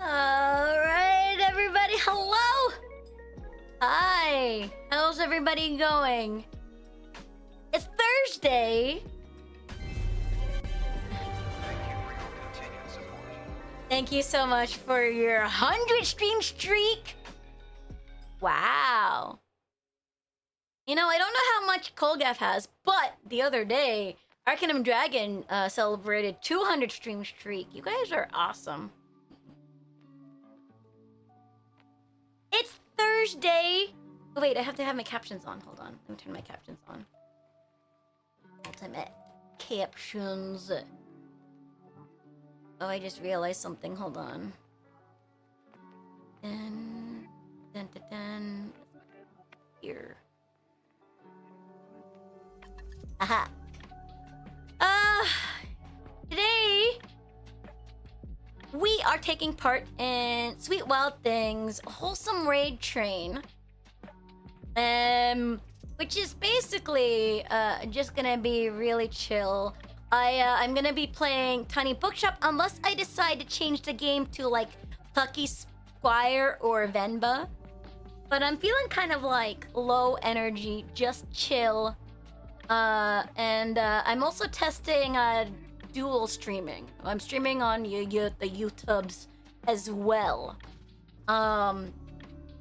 Alright, everybody, hello! Hi! How's everybody going? It's Thursday! Thank you so much for your 100 stream streak! Wow! You know, I don't know how much Kolgath has, but the other day, Arcanum Dragon celebrated 200 stream streak. You guys are awesome. It's Thursday! Oh wait, I have to have my captions on. Hold on. Let me turn my captions on. Ultimate captions. Oh, I just realized something. Hold on. Dun, dun, dun, dun. Here. Aha. Today we are taking part in Sweet Wild Things Wholesome Raid Train. Which is basically just gonna be really chill. I'm gonna be playing Tiny Bookshop unless I decide to change the game to like Plucky Squire or Venba. But I'm feeling kind of like low energy, just chill. I'm also testing dual streaming. I'm streaming on the YouTubes as well.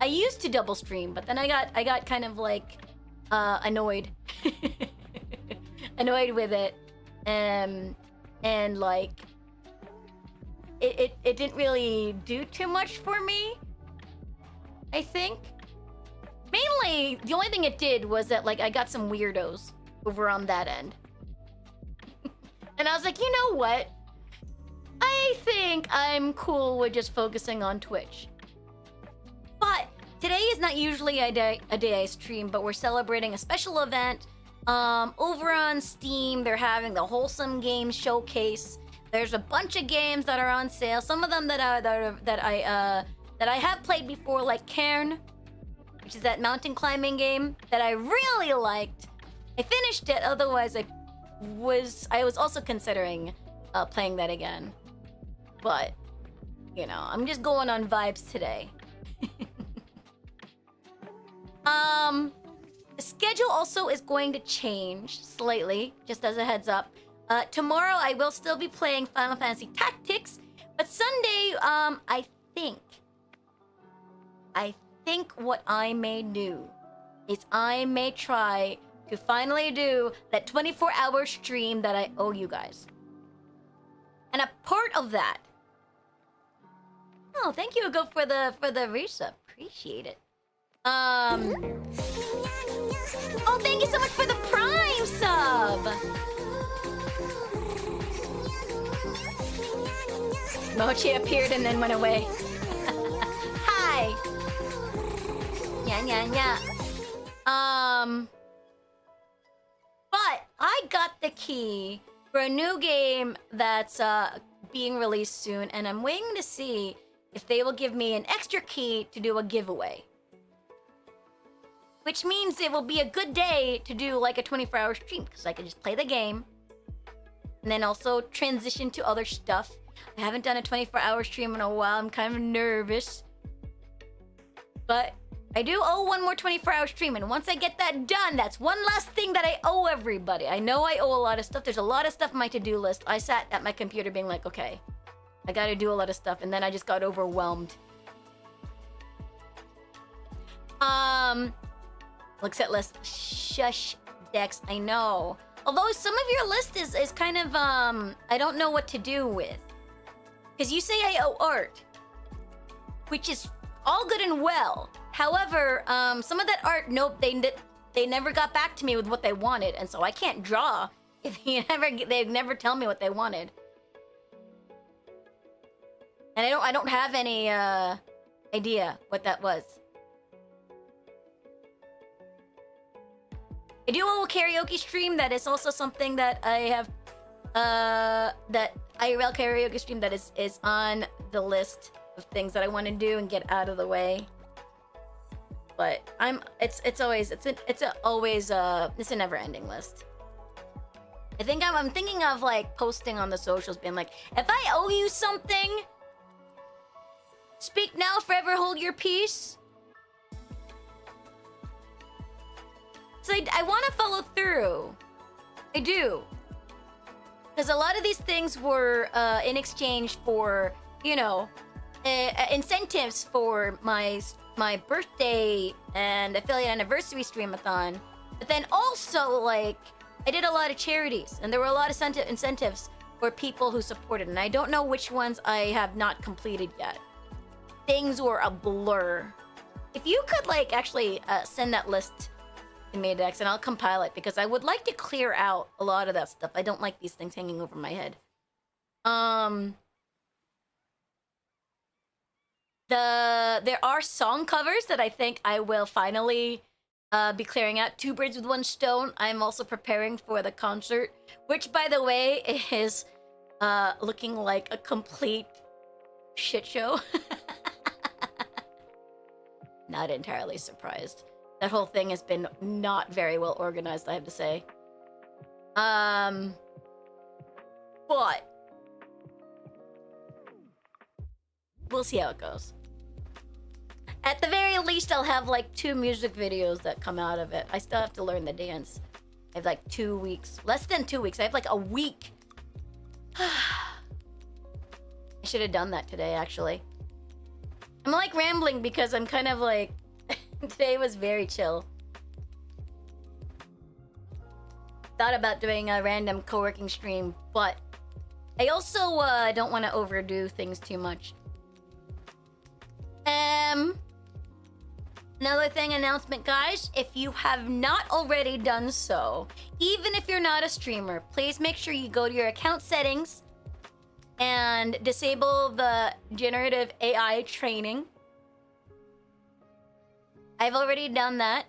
I used to double stream, but then I got kind of like annoyed. Annoyed with it. And like it didn't really do too much for me, I think. Mainly the only thing it did was that like I got some weirdos over on that end. And I was like, you know what? I think I'm cool with just focusing on Twitch. But today is not usually a day I stream, but we're celebrating a special event. Over on Steam, they're having the Wholesome Games Showcase. There's a bunch of games that are on sale. Some of them that I have played before, like Cairn, which is that mountain climbing game that I really liked. I finished it, otherwise I was also considering playing that again. But, you know, I'm just going on vibes today. The schedule also is going to change slightly, just as a heads up. Tomorrow I will still be playing Final Fantasy Tactics, but Sunday, I think what I may do is I may try to finally do that 24-hour stream that I owe you guys. And a part of that... Oh, thank you, Go, for the resub. Appreciate it. Oh, thank you so much for the Prime sub! Mochi appeared and then went away. Hi! Yeah. But I got the key for a new game that's being released soon, and I'm waiting to see if they will give me an extra key to do a giveaway. Which means it will be a good day to do like a 24-hour stream, because I can just play the game and then also transition to other stuff. I haven't done a 24-hour stream in a while. I'm kind of nervous. But I do owe one more 24-hour stream, and once I get that done, that's one last thing that I owe everybody. I know I owe a lot of stuff. There's a lot of stuff on my to-do list. I sat at my computer being like, okay, I gotta do a lot of stuff, and then I just got overwhelmed. Looks at list. Shush, Dex, I know. Although some of your list is kind of, I don't know what to do with. Because you say I owe art, which is all good and well. However, some of that art, nope, they never got back to me with what they wanted, and so I can't draw if they never tell me what they wanted. And I don't have any idea what that was. I do owe a karaoke stream. That is also something that I have, that IRL karaoke stream that is on the list of things that I want to do and get out of the way. But it's a never-ending list. I think I'm thinking of like posting on the socials, being like, if I owe you something, speak now, forever hold your peace. So I want to follow through. I do. Because a lot of these things were in exchange for, you know, incentives for my birthday and affiliate anniversary streamathon. But then also, like, I did a lot of charities, and there were a lot of incentives for people who supported, and I don't know which ones I have not completed yet. Things were a blur. If you could, like, actually send that list to me, Dex, and I'll compile it, because I would like to clear out a lot of that stuff. I don't like these things hanging over my head. There are song covers that I think I will finally be clearing out. 2 birds with 1 stone. I'm also preparing for the concert, which, by the way, is looking like a complete shit show. Not entirely surprised. That whole thing has been not very well organized, I have to say. But we'll see how it goes. At the very least, I'll have like 2 music videos that come out of it. I still have to learn the dance. I have like 2 weeks. Less than 2 weeks. I have like a week. I should have done that today, actually. I'm like rambling because I'm kind of like... Today was very chill. Thought about doing a random co-working stream, but I also don't want to overdo things too much. Another thing, announcement, guys. If you have not already done so, even if you're not a streamer, please make sure you go to your account settings and disable the generative AI training. I've already done that,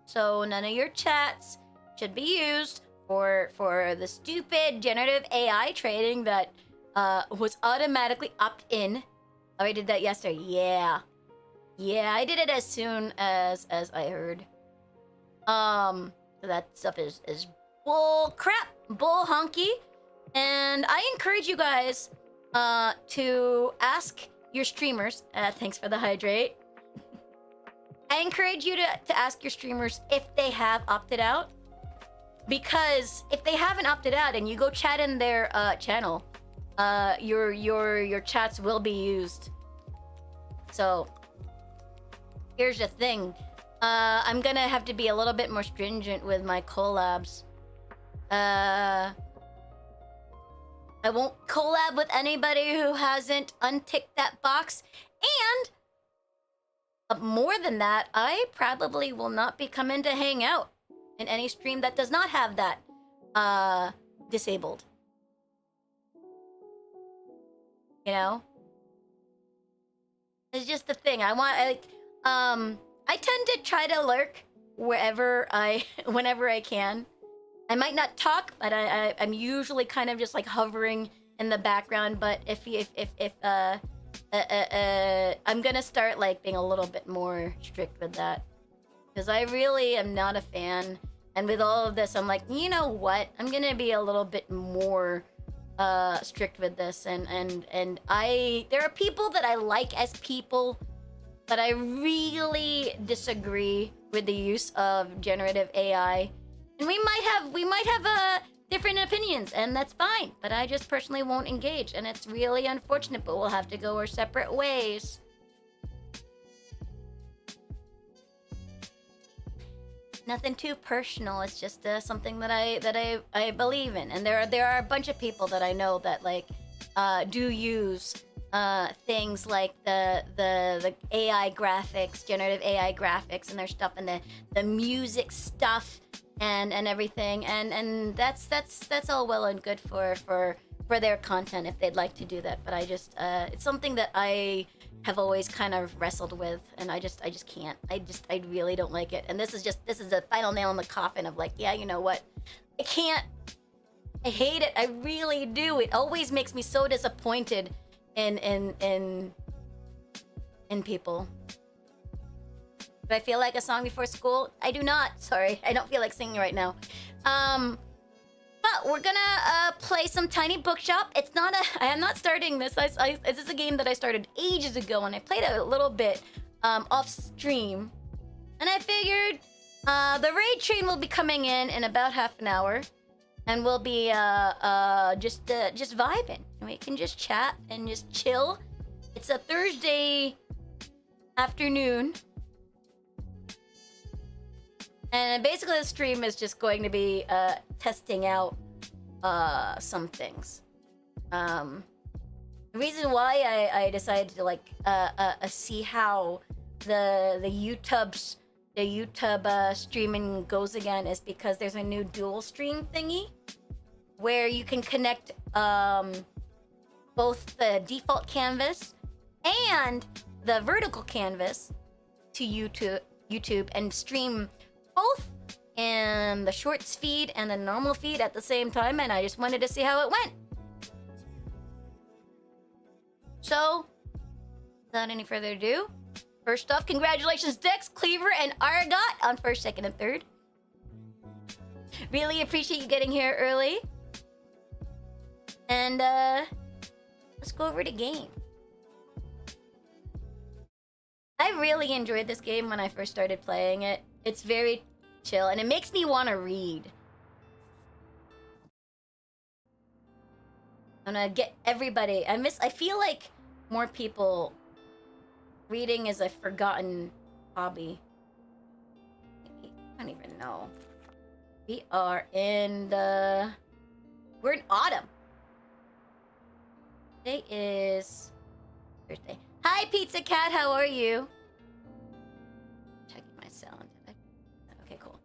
so none of your chats should be used for the stupid generative AI training that was automatically opt-in. Oh, I did that yesterday. Yeah, I did it as soon as I heard. So that stuff is bull crap, bull honky, and I encourage you guys to ask your streamers. Thanks for the hydrate. I encourage you to ask your streamers if they have opted out. Because if they haven't opted out and you go chat in their channel, your chats will be used. So here's the thing. I'm gonna have to be a little bit more stringent with my collabs. I won't collab with anybody who hasn't unticked that box. And more than that, I probably will not be coming to hang out in any stream that does not have that disabled. You know? It's just the thing. I tend to try to lurk whenever I can. I might not talk, but I'm usually kind of just like hovering in the background. But if I'm gonna start like being a little bit more strict with that, because I really am not a fan. And with all of this, I'm like, you know what? I'm gonna be a little bit more strict with this. And there are people that I like as people, but I really disagree with the use of generative AI. And we might have different opinions, and that's fine. But I just personally won't engage, and it's really unfortunate. But we'll have to go our separate ways. Nothing too personal. It's just something that I believe in, and there are a bunch of people that I know that like do use things like the AI graphics, generative AI graphics, and their stuff, and the music stuff, and everything, and that's all well and good for their content if they'd like to do that. But I just it's something that I have always kind of wrestled with, and I just can't. I really don't like it. And this is the final nail in the coffin of like, yeah, you know what? I can't. I hate it. I really do. It always makes me so disappointed in people. Do I feel like a song before school? I do not. Sorry, I don't feel like singing right now. But we're gonna play some Tiny Bookshop. It's not I am not starting this. This is a game that I started ages ago, and I played it a little bit off stream. And I figured the raid train will be coming in about half an hour, and we'll be just vibing. And we can just chat and just chill. It's a Thursday afternoon. And basically the stream is just going to be testing out some things. The reason why I decided to like see how the YouTube streaming goes again is because there's a new dual stream thingy where you can connect both the default canvas and the vertical canvas to YouTube and stream both in the shorts feed and the normal feed at the same time, and I just wanted to see how it went. So, without any further ado, first off, congratulations Dex, Cleaver, and Argot on first, second, and third. Really appreciate you getting here early. And let's go over the game. I really enjoyed this game when I first started playing it. It's very chill, and it makes me want to read. I'm gonna get everybody. I feel like more people. Reading is a forgotten hobby. I don't even know. We're in autumn. Today is Thursday. Hi, Pizza Cat. How are you? Checking my sound. Okay, cool.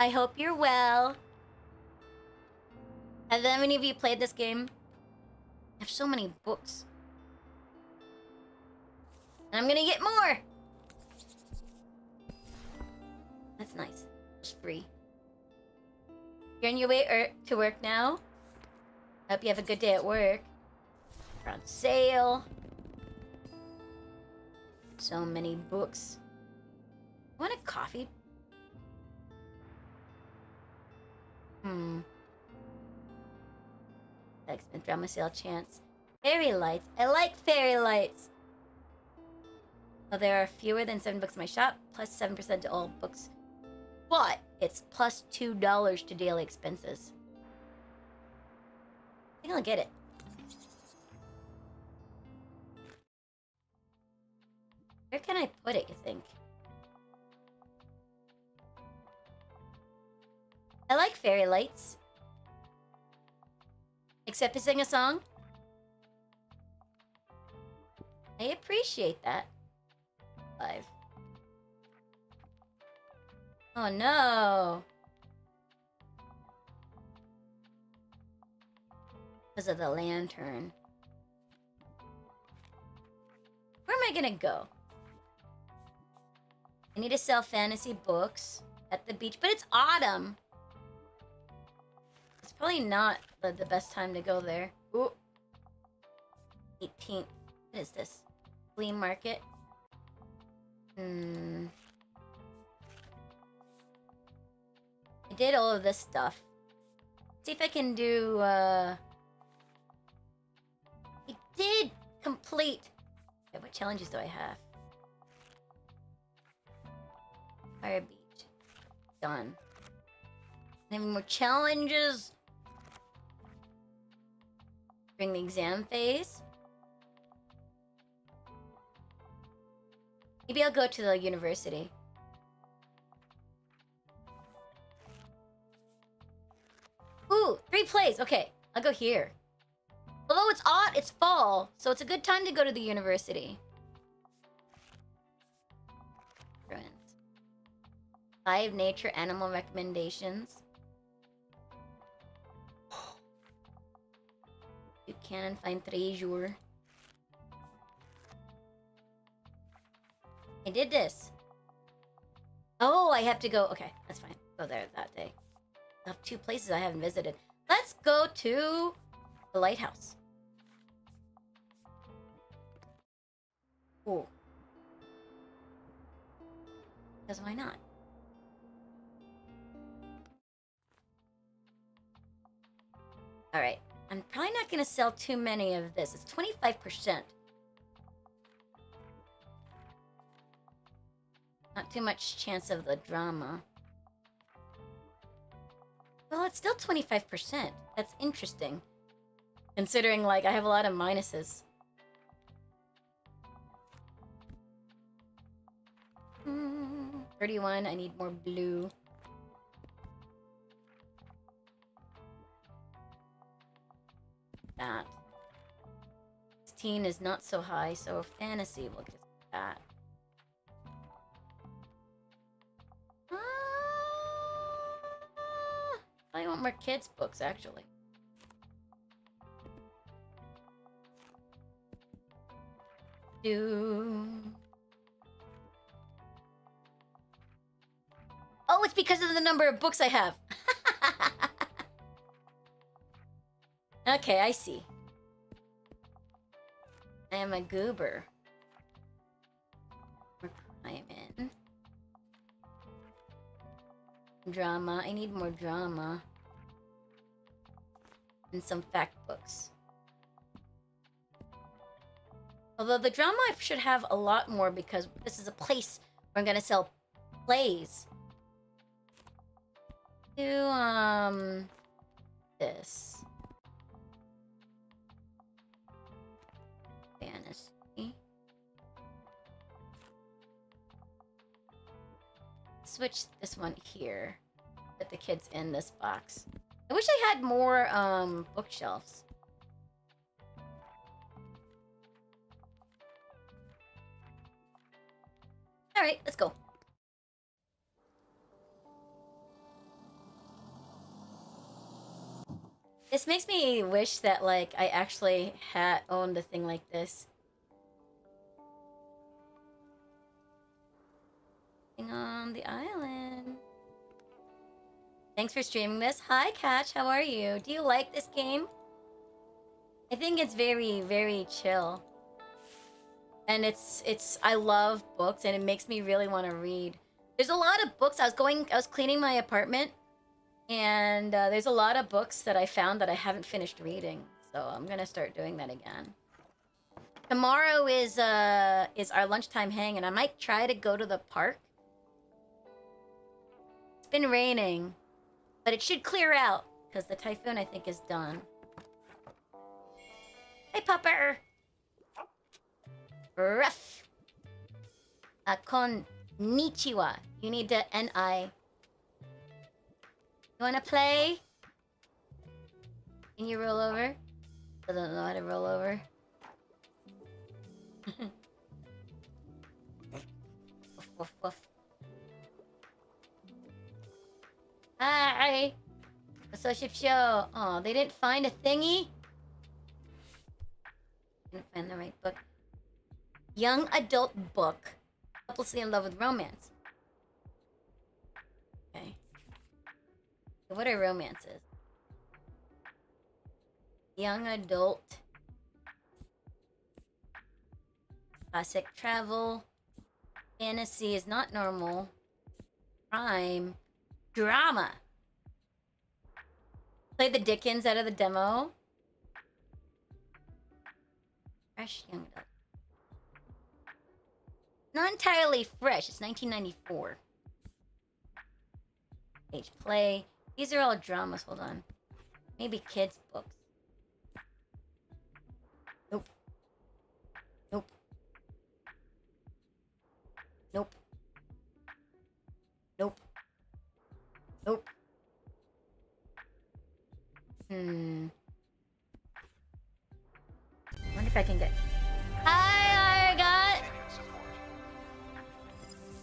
I hope you're well. Have any of you played this game? I have so many books. And I'm gonna get more. That's nice. It's free. You're on your way to work now? Hope you have a good day at work. We're on sale. So many books. Want a coffee? X-Men drama sale chance. Fairy lights. I like fairy lights. Well, there are fewer than 7 books in my shop, plus 7% to all books. But it's plus $2 to daily expenses. I think I'll get it. Where can I put it, you think? I like fairy lights. Except to sing a song. I appreciate that. 5. Oh no! Because of the lantern. Where am I gonna go? I need to sell fantasy books at the beach, but it's autumn. It's probably not the best time to go there. Ooh. 18th. What is this? Flea market? I did all of this stuff. See if I can do, I did complete... Okay, what challenges do I have? Fire Beach. Done. Any more challenges? During the exam phase? Maybe I'll go to the university. Ooh, 3 plays. Okay, I'll go here. Although it's odd, it's fall, so it's a good time to go to the university. 5 nature animal recommendations. You can find treasure. I did this. Oh, I have to go. Okay, that's fine. Go there that day. I have 2 places I haven't visited. Let's go to the lighthouse. Ooh. Because why not? Alright. I'm probably not going to sell too many of this. It's 25%. Not too much chance of the drama. Well, it's still 25%. That's interesting. Considering, like, I have a lot of minuses. 31, I need more blue. That. 16 is not so high, so fantasy will get that. I want more kids' books, actually. Oh, it's because of the number of books I have. Okay, I see. I am a goober. I am in. Drama. I need more drama. And some fact books. Although the drama I should have a lot more because this is a place where I'm gonna sell plays. Do, this. Fantasy. Switch this one here. Put the kids in this box. I wish I had more, bookshelves. Alright, let's go. This makes me wish that, like, I actually had owned a thing like this. On the island. Thanks for streaming this. Hi, Catch. How are you? Do you like this game? I think it's very, very chill. And I love books, and it makes me really want to read. There's a lot of books. I was cleaning my apartment, and there's a lot of books that I found that I haven't finished reading. So I'm gonna start doing that again. Tomorrow is our lunchtime hang, and I might try to go to the park. It's been raining, but it should clear out because the typhoon I think is done. Hey, pupper. Ruff. Konnichiwa. You need to N-I. You wanna play? Can you roll over? Doesn't know how to roll over. Woof, woof, woof. Hi! Associate show. Oh, they didn't find a thingy? Didn't find the right book. Young adult book. Hopelessly in love with romance. Okay. So what are romances? Young adult. Classic travel. Fantasy is not normal. Crime. Drama. Play the Dickens out of the demo. Fresh young adult. Not entirely fresh. It's 1994. Page play. These are all dramas. Hold on. Maybe kids' books. Nope. Nope. Nope. Nope. Nope. I wonder if I can get... Hi, I got...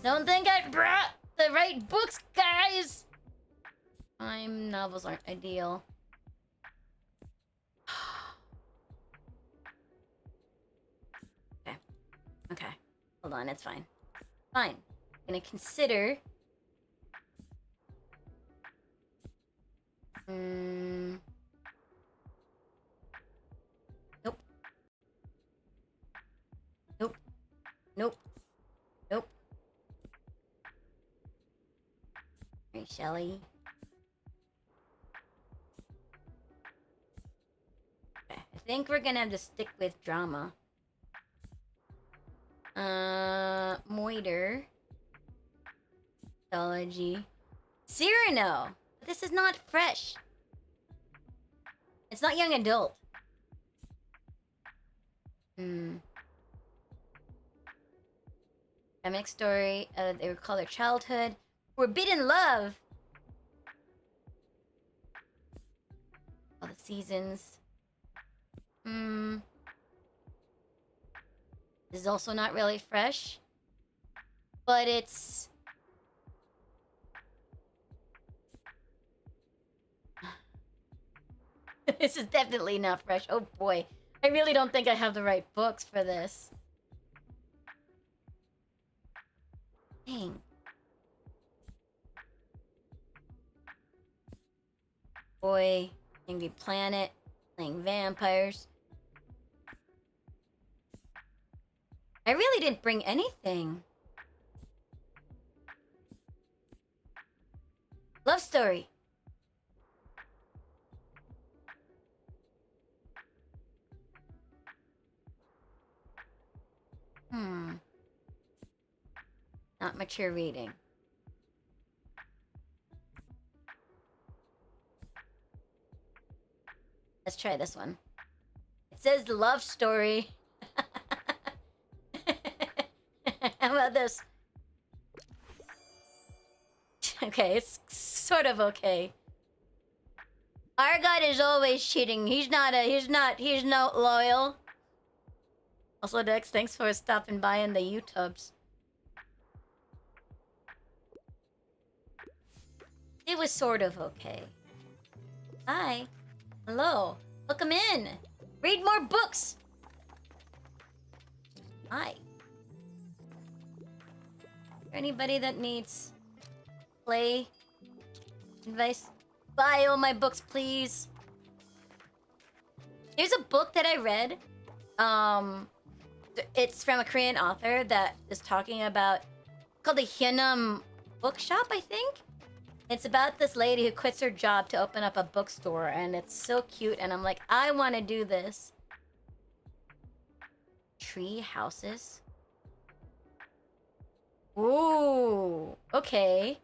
Don't think I brought the right books, guys! Crime novels aren't ideal. Okay. Okay. Hold on, it's fine. Fine. I'm gonna consider... Nope. Nope. Nope. Nope. Alright, Shelly. Okay, I think we're gonna have to stick with drama. Moiter. Mythology. Cyrano! But this is not fresh. It's not young adult. Dynamic story. They recall their childhood. Forbidden love. All the seasons. This is also not really fresh. But it's... This is definitely not fresh. Oh boy. I really don't think I have the right books for this. Dang. Boy. Angry Planet. Playing vampires. I really didn't bring anything. Love story. Not mature reading. Let's try this one. It says love story. How about this? Okay, it's sort of okay. Our God is always cheating. He's not loyal. Also, Dex, thanks for stopping by in the YouTubes. It was sort of okay. Hi. Hello. Welcome in. Read more books. Hi. Is there anybody that needs play advice? Buy all my books, please. There's a book that I read. It's from a Korean author that is talking about, called the Hyunam Bookshop, I think. It's about this lady who quits her job to open up a bookstore, and it's so cute, and I'm like, I want to do this. tree houses. Ooh, okay.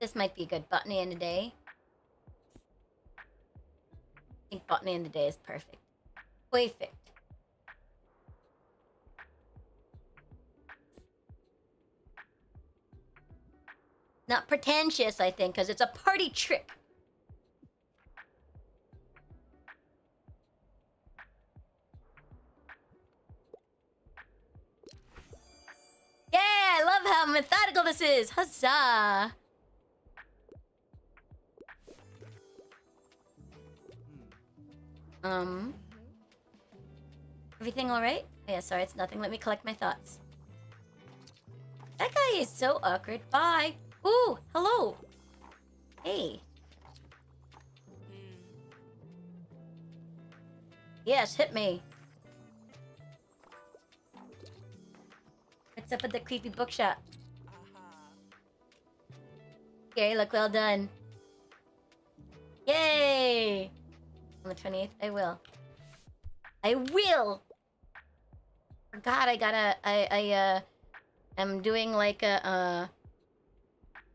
This might be a good botany in the day. I think botany in the day is perfect. Perfect. Not pretentious, I think, because it's a party trick. Yeah, I love how methodical this is. Huzzah! Everything all right? Oh, yeah, sorry, it's nothing. Let me collect my thoughts. That guy is so awkward. Bye. Ooh, hello. Hey. Yes, hit me. What's up with the creepy bookshop? Okay, look, well done. Yay! On the 28th, I will. I will! Forgot I gotta... I'm doing like a,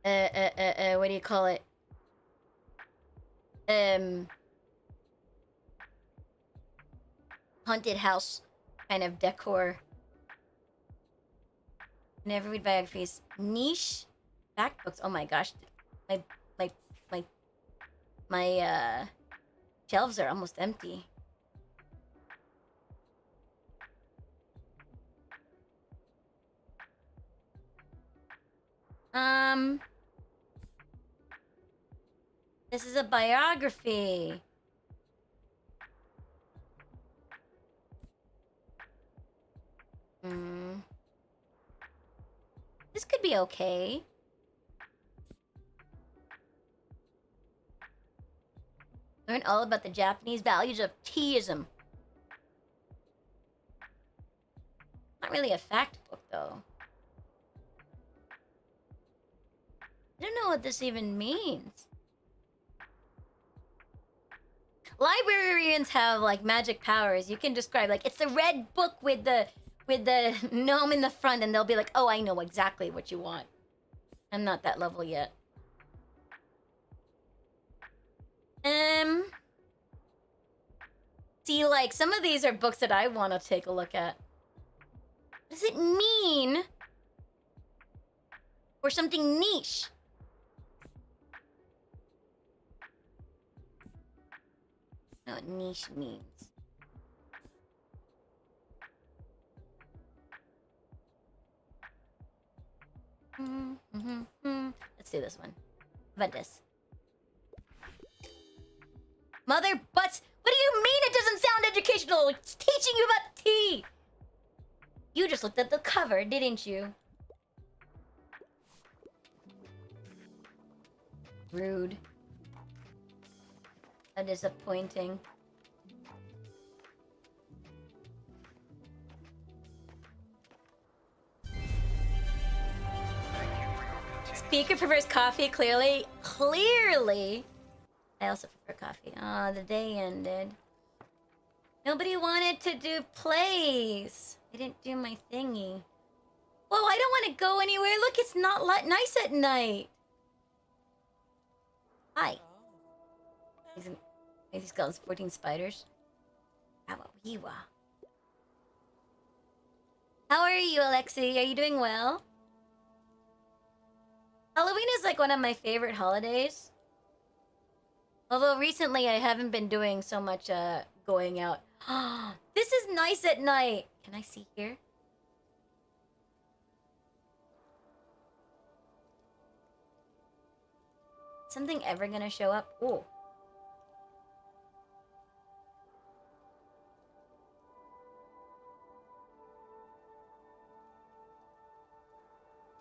what do you call it? Haunted house kind of decor. Never read biographies. Niche back books. Oh my gosh. My shelves are almost empty. This is a biography. This could be okay. Learn all about the Japanese values of teaism. Not really a fact book, though. I don't know what this even means. Librarians have like magic powers. You can describe like it's the red book with the gnome in the front, and they'll be like, "Oh, I know exactly what you want." I'm not that level yet. See, like some of these are books that I want to take a look at. What does it mean for something niche? I know what niche means. Let's do this one. How about this? Mother butts. What do you mean it doesn't sound educational? It's teaching you about tea. You just looked at the cover, didn't you? Rude. How disappointing. Speaker prefers coffee, clearly. Clearly! I also prefer coffee. Ah, the day ended. Nobody wanted to do plays. I didn't do my thingy. Whoa, I don't want to go anywhere. Look, it's not nice at night. Hi. These skeletons, 14 spiders. Awawiwa. How are you, Alexi? Are you doing well? Halloween is like one of my favorite holidays. Although recently I haven't been doing so much going out. This is nice at night. Can I see here? Something ever gonna show up? Ooh.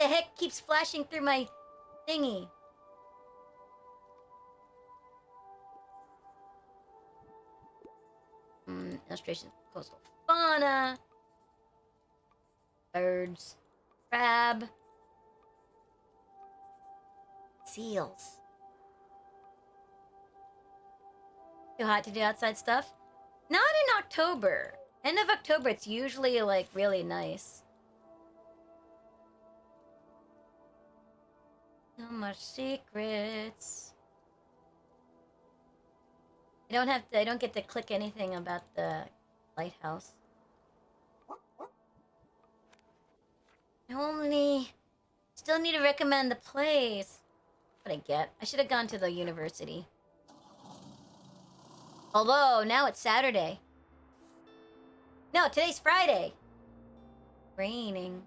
The heck keeps flashing through my thingy? Illustration of coastal fauna. Birds. Crab. Seals. Too hot to do outside stuff? Not in October. End of October, it's usually, like, really nice. So much secrets. I don't get to click anything about the lighthouse. Still need to recommend the place. What I get? I should have gone to the university. Although, now it's Saturday. No, today's Friday. Raining.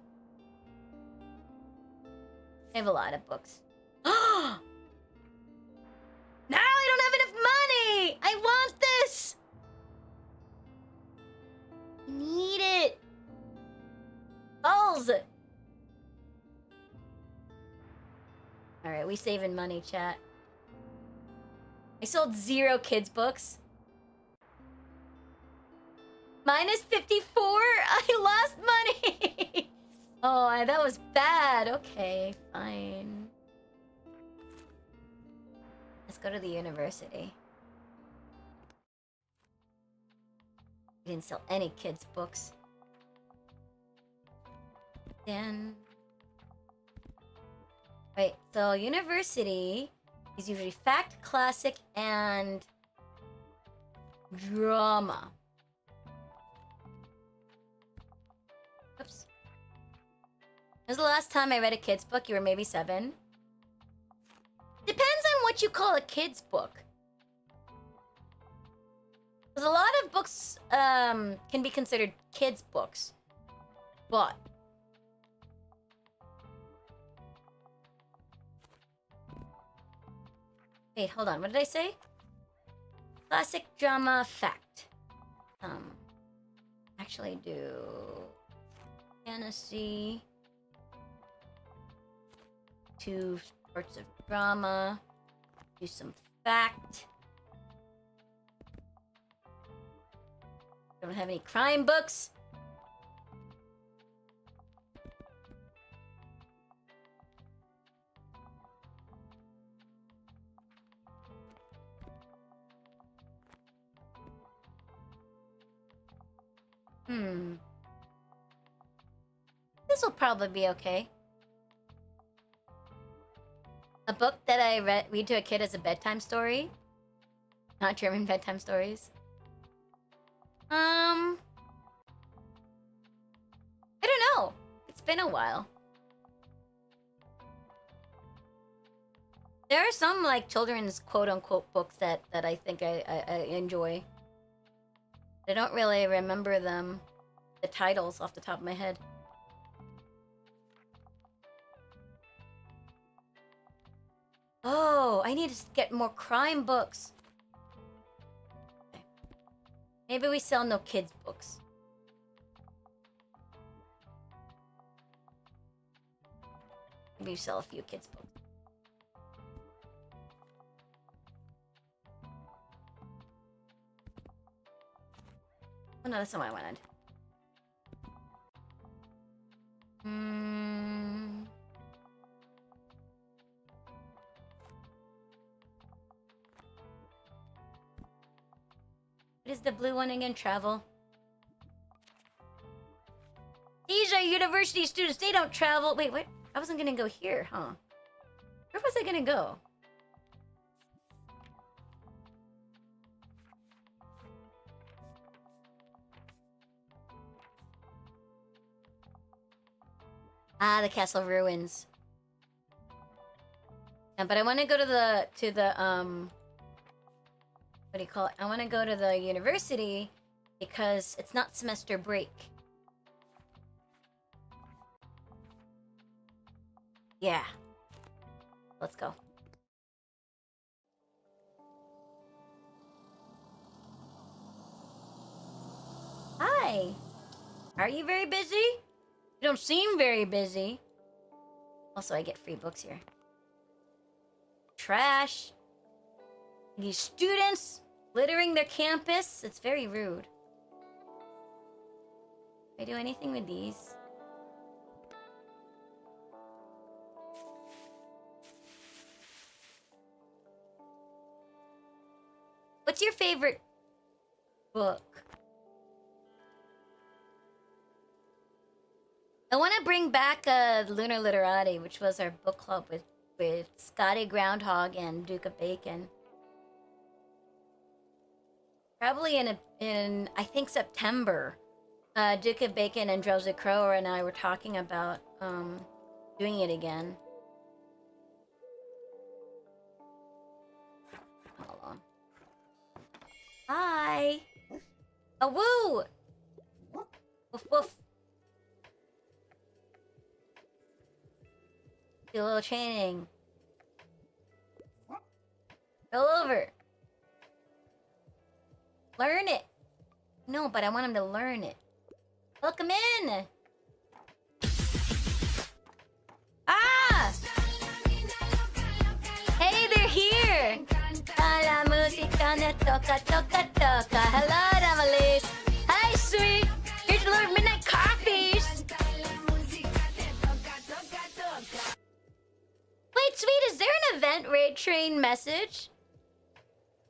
I have a lot of books. Now I don't have enough money! I want this! I need it. Balls! Alright, we saving money, chat. I sold 0 kids' books. Minus 54? I lost money! Oh, that was bad. Okay, fine. Let's go to the university. We didn't sell any kids' books. Then... Right, so university is usually fact, classic, and drama. Oops. When was the last time I read a kid's book? You were maybe 7. Depends on what you call a kid's book. Because a lot of books can be considered kids' books. But... Wait, hold on. What did I say? Classic, drama, fact. Actually do... fantasy... 2 parts of drama... do some fact... Don't have any crime books. This will probably be okay. A book that I read to a kid as a bedtime story. Not German bedtime stories. I don't know. It's been a while. There are some, like, children's quote-unquote books that I think I enjoy. I don't really remember the titles off the top of my head. Oh, I need to get more crime books. Okay. Maybe we sell no kids' books. Maybe we sell a few kids' books. Oh no, that's not what I wanted. What is the blue one again? Travel. These are university students. They don't travel. Wait, what? I wasn't gonna go here, huh? Where was I gonna go? Ah, the castle ruins. Yeah, but I want to go to the what do you call it? I want to go to the university because it's not semester break. Yeah. Let's go. Hi. Are you very busy? You don't seem very busy. Also, I get free books here. Trash. These students littering their campus. It's very rude. Can I do anything with these? What's your favorite book? I want to bring back Lunar Literati, which was our book club with Scotty Groundhog and Duke of Bacon. Probably in I think September. Duke of Bacon and Drowsy Crow and I were talking about doing it again. Hold on. Hi. A woo. Woof woof. Do a little training. Roll over. Learn it. No, but I want him to learn it. Welcome in. Ah! Hey, they're here. La música ne toca, toca, toca. Hello, Damalis. Hi, sweet. Here's your little midnight coffees. Wait, sweet, is there an event raid train message?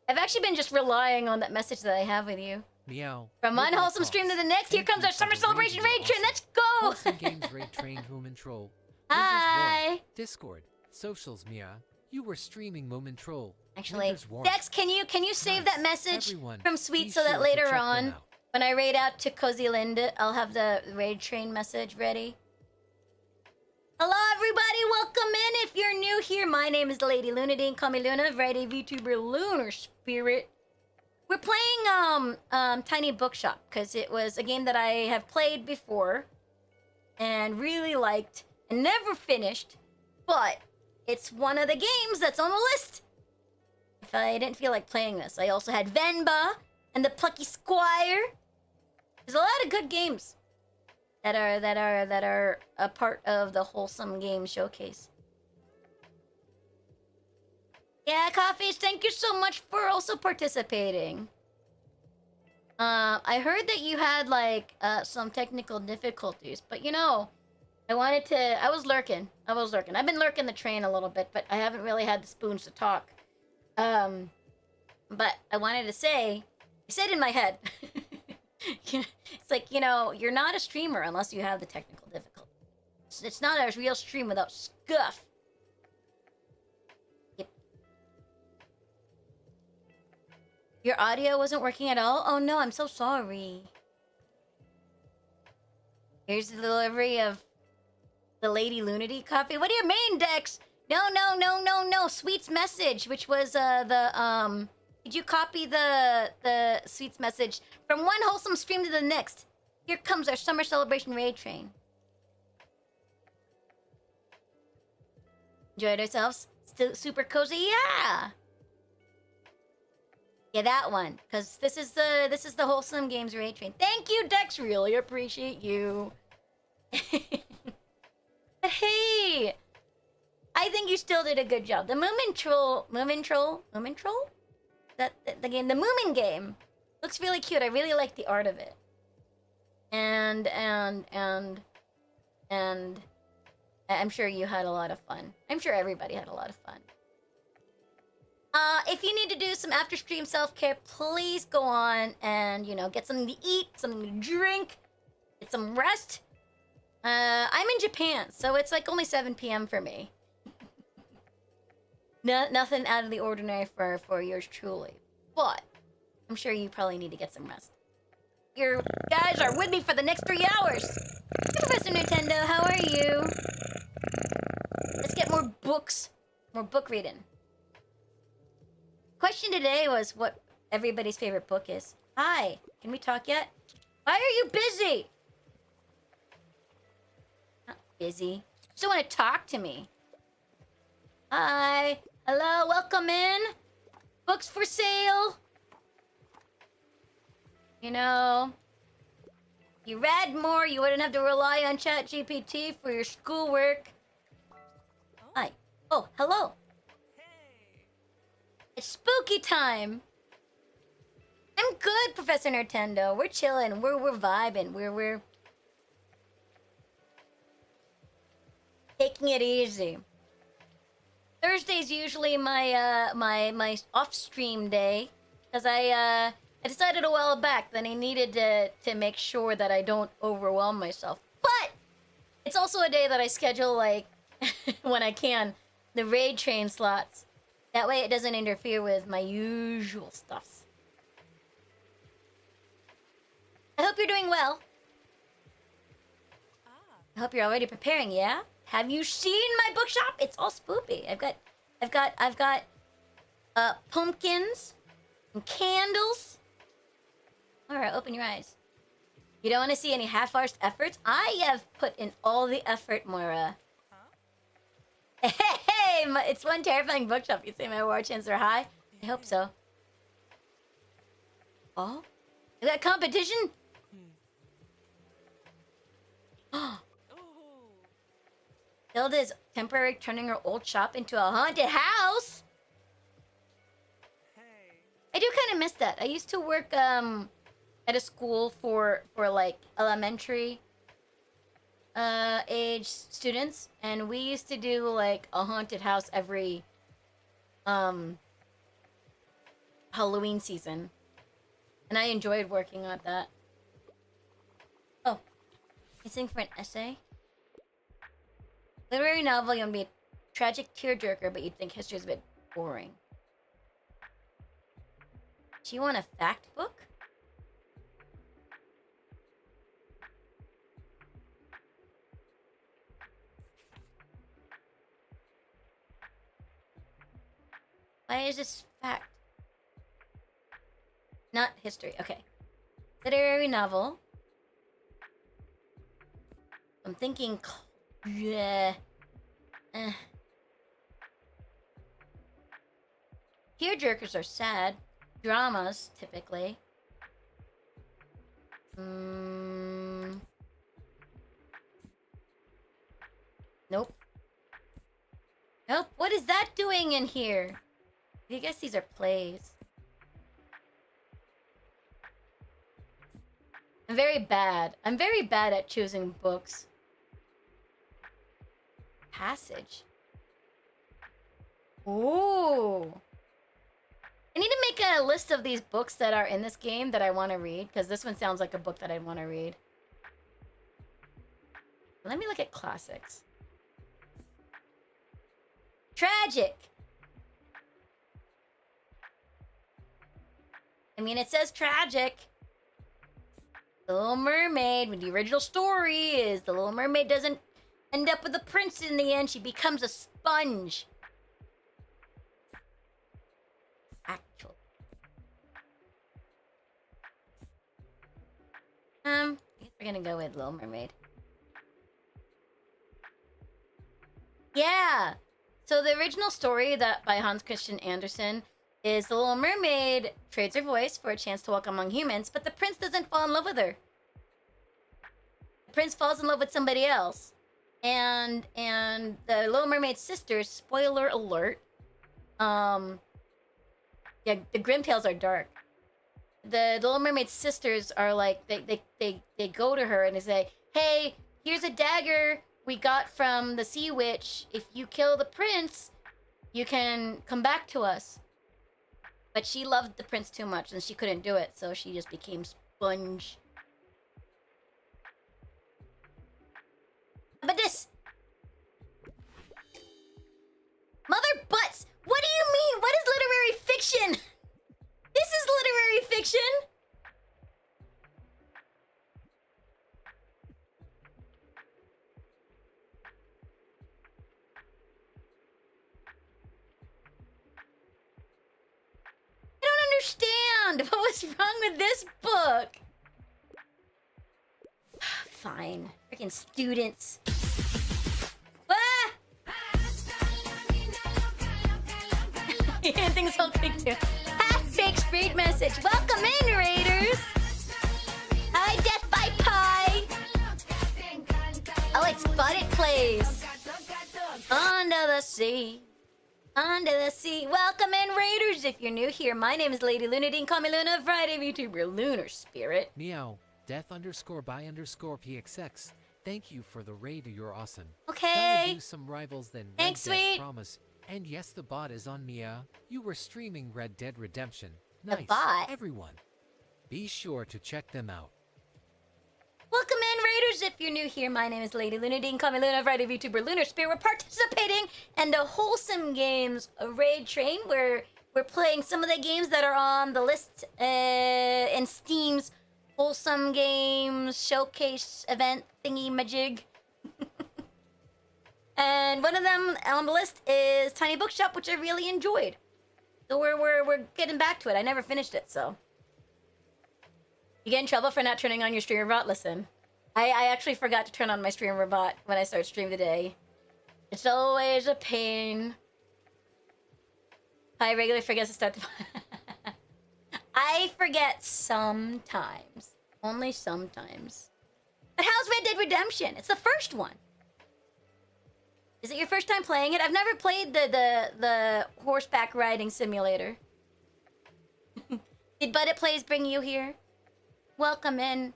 I've actually been just relying on that message that I have with you. Meow. From one wholesome stream to the next, here comes our summer celebration raid train. Let's go! Wholesome Games raid train Moomin Troll. Hi. Discord, socials, Mia. You were streaming Moomin Troll. Actually, Dex, can you save that message Everyone, from Sweet be so that sure to later check them on, out. when I raid out to Cozy Linda, I'll have the raid train message ready. Hello, everybody. Welcome in. If you're new here, my name is Lady Lunadine. Call me Luna, variety VTuber Lunar Spirit. We're playing Tiny Bookshop because it was a game that I have played before and really liked and never finished, but it's one of the games that's on the list. If I didn't feel like playing this, I also had Venba and the Plucky Squire. There's a lot of good games that are a part of the Wholesome Game Showcase. Yeah, Coffees, thank you so much for also participating. I heard that you had like some technical difficulties, but you know, I was lurking. I've been lurking the train a little bit, but I haven't really had the spoons to talk. But I wanted to say, I said in my head, it's like, you know, you're not a streamer unless you have the technical difficulty. It's not a real stream without scuff. Yep. Your audio wasn't working at all? Oh no, I'm so sorry. Here's the delivery of the Lady Lunity coffee. What do you mean, Dex? No. Sweet's message, which was did you copy the Sweet's message from one wholesome stream to the next? Here comes our summer celebration raid train. Enjoyed ourselves? Still super cozy? Yeah. Yeah, that one. Cause this is the Wholesome Games raid train. Thank you, Dex. Really appreciate you. But hey, I think you still did a good job. The Moomin Troll? That the game, the Moomin game, looks really cute. I really like the art of it. And I'm sure you had a lot of fun. I'm sure everybody had a lot of fun. If you need to do some after stream self-care, please go on and, you know, get something to eat, something to drink, get some rest. I'm in Japan, so it's like only 7 p.m. for me. Nothing out of the ordinary for yours truly. But I'm sure you probably need to get some rest. You guys are with me for the next 3 hours. Hey, Professor Nintendo, how are you? Let's get more books. More book reading. Question today was what everybody's favorite book is. Hi, can we talk yet? Why are you busy? Not busy. Just want to talk to me. Hi. Hello, welcome in. Books for sale. You know, you read more, you wouldn't have to rely on ChatGPT for your schoolwork. Hi. Oh, hello. It's spooky time. I'm good, Professor Nintendo. We're chilling. We're vibing. We're taking it easy. Thursday's usually my my off stream day. Because I decided a while back that I needed to make sure that I don't overwhelm myself. But it's also a day that I schedule, like, when I can, the raid train slots. That way it doesn't interfere with my usual stuffs. I hope you're doing well. I hope you're already preparing, yeah? Have you seen my bookshop? It's all spoopy. I've got pumpkins and candles. Alright, open your eyes. You don't want to see any half-arsed efforts? I have put in all the effort, Moira. Hey, it's one terrifying bookshop. You say my war chances are high? I hope so. Oh? Is that competition? Hilda's temporarily turning her old shop into a haunted house? I do kind of miss that. I used to work at a school for like elementary age students, and we used to do like a haunted house every Halloween season, and I enjoyed working on that. Oh, you sing for an essay? Literary novel, you want to be a tragic tearjerker, but you'd think history's a bit boring. Do you want a fact book? Why is this fact? Not history. Okay. Literary novel. I'm thinking... Yeah. Tearjerkers are sad. Dramas, typically. Nope. Nope. What is that doing in here? I guess these are plays. I'm very bad. I'm very bad at choosing books. Passage. Ooh. I need to make a list of these books that are in this game that I want to read, because this one sounds like a book that I'd want to read. Let me look at classics. Tragic. I mean, it says tragic. The Little Mermaid, when the original story is the Little Mermaid doesn't end up with a prince in the end. She becomes a sponge. Actual. I guess we're gonna go with Little Mermaid. Yeah. So the original story that by Hans Christian Andersen is the Little Mermaid trades her voice for a chance to walk among humans, but the prince doesn't fall in love with her. The prince falls in love with somebody else. And the Little Mermaid's sisters, spoiler alert, yeah, the Grimtails are dark. The Little Mermaid's sisters are like, they go to her and they say, hey, here's a dagger we got from the Sea Witch. If you kill the prince, you can come back to us. But she loved the prince too much and she couldn't do it, so she just became sponge. How about this? Mother butts! What do you mean? What is literary fiction? This is literary fiction! I don't understand! What was wrong with this book? Fine. Freaking students. Ah! Things all big too. Half-baked street message. Welcome in, Raiders! Hi, Death by Pie! Oh, it's Spotted Plays. Under the sea. Under the sea. Welcome in, Raiders! If you're new here, my name is Lady Luna. Dean, call me Luna. Friday VTuber, Lunar Spirit. Meow. Death_by_PXX. Thank you for the raid. You're awesome. Okay. Gotta do some rivals then. Thanks, Red Dead sweet. Promise. And yes, the bot is on Mia. You were streaming Red Dead Redemption. Nice, bot. everyone. Be sure to check them out. Welcome in, Raiders! If you're new here, my name is Lady Lunadine. Call me Luna, Friday VTuber Lunar Spear. We're participating in the Wholesome Games raid train, where we're playing some of the games that are on the list in Steam's Wholesome Games Showcase event thingy-majig. And one of them on the list is Tiny Bookshop, which I really enjoyed. So we're getting back to it. I never finished it, so. You get in trouble for not turning on your streamer bot? Listen, I actually forgot to turn on my streamer bot when I started stream today. It's always a pain. I regularly forget to start the... I forget sometimes. Only sometimes. But how's Red Dead Redemption? It's the first one. Is it your first time playing it? I've never played the horseback riding simulator. Did But It Plays bring you here? Welcome in.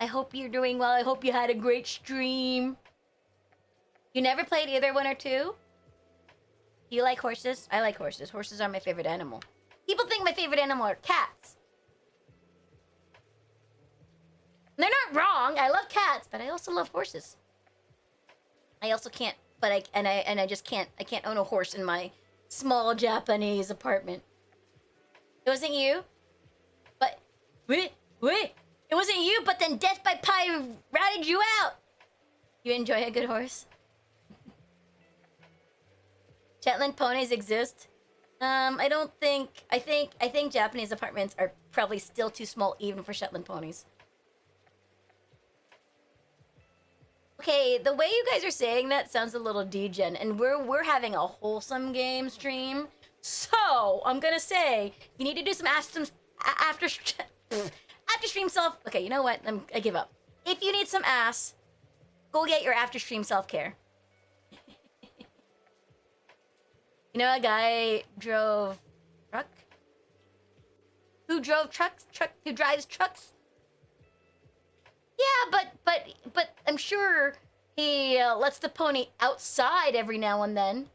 I hope you're doing well. I hope you had a great stream. You never played either one or two? Do you like horses? I like horses. Horses are my favorite animal. People think my favorite animal are cats. They're not wrong. I love cats, but I also love horses. I also can't, but I just can't. I can't own a horse in my small Japanese apartment. It wasn't you, but wait, it wasn't you. But then Death by Pie routed you out. You enjoy a good horse? Shetland ponies exist. I don't think. I think Japanese apartments are probably still too small even for Shetland ponies. Okay, the way you guys are saying that sounds a little degen, and we're having a wholesome game stream. So I'm gonna say you need to do some after stream self. Okay, you know what? I give up. If you need some ass, go get your after stream self care. You know, a guy drove truck. Who drove trucks? Who drives trucks? Yeah, but I'm sure he lets the pony outside every now and then.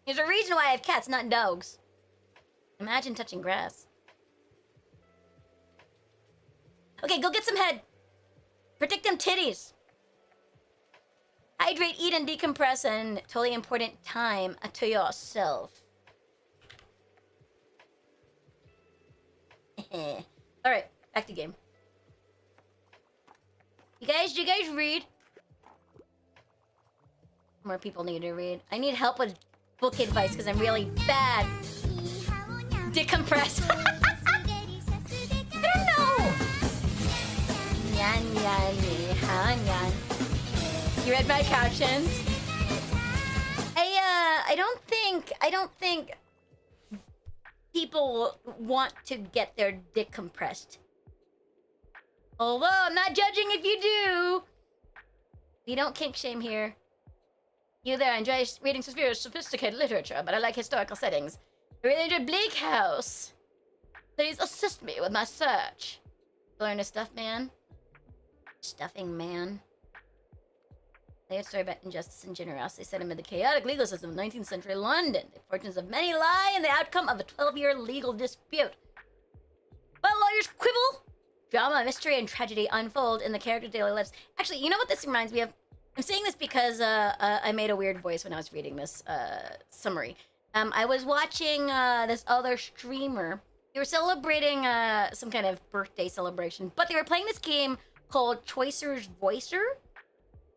There's a reason why I have cats, not dogs. Imagine touching grass. Okay, go get some head. Protect them titties. Hydrate, eat, and decompress, and totally important time to yourself. Alright, back to game. Do you guys read? More people need to read. I need help with book advice because I'm really bad. Decompress. I don't know. You read my captions? I don't think people want to get their dick compressed. Although, I'm not judging if you do. We don't kink shame here. You there, I enjoy reading sophisticated literature, but I like historical settings. I really enjoy Bleak House. Please assist me with my search. Learn a stuff man. Stuffing man. Layered story about injustice and generosity set amid the chaotic legal system of 19th century London. The fortunes of many lie in the outcome of a 12-year legal dispute. While lawyers quibble, drama, mystery, and tragedy unfold in the characters' daily lives. Actually, you know what this reminds me of? I'm saying this because I made a weird voice when I was reading this summary. I was watching this other streamer. They were celebrating some kind of birthday celebration, but they were playing this game called Choicer's Voicer,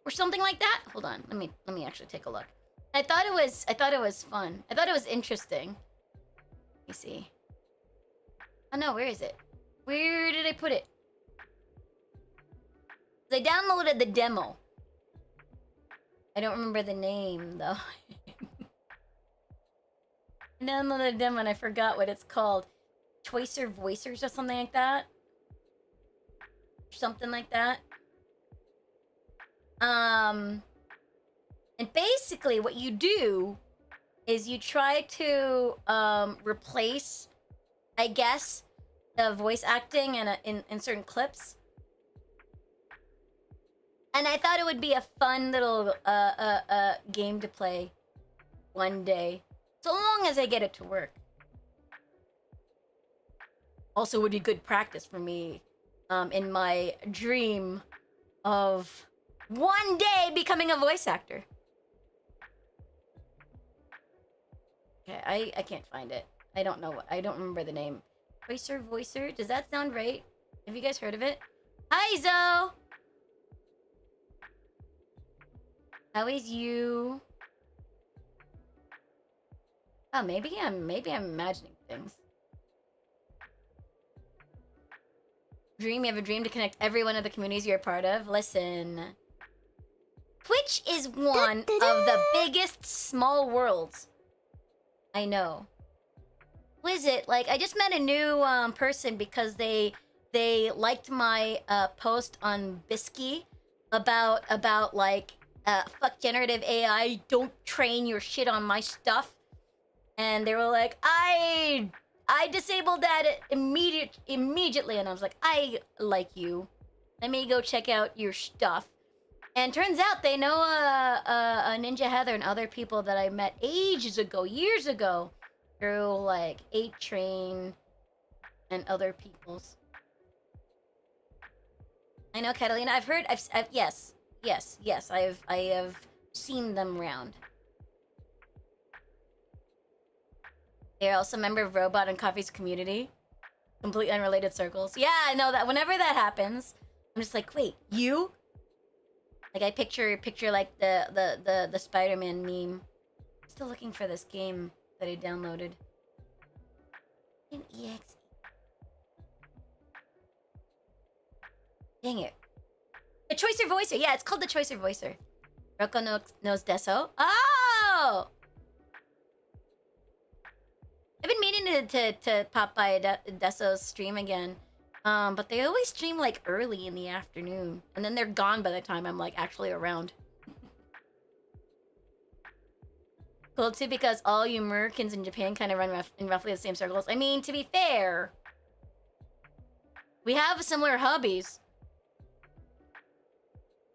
or something like that. Hold on, let me actually take a look. I thought it was fun. I thought it was interesting. Let me see. Oh no, where is it? Where did I put it? I downloaded the demo. I don't remember the name, though. I downloaded the demo and I forgot what it's called. Choicer Voicers or something like that? Something like that. And basically what you do is you try to replace, I guess, the voice acting in certain clips. And I thought it would be a fun little game to play one day, so long as I get it to work. also would be good practice for me in my dream of one day becoming a voice actor. Okay, I can't find it. I don't know. I don't remember the name. Voicer? Does that sound right? Have you guys heard of it? Hi, Zoe! How is you? Oh, maybe I'm imagining things. Dream, you have a dream to connect every one of the communities you're a part of. Listen. Twitch is one of the biggest small worlds. I know. Who is it? Like, I just met a new person because they liked my post on Bisky about like fuck generative AI, don't train your shit on my stuff. And they were like, I disabled that immediately, and I was like, I like you. Let me go check out your stuff. And turns out they know Ninja Heather and other people that I met ages ago, years ago, through like 8train and other people's. I know, Catalina. I've heard. Yes. I have seen them around. They're also a member of Robot and Coffee's community. Completely unrelated circles. Yeah, I know that. Whenever that happens, I'm just like, wait, you? Like I picture like the Spider-Man meme. Still looking for this game that I downloaded. An EX. Dang it. The Choicer Voicer. Yeah, it's called the Choicer Voicer. Rocco knows Deso. Oh! I've been meaning to pop by Deso's stream again. But they always stream like early in the afternoon. And then they're gone by the time I'm like actually around. Cool too, because all you Americans in Japan kind of run in roughly the same circles. I mean, to be fair, we have similar hobbies.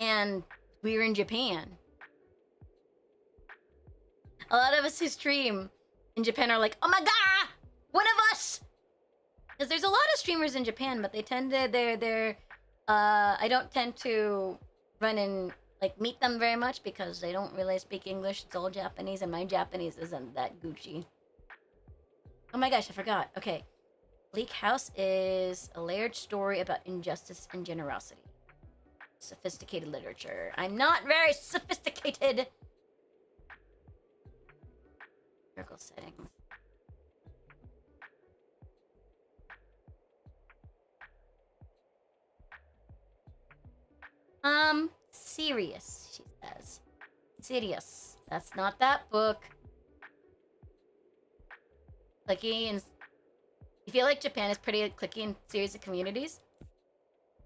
And we're in Japan. A lot of us who stream in Japan are like, oh my god, one of us! Because there's a lot of streamers in Japan, but they tend to, I don't tend to run in, like, meet them very much because they don't really speak English. It's all Japanese, and my Japanese isn't that Gucci. Oh my gosh, I forgot. Okay. Bleak House is a layered story about injustice and generosity. Sophisticated literature. I'm not very sophisticated. Circle settings. Serious, she says. Serious. That's not that book. Clicky and... You feel like Japan is pretty clicky and serious of communities?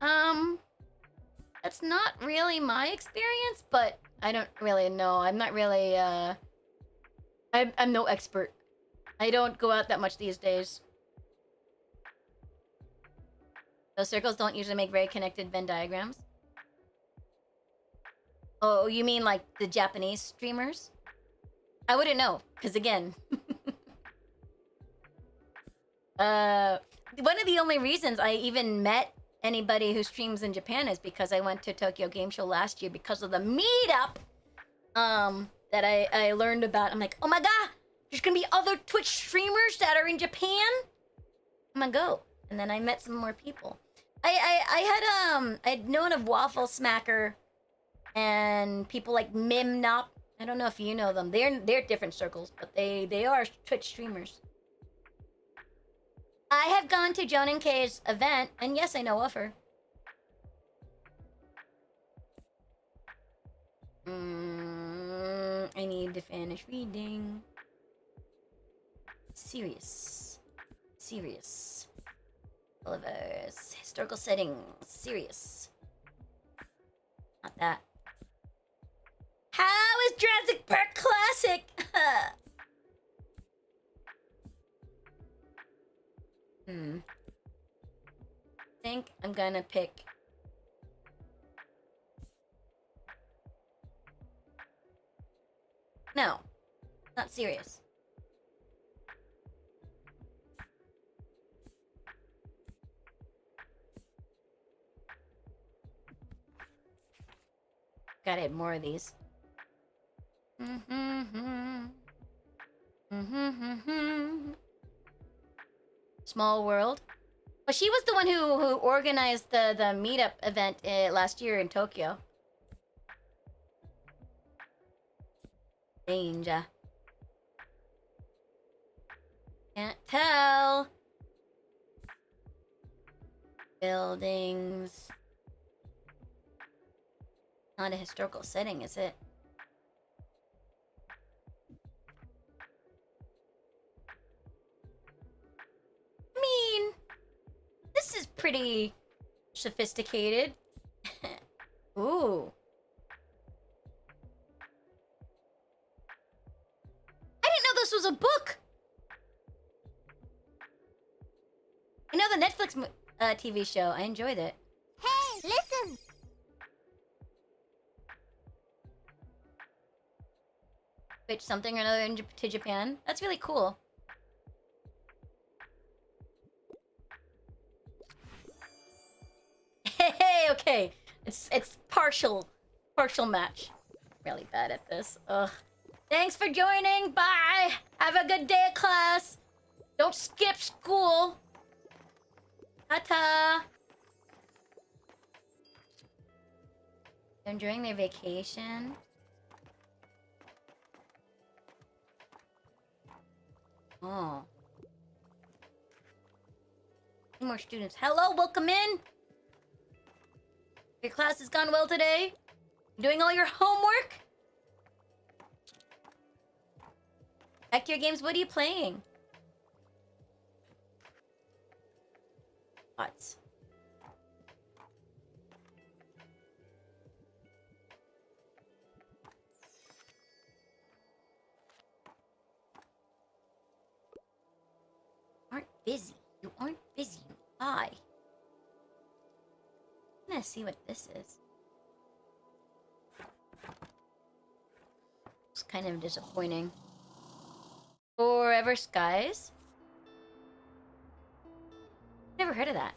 That's not really my experience, but I don't really know. I'm not really, I'm no expert. I don't go out that much these days. Those circles don't usually make very connected Venn diagrams. Oh, you mean like the Japanese streamers? I wouldn't know, because again... one of the only reasons I even met anybody who streams in Japan is because I went to Tokyo Game Show last year because of the meetup that I learned about. I'm like, oh my god, there's gonna be other Twitch streamers that are in Japan? I'm gonna go. And then I met some more people. I'd known of Waffle Smacker and people like Mimnop. I don't know if you know them. They're different circles, but they are Twitch streamers. I have gone to Jonan K's event, and yes, I know of her. I need to finish reading. Serious. Oliver's historical setting. Serious. Not that. How is Jurassic Park classic? I think I'm gonna pick... No, not serious. Gotta add more of these. Small world. Well, she was the one who organized the meetup event last year in Tokyo. Danger. Can't tell. Buildings. Not a historical setting, is it? I mean, this is pretty sophisticated. Ooh. I didn't know this was a book. I know the Netflix TV show. I enjoyed it. Hey, listen! Pitch something or another to Japan. That's really cool. Hey, okay. It's partial match. Really bad at this. Ugh. Thanks for joining. Bye. Have a good day at class. Don't skip school. Ta-ta. They're enjoying their vacation. Oh. More students. Hello, welcome in. Your class has gone well today? You doing all your homework? Back to your games, what are you playing? Thoughts. Aren't busy. You aren't busy. You lie. I'm gonna see what this is. It's kind of disappointing. Forever Skies? Never heard of that.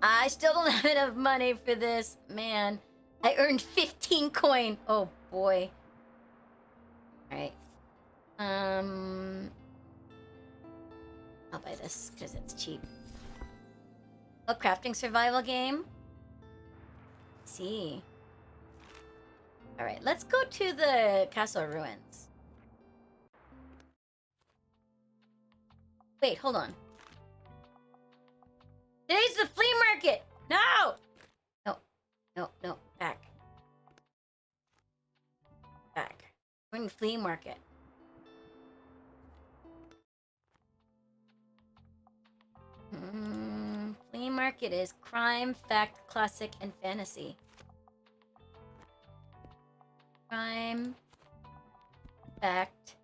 I still don't have enough money for this, man. I earned 15 coin. Oh boy. Alright. I'll buy this because it's cheap. A crafting survival game? Let's see. Alright, let's go to the castle ruins. Wait, hold on. Today's the flea market! No! No. Back. We're in the flea market. Flea market is crime, fact, classic, and fantasy. Crime, fact,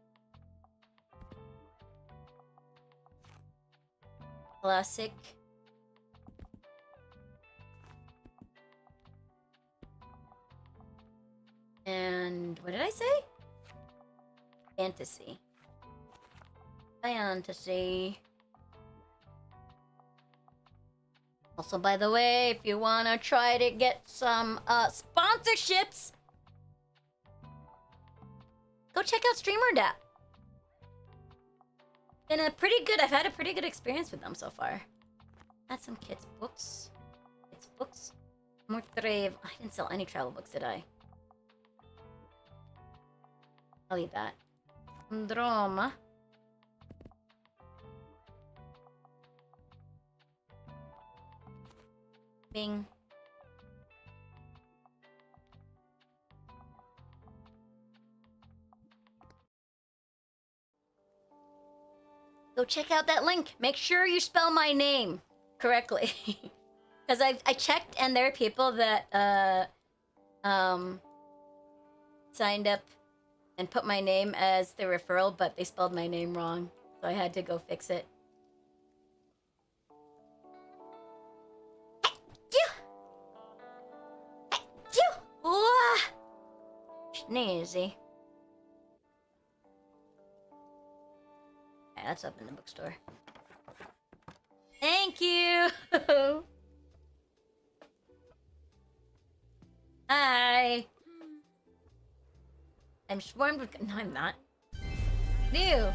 classic, and what did I say? Fantasy. Fantasy. Also, by the way, if you want to try to get some sponsorships, go check out StreamerDAP. I've had a pretty good experience with them so far. Had some kids' books. More Trave. I didn't sell any travel books, did I? I'll leave that. Drama. Bing. Go check out that link. Make sure you spell my name correctly. Because I checked and there are people that signed up and put my name as the referral, but they spelled my name wrong. So I had to go fix it. Sneezy. Yeah, that's up in the bookstore. Thank you! Hi. I'm swarmed with... No, I'm not. New.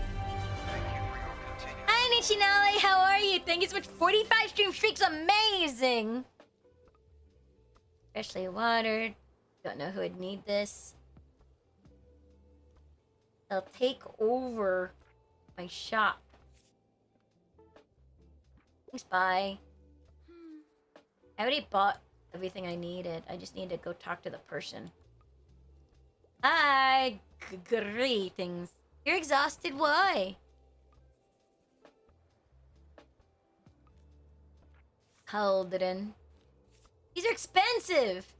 Hi, Nichinale. How are you? Thank you so much. 45 stream streaks. Amazing. Freshly watered. Don't know who would need this. They'll take over my shop. Thanks, bye. I already bought everything I needed. I just need to go talk to the person. Hi! Greetings. You're exhausted? Why? Cauldron. These are expensive!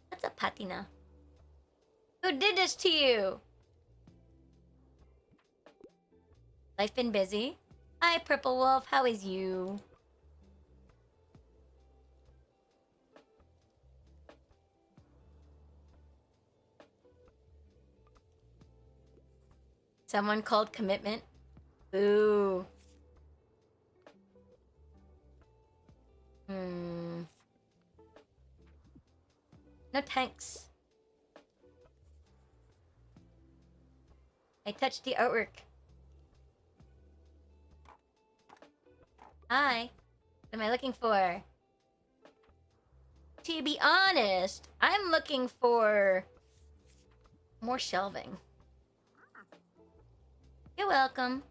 What's up, Patina? Who did this to you? Life been busy? Hi, Purple Wolf. How is you? Someone called commitment? Boo. No thanks. I touched the artwork. Hi. What am I looking for? To be honest, I'm looking for more shelving. You're welcome.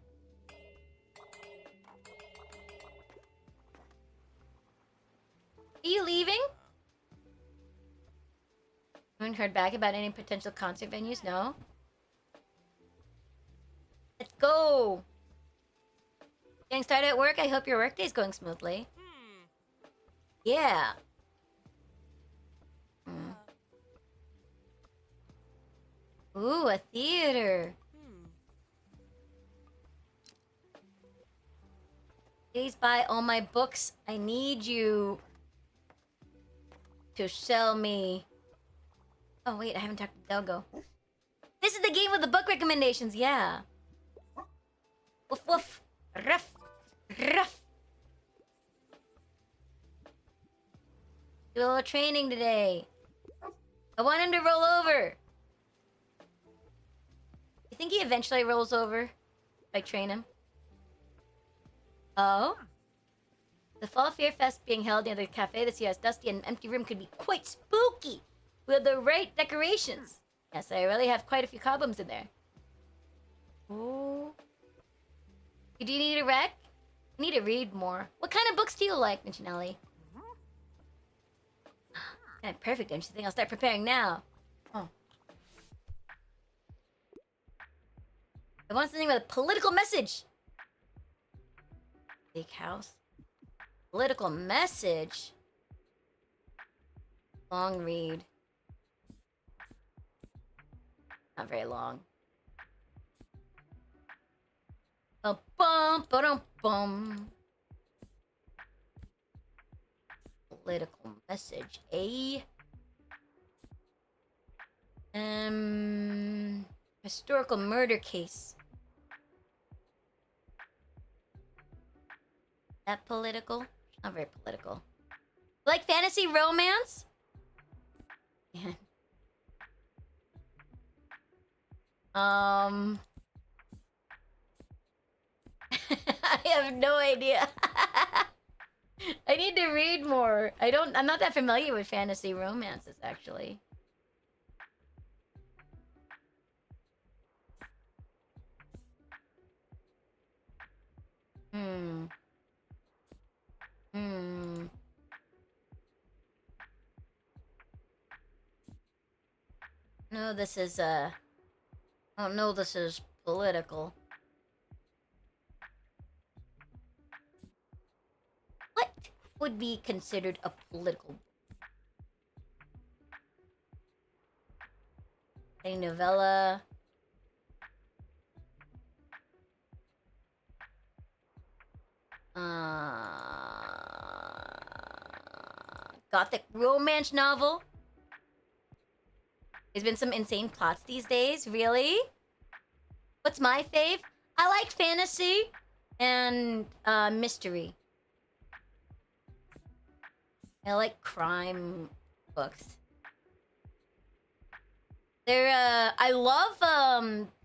Are you leaving? Haven't heard back about any potential concert venues? No? Let's go! Getting started at work? I hope your workday's going smoothly. Yeah. Ooh, a theater. Please buy all my books. I need you to sell me. Oh, wait, I haven't talked to Delgo. This is the game with the book recommendations, yeah. Woof woof. Ruff. Ruff. Do a little training today. I want him to roll over. You think he eventually rolls over? If I train him? Oh? The Fall Fear Fest being held near the cafe this year as dusty and empty room could be quite spooky with the right decorations. Yes, I really have quite a few cobwebs in there. Oh. Do you need a rec? I need to read more. What kind of books do you like, Minchinelli? Kind of perfect, don't you think? I'll start preparing now. Oh. I want something with a political message. Big house. Political message. Long read. Not very long. Bum bum bum bum. Political message, eh? Historical murder case. That political? Not very political. Like fantasy romance? Man. I have no idea. I need to read more. I'm not that familiar with fantasy romances, actually. No, this is, oh no, this is political. What would be considered a political a novella? Gothic romance novel? There's been some insane plots these days, really? What's my fave? I like fantasy and mystery. I like crime books. I love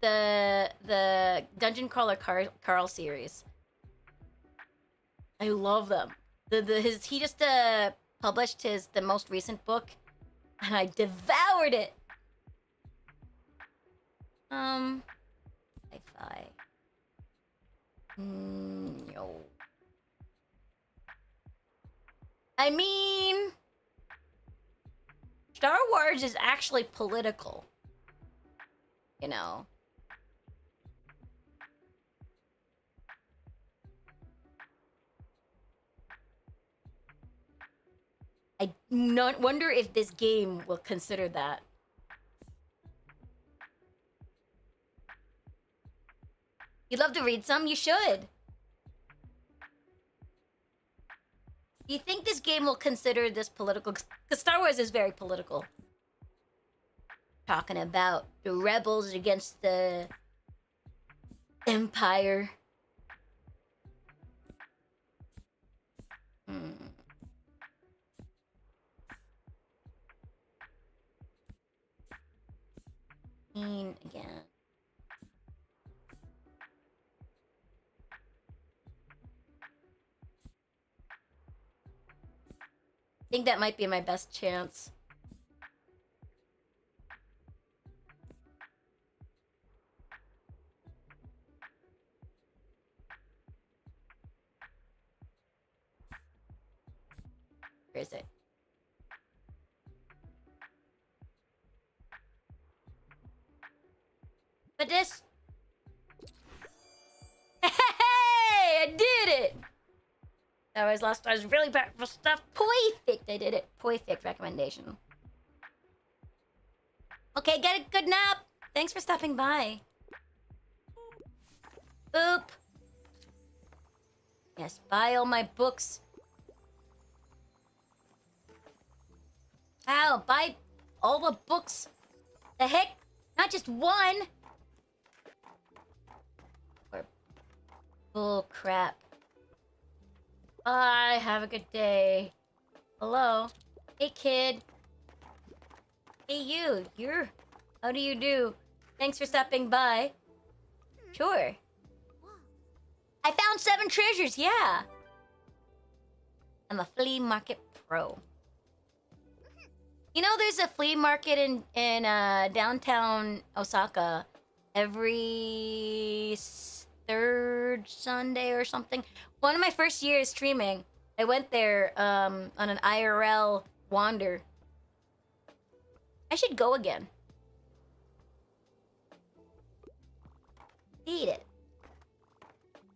the Dungeon Crawler Carl series. I love them. He just published the most recent book, and I devoured it. Sci-fi. No. I mean, Star Wars is actually political. You know. I not wonder if this game will consider that. You'd love to read some? You should. Do you think this game will consider this political? Because Star Wars is very political. Talking about the rebels against the Empire. Again. I think that might be my best chance. Where is it? But this... Hey! I did it! I was lost. I was really bad for stuff. Perfect! I did it. Perfect recommendation. Okay, get a good nap! Thanks for stopping by. Boop. Yes, buy all my books. Wow, buy all the books. The heck? Not just one. Or bull crap. Bye, have a good day. Hello? Hey, kid. Hey, you're... How do you do? Thanks for stopping by. Sure. I found 7 treasures, yeah. I'm a flea market pro. You know, there's a flea market in downtown Osaka every third Sunday or something. One of my first years streaming, I went there on an IRL wander. I should go again. Eat it.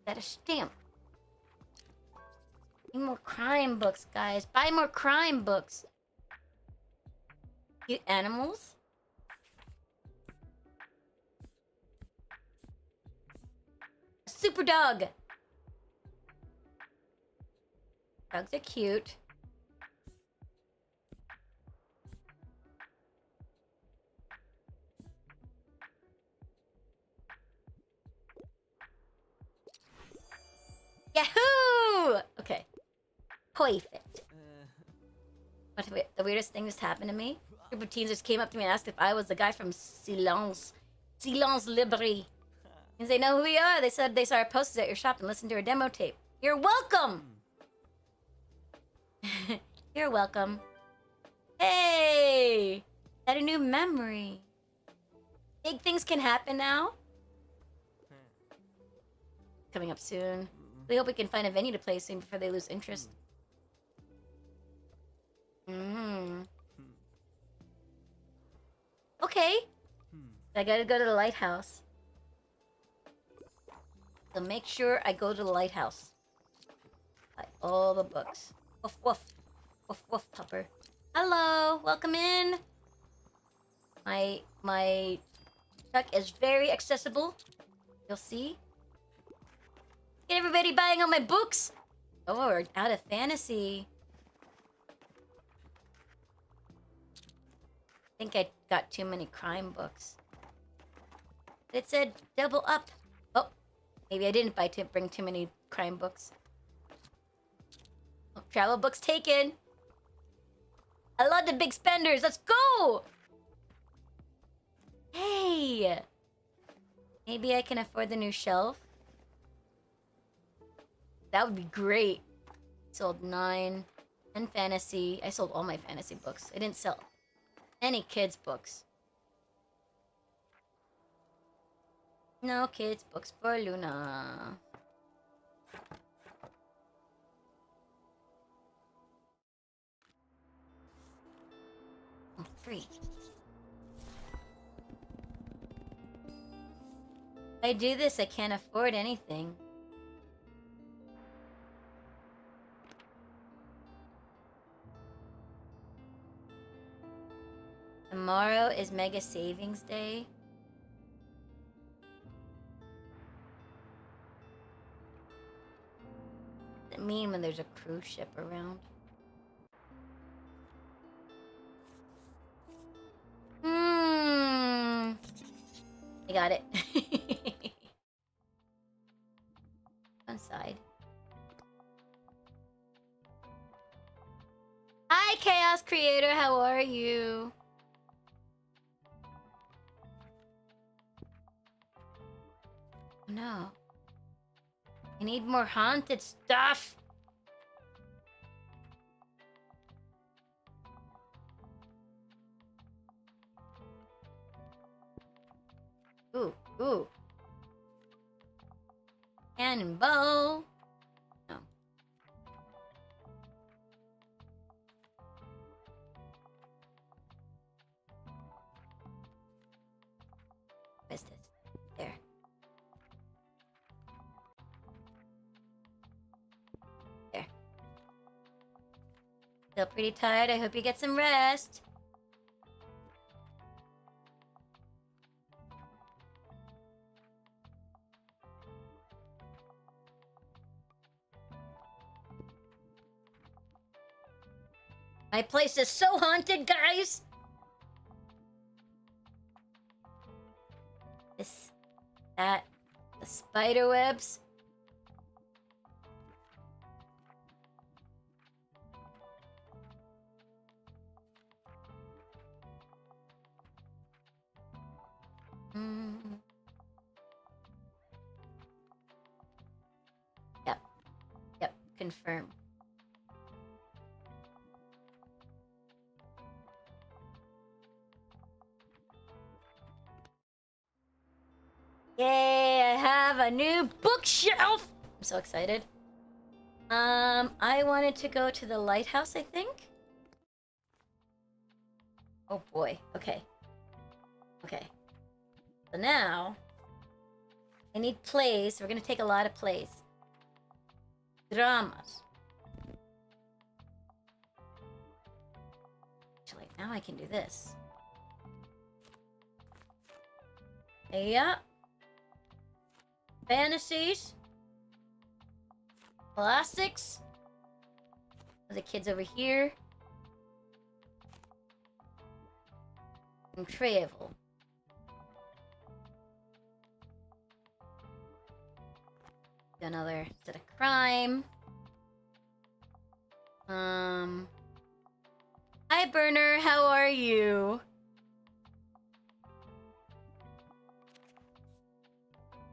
Got a stamp. Need more crime books, guys. Buy more crime books. Cute animals. A super dog. Dogs are cute. Yahoo! Okay. Perfect. What the weirdest thing just happened to me? A group of teens just came up to me and asked if I was the guy from Silence Libre. And they know who we are. They said they saw our posters at your shop and listened to our demo tape. You're welcome! You're welcome. Hey! Got a new memory. Big things can happen now. Coming up soon. We hope we can find a venue to play soon before they lose interest. Okay. I gotta go to the lighthouse. So make sure I go to the lighthouse. Buy all the books. Woof woof. Woof woof, pupper. Hello! Welcome in! My truck is very accessible. You'll see. Get everybody buying all my books! Oh, we're out of fantasy. I think I got too many crime books. It said double up. Oh, Maybe I didn't bring too many crime books. Oh, travel books taken. I love the big spenders. Let's go! Hey! Maybe I can afford the new shelf. That would be great. Sold 9. And fantasy. I sold all my fantasy books. I didn't sell any kids' books. No kids' books for Luna. Oh, free. If I do this, I can't afford anything. Tomorrow is Mega Savings Day. What does it mean when there's a cruise ship around? I got it. One side. Hi, Chaos Creator. How are you? Oh, no. I need more haunted stuff. Ooh, ooh. Cannonball. No. What is this? There. There. Still pretty tired. I hope you get some rest. My place is so haunted, guys! This, that, the spider webs. Yep. Yep, confirm. Yay, I have a new bookshelf! I'm so excited. I wanted to go to the lighthouse, I think. Oh boy, okay. Okay. So now, I need plays. We're gonna take a lot of plays. Dramas. Actually, now I can do this. Yeah. Fantasies. Classics. The kids over here. And travel. Another set of crime. Hi Burner, how are you?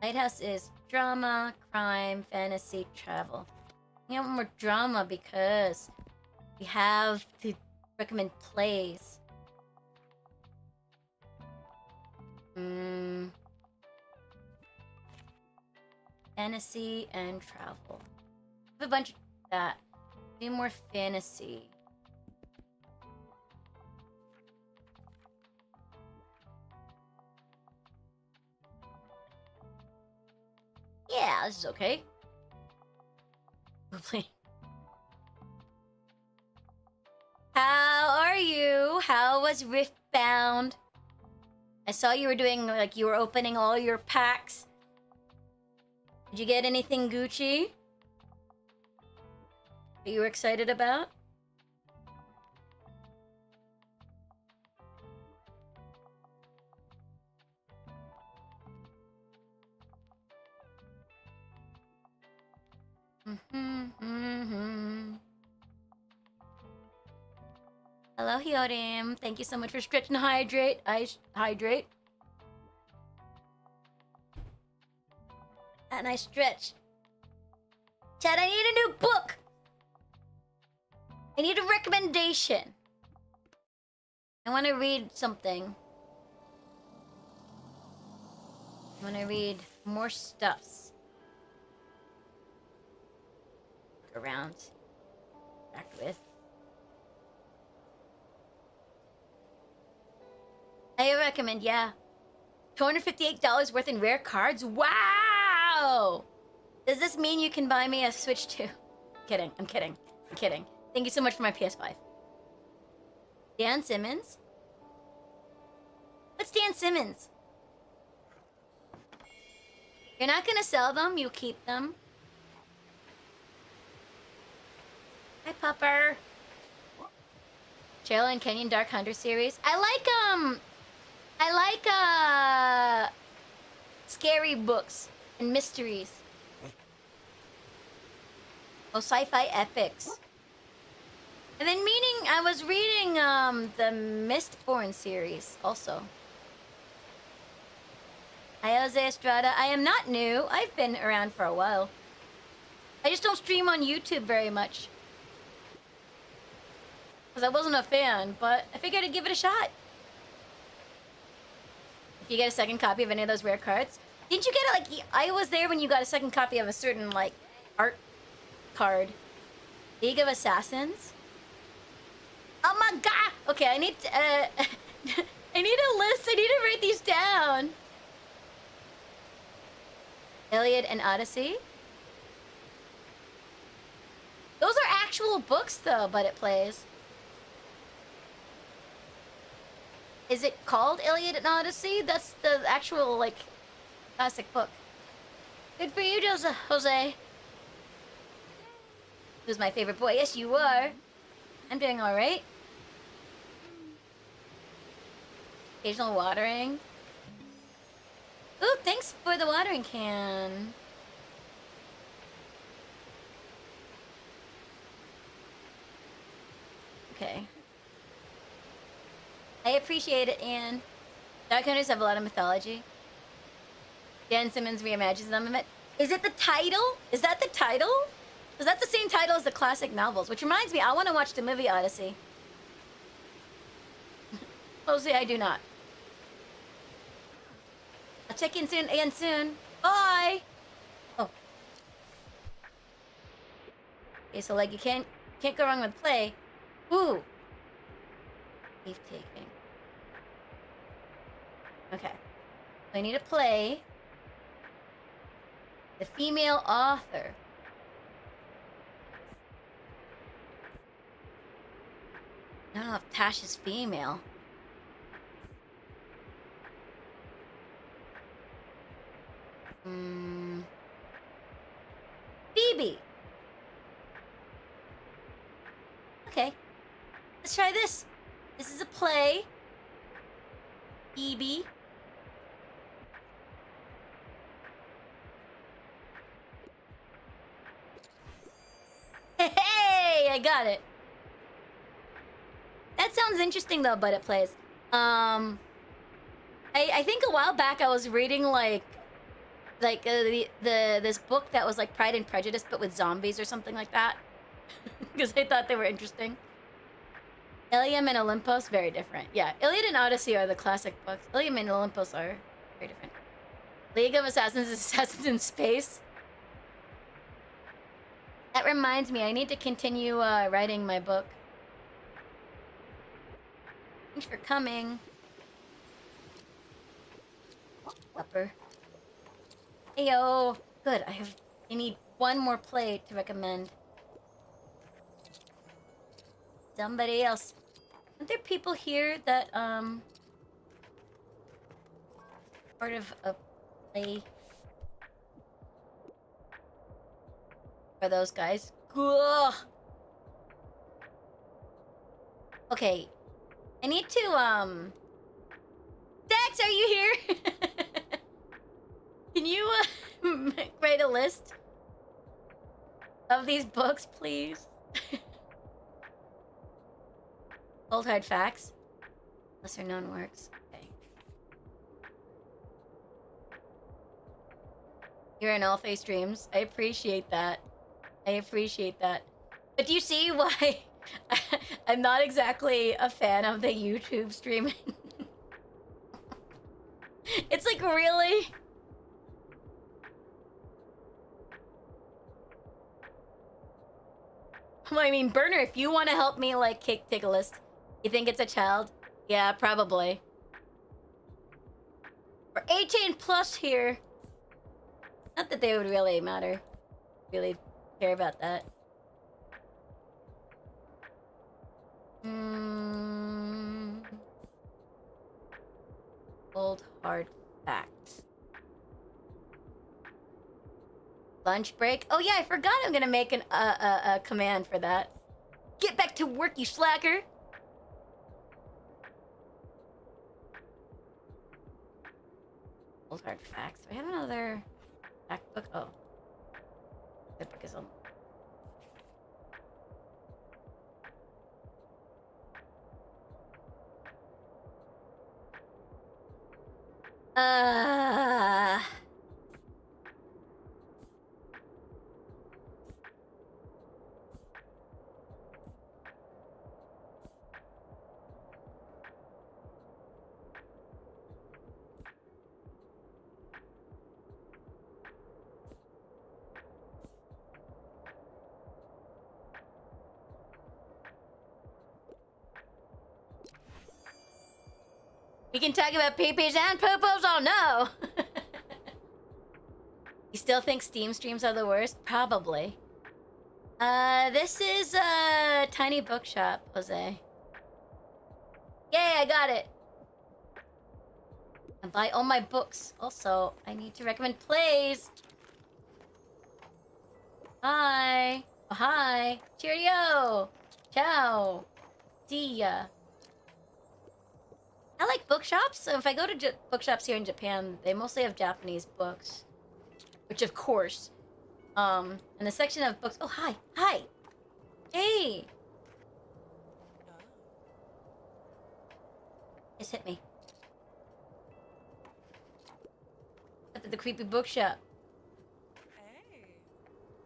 Lighthouse is drama, crime, fantasy, travel. We want more drama because we have to recommend plays. Fantasy and travel. I have a bunch of that. Do more fantasy. Yeah, this is okay. Hopefully. How are you? How was Riftbound? I saw you were doing, like, you were opening all your packs. Did you get anything Gucci that you were excited about? Hello, Hyorim. Thank you so much for stretch and hydrate. Hydrate. And I stretch. Chad, I need a new book. I need a recommendation. I want to read something. I want to read more stuffs. Look around. Back with. I recommend, yeah. $258 worth in rare cards? Wow! Does this mean you can buy me a Switch 2? Kidding, I'm kidding. I'm kidding. Thank you so much for my PS5. Dan Simmons? What's Dan Simmons? You're not gonna sell them, you keep them. Hi, Pupper. Cheryl and Kenyon Dark Hunter series. I like scary books and mysteries. Oh, sci-fi epics. And then I was reading the Mistborn series also. Hi, Jose Estrada. I am not new. I've been around for a while. I just don't stream on YouTube very much. Because I wasn't a fan, but I figured I'd give it a shot. If you get a second copy of any of those rare cards. Didn't you get it, like, I was there when you got a second copy of a certain, like, art card. League of Assassins? Oh my god! Okay, I need to, I need a list. I need to write these down. Iliad and Odyssey. Those are actual books, though, but it plays. Is it called Iliad and Odyssey? That's the actual, like, classic book. Good for you, Jose. Who's my favorite boy? Yes, you are. I'm doing alright. Occasional watering. Ooh, thanks for the watering can. Okay. I appreciate it, Anne. Dark Hunters have a lot of mythology. Dan Simmons reimagines them. Is it the title? Is that the title? Because that's the same title as the classic novels. Which reminds me, I want to watch the movie Odyssey. Mostly I do not. I'll check in soon, again soon. Bye! Oh. Okay, so like you can't go wrong with play. Ooh. Leaf taking. Okay. I need to play the female author. I don't know if Tash is female. Phoebe. Okay. Let's try this. This is a play. Phoebe. Hey, I got it. That sounds interesting though, but it plays. I think a while back I was reading this book that was like Pride and Prejudice but with zombies or something like that. Because I thought they were interesting. Ilium and Olympus, very different. Yeah, Iliad and Odyssey are the classic books. Ilium and Olympus are very different. League of Assassins is Assassins in Space. That reminds me, I need to continue writing my book. Thanks for coming. Upper. Heyo. Good, I need one more play to recommend. Somebody else. Aren't there people here that, part of a play? Are those guys? Ugh. Okay. I need to, Dax, are you here? Can you, write a list? of these books, please. Old hard facts. Lesser known works. Okay. You're in all face streams. I appreciate that. I appreciate that. But do you see why I'm not exactly a fan of the YouTube streaming? It's like, really? Well, I mean, Burner, if you want to help me, like, take a list. You think it's a child? Yeah, probably. We're 18 plus here. Not that they would really matter. Really care about that. Old hard facts. Lunch break? Oh yeah, I forgot I'm gonna make a command for that. Get back to work, you slacker! Old hard facts. Do I have another fact book? Oh. That book is on. We can talk about peepees and poopos? Oh no! You still think Steam streams are the worst? Probably. This is a tiny bookshop, Jose. Yay, I got it! And buy all my books. Also, I need to recommend plays. Hi. Oh, hi. Cheerio. Ciao. See ya. I like bookshops. So if I go to bookshops here in Japan, they mostly have Japanese books. Which, of course. In the section of books... Oh, hi. Hi. Hey. Just hit me. At the creepy bookshop.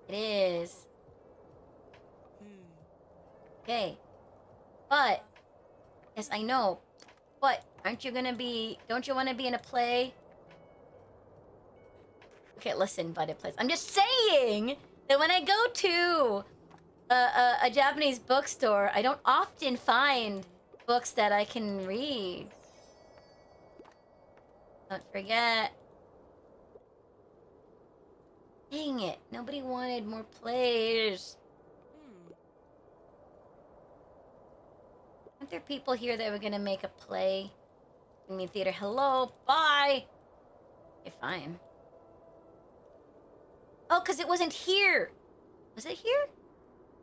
It is. Okay. But... Yes, I know. But, aren't you gonna be... Don't you want to be in a play? Okay, listen, but it plays. I'm just saying that when I go to a Japanese bookstore, I don't often find books that I can read. Don't forget. Dang it. Nobody wanted more plays. Aren't there people here that were gonna make a play? I mean, theater. Hello. Bye. Okay, fine. Oh, because it wasn't here. Was it here?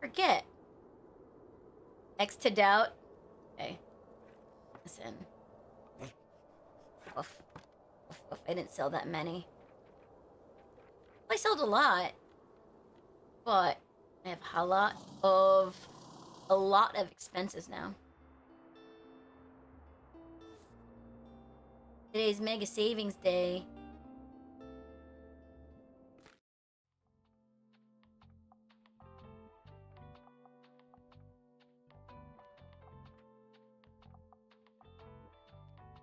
Forget. X to doubt. Okay. Listen. Oof. Oof, oof. I didn't sell that many. I sold a lot. But I have a lot of expenses now. Today's mega savings day.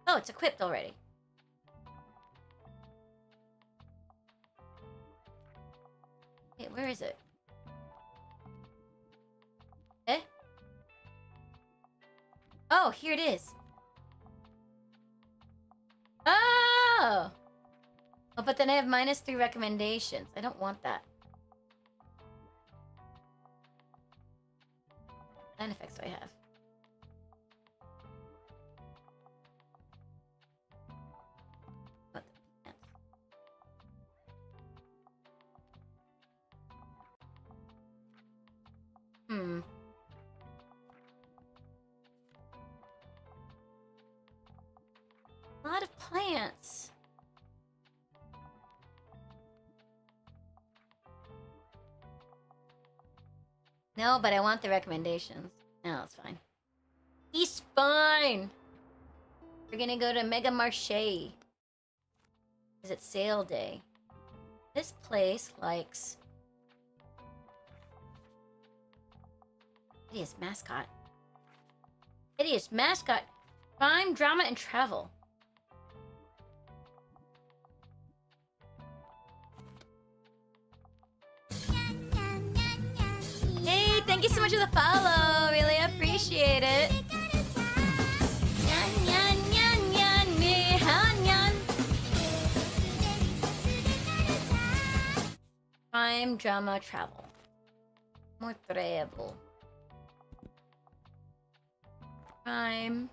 Oh, it's equipped already. Wait, where is it? Eh? Oh, here it is. Oh! Oh, but then I have -3 recommendations. I don't want that. What sound effects do I have? What the pants? A lot of plants. No, but I want the recommendations. No, it's fine. He's fine. We're gonna go to Mega Marché. Is it sale day? This place likes hideous mascot. Hideous mascot. Crime, drama, and travel. Hey, thank you so much for the follow. Really appreciate it. Crime, drama, travel. Mortreable. Crime.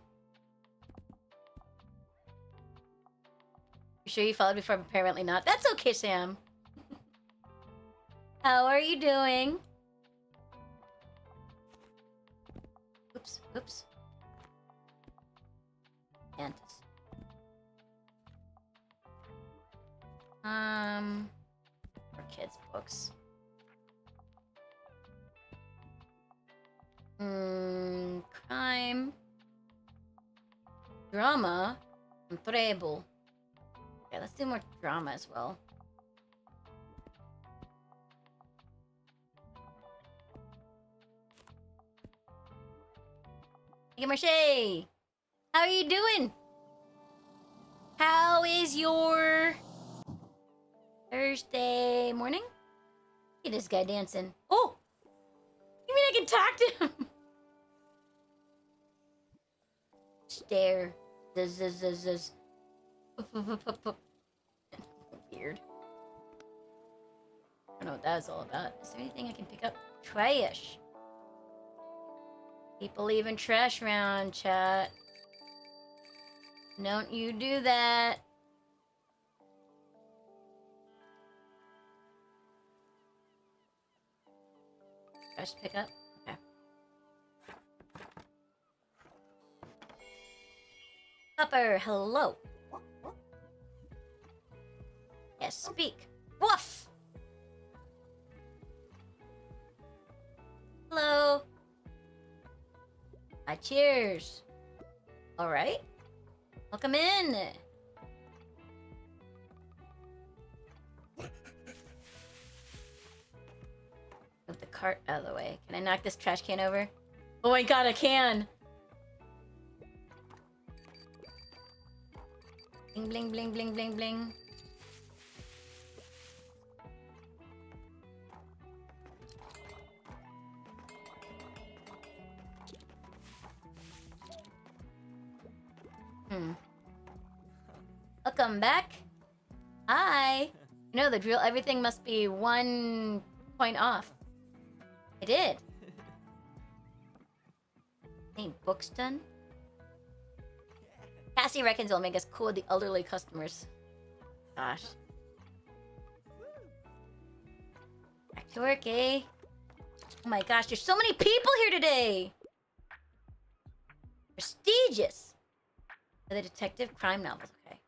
You sure you followed before? Apparently not. That's okay, Sam. How are you doing? Oops, oops. Mantis. For kids' books. Crime. Drama. Treble. Okay, let's do more drama as well. Hey, Marche! How are you doing? How is your Thursday morning? Look at this guy dancing. Oh! You mean I can talk to him? Stare. Zzz. Weird. I don't know what that was all about. Is there anything I can pick up? Trash. People leaving trash around, chat. Don't you do that. Trash pickup? Okay. Upper, hello. Yes, speak. Woof! Hello. Cheers. Alright. Welcome in. Move the cart out of the way. Can I knock this trash can over? Oh my god, I can! Bling, bling, bling, bling, bling, bling. Welcome back. Hi. No, the drill. Everything must be 1 point off. I did. Any books done? Cassie reckons it'll make us cool with the elderly customers. Gosh. Back to work, eh? Oh my gosh, there's so many people here today! Prestigious! For the detective crime novels, okay.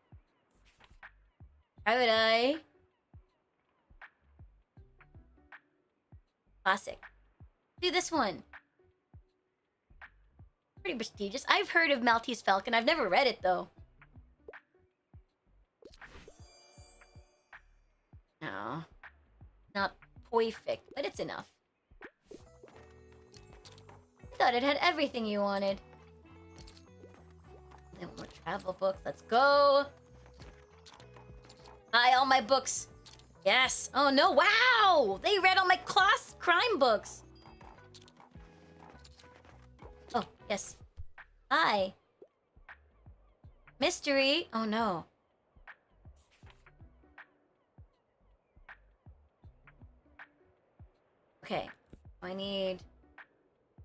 Private Eye. Classic. Do this one. Pretty prestigious. I've heard of Maltese Falcon. I've never read it, though. No. Not perfect, but it's enough. I thought it had everything you wanted. Then more travel books. Let's go. Buy all my books. Yes. Oh, no. Wow. They read all my class crime books. Oh, yes. Hi. Mystery. Oh, no. Okay. I need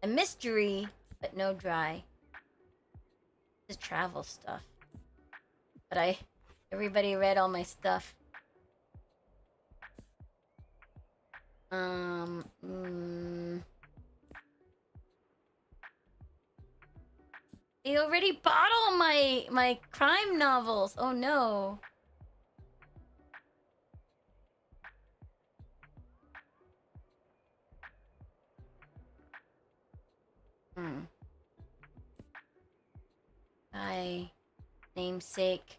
a mystery, but no dry. This is travel stuff. But everybody read all my stuff. They already bought all my crime novels. Oh no. Hmm. My namesake.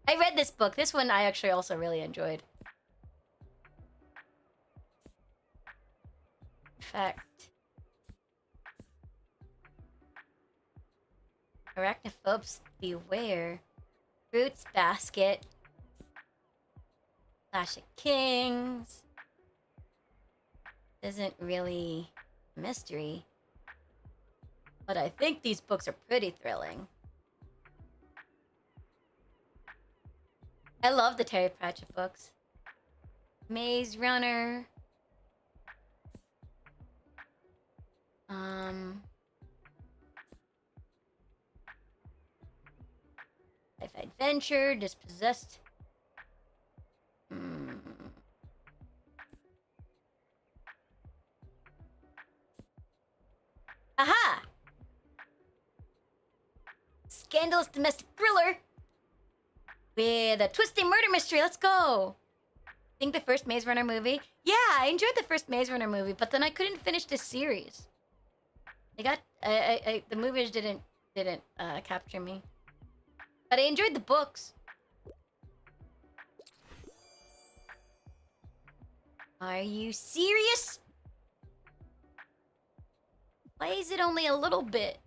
I read this book. This one I actually also really enjoyed. In fact, arachnophobes beware. Fruits basket. Clash of Kings. Isn't really a mystery. But I think these books are pretty thrilling. I love the Terry Pratchett books. Maze Runner. Life Adventure, Dispossessed. Aha! Scandalous domestic thriller with a twisty murder mystery. Let's go. Think the first Maze Runner movie? Yeah, I enjoyed the first Maze Runner movie, but then I couldn't finish the series. The movies didn't capture me, but I enjoyed the books. Are you serious? Why is it only a little bit?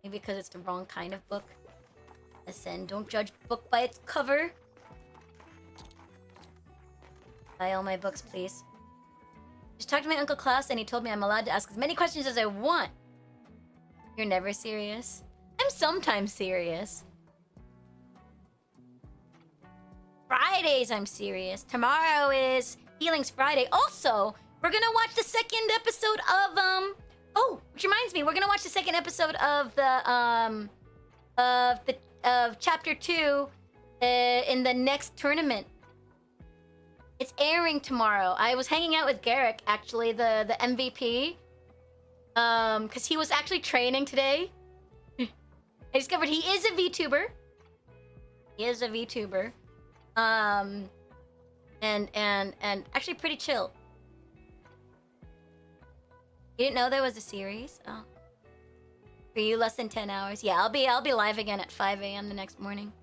Maybe because it's the wrong kind of book. Listen, don't judge a book by its cover. Buy all my books, please. Just talked to my Uncle Klaus and he told me I'm allowed to ask as many questions as I want. You're never serious? I'm sometimes serious. Fridays I'm serious. Tomorrow is Feelings Friday. Also, we're gonna watch the second episode of oh, which reminds me, we're gonna watch the second episode of chapter 2 in the next tournament. It's airing tomorrow. I was hanging out with Garrick, actually, the MVP. Because he was actually training today. I discovered he is a VTuber. He is a VTuber. And actually pretty chill. You didn't know there was a series? Oh. For you, less than 10 hours. Yeah, I'll be live again at 5 a.m. the next morning.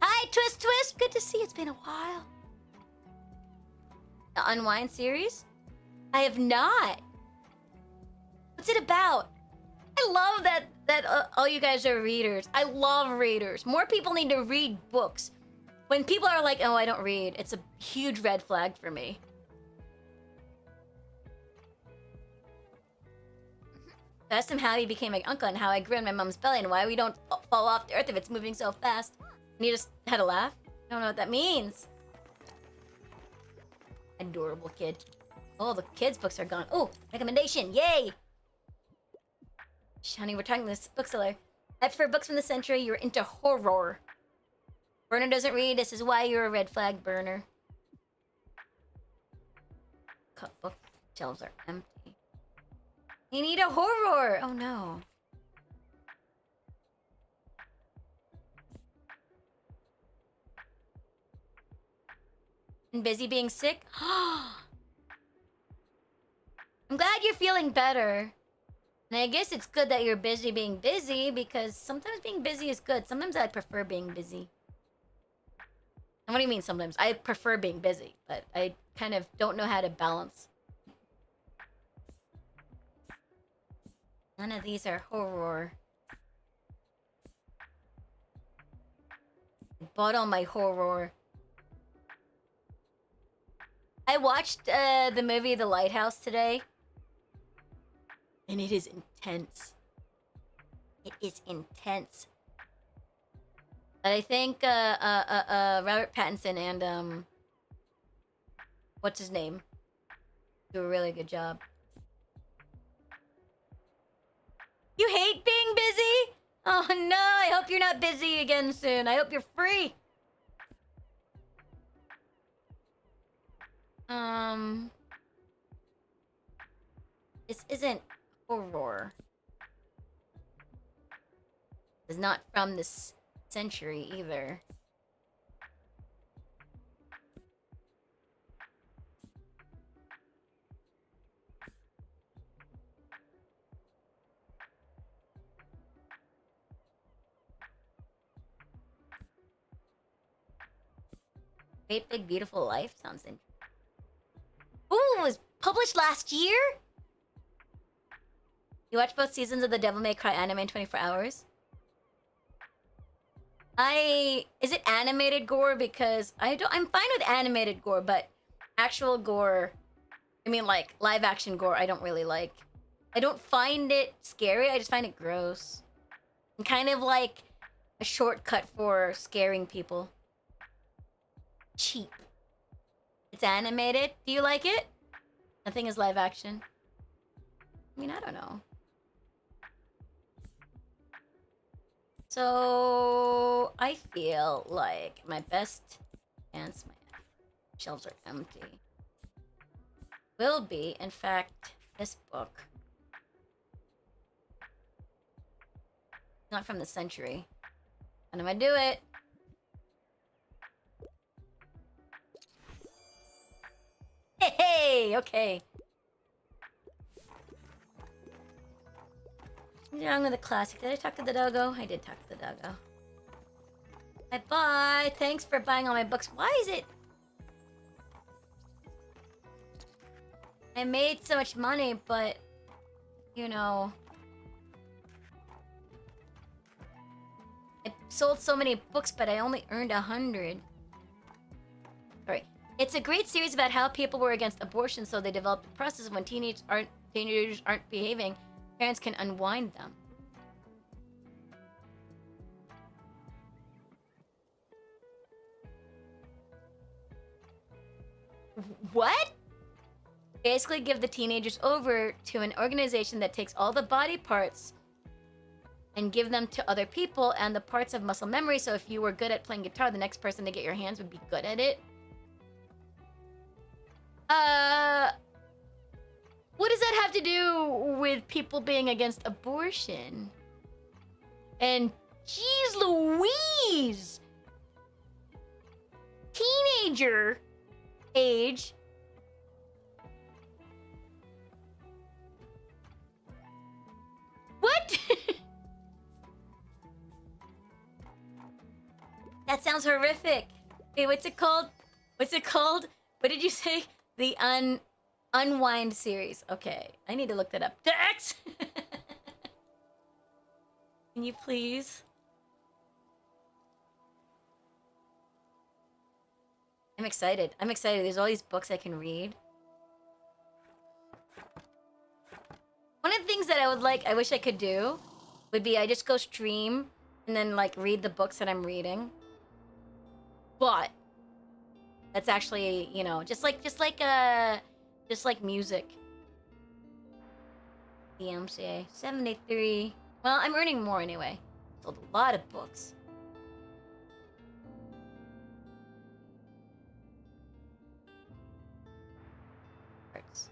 Hi, Twist Twist! Good to see you. It's been a while. The Unwind series? I have not. What's it about? I love that all you guys are readers. I love readers. More people need to read books. When people are like, oh, I don't read, it's a huge red flag for me. I asked him how he became my uncle and how I grew in my mom's belly and why we don't fall off the earth if it's moving so fast. And he just had a laugh. I don't know what that means. Adorable kid. Oh, the kids' books are gone. Oh, recommendation. Yay! Honey, we're talking to this bookseller. I prefer books from the century. You're into horror. Burner doesn't read. This is why you're a red flag, Burner. Book shelves are empty. You need a horror! Oh no. And busy being sick? I'm glad you're feeling better. And I guess it's good that you're busy being busy because sometimes being busy is good. Sometimes I prefer being busy. And what do you mean sometimes? I prefer being busy, but I kind of don't know how to balance. None of these are horror. I bought all my horror. I watched the movie The Lighthouse today. And it is intense. It is intense. But I think Robert Pattinson and what's his name do a really good job. You hate being busy? Oh no, I hope you're not busy again soon. I hope you're free. This isn't horror. It's not from this century either. Great Big Beautiful Life sounds interesting. Ooh, it was published last year? You watched both seasons of the Devil May Cry anime in 24 hours? Is it animated gore? Because I'm fine with animated gore, but actual gore, I mean like live action gore, I don't really like. I don't find it scary, I just find it gross. And kind of like a shortcut for scaring people. Cheap. It's animated. Do you like it? Nothing is live action. I mean, I don't know. So I feel like my best chance, my shelves are empty, will be, in fact, this book. Not from the century. And I'm gonna do it. Hey, okay. What's wrong with the classic? Did I talk to the doggo? I did talk to the doggo. Bye-bye. Thanks for buying all my books. Why is it... I made so much money, but... You know... I sold so many books, but I only earned 100. Sorry. It's a great series about how people were against abortion, so they developed a process of when teenagers aren't behaving, parents can unwind them. What? Basically give the teenagers over to an organization that takes all the body parts and give them to other people, and the parts have muscle memory, so if you were good at playing guitar, the next person to get your hands would be good at it. What does that have to do with people being against abortion? And jeez Louise! Teenager age. What? That sounds horrific. Wait, what's it called? What's it called? What did you say? The Unwind series. Okay, I need to look that up. Dex! Can you please? I'm excited. I'm excited. There's all these books I can read. One of the things that I wish I could do, would be I just go stream and then like read the books that I'm reading. But that's actually, you know, just like music. The MCA 73. Well, I'm earning more anyway. Sold a lot of books. Arts.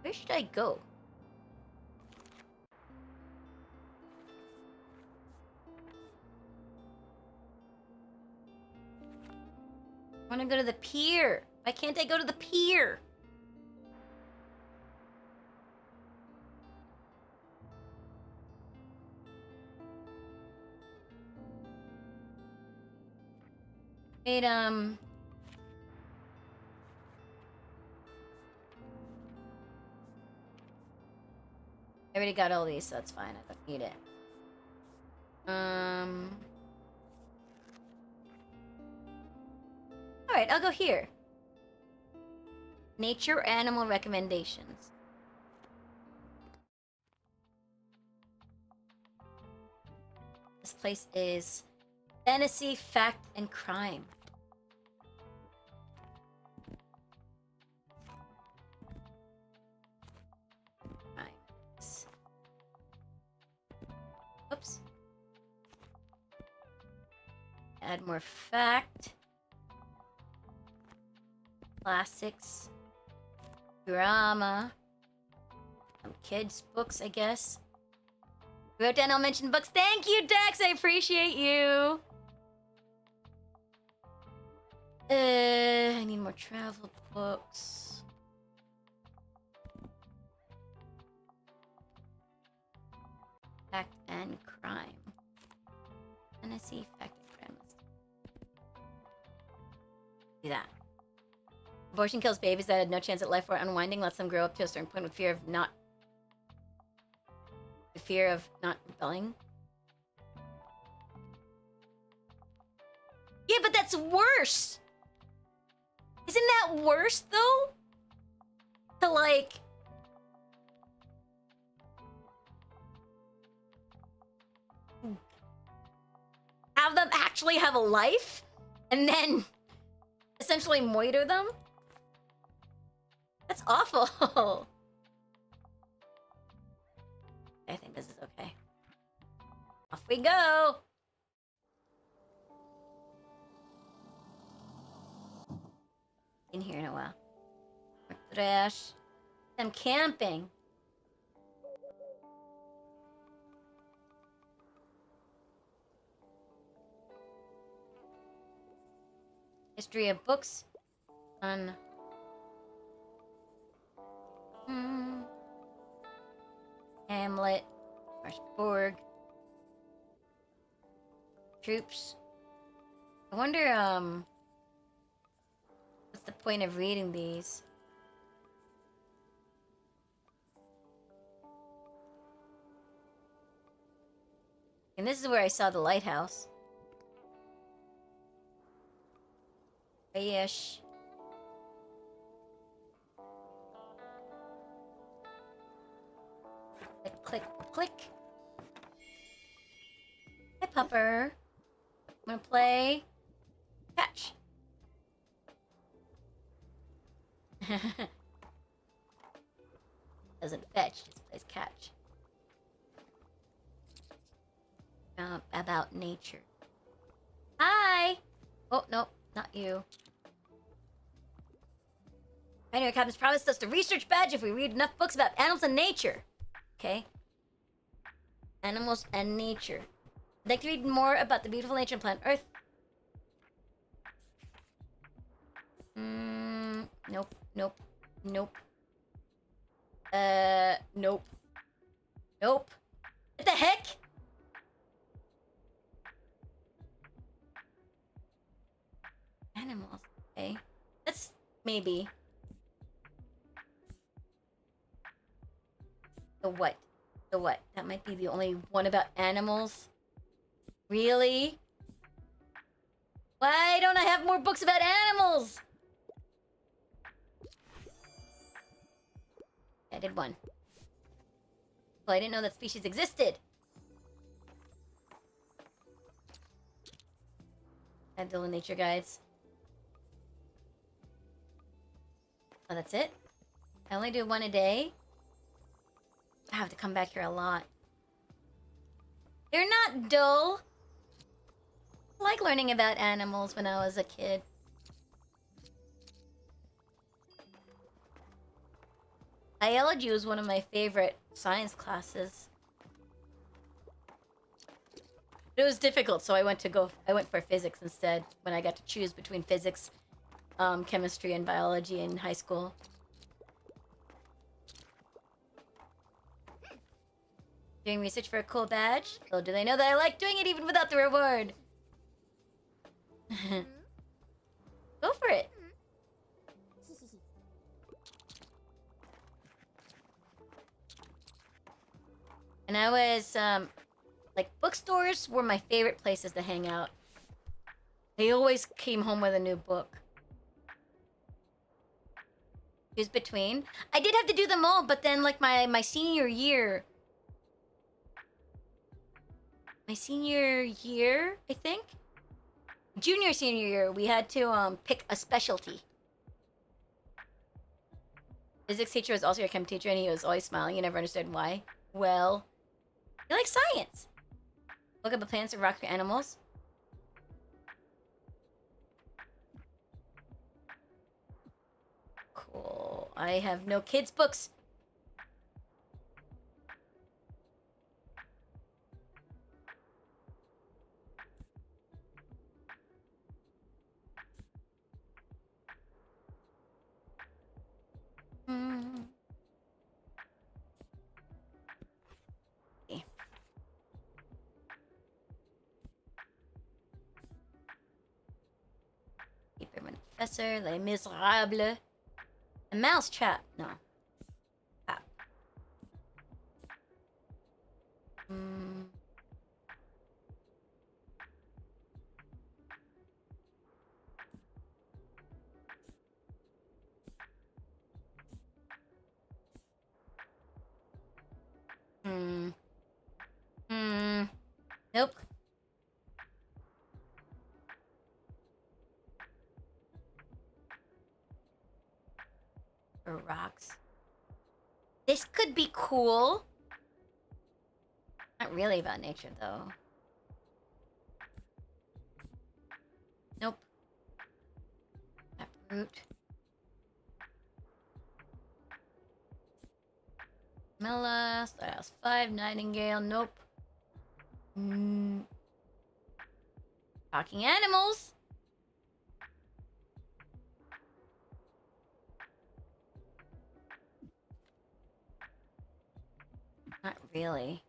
Where should I go? I want to go to the pier. Why can't I go to the pier? Wait, I already got all these, so that's fine. I don't need it. Alright, I'll go here. Nature or animal recommendations. This place is Fantasy, Fact, and Crime. Crimes. Oops. Add more fact. Classics. Drama. Some kids' books, I guess. Wrote down, I'll mention books. Thank you, Dex! I appreciate you! I need more travel books. Fact and Crime. Fantasy, Fact and Crime. Do that. Abortion kills babies that had no chance at life or unwinding, lets them grow up to a certain point with fear of not rebelling. Yeah, but that's worse! Isn't that worse, though? To, like... have them actually have a life? And then... essentially moiter them? That's awful. I think this is okay. Off we go! In here in a while. More trash. I'm camping. History of books on Hamlet, Marshborg, troops. I wonder what's the point of reading these? And this is where I saw the lighthouse. Ish. Click, click, click. Hi, pupper. I'm gonna play catch. Doesn't fetch, just plays catch. About nature. Hi! Oh, no, not you. Pioneer Captain's promised us the research badge if we read enough books about animals and nature. Okay. Animals and nature. I'd like to read more about the beautiful nature of planet Earth. Nope, nope, nope. Nope. Nope. What the heck? Animals. Okay. That's maybe. The what? The what? That might be the only one about animals. Really? Why don't I have more books about animals? I did one. Well, I didn't know that species existed. I have the nature guides. Oh, that's it? I only do one a day? I have to come back here a lot. They're not dull. I like learning about animals when I was a kid. Biology was one of my favorite science classes. It was difficult, so I went for physics instead when I got to choose between physics, chemistry, and biology in high school. Doing research for a cool badge? Little do they know that I like doing it even without the reward. Go for it. And I was, like, bookstores were my favorite places to hang out. They always came home with a new book. Choose between. I did have to do them all, but then, like, my senior year... My senior year, I think? Junior, senior year, we had to, pick a specialty. Physics teacher was also your chem teacher, and he was always smiling. You never understood why. Well... You like science. Look up the plants and rocks for animals. Cool. I have no kids' books. Okay. Keep him in Professor, Les Miserables. A mousetrap. No. Trap. Hmm. Hmm. Hmm. Nope. Or rocks. This could be cool. Not really about nature, though. Nope. Taproot. Milla, Storehouse 5, Nightingale, nope. Talking animals. Not really.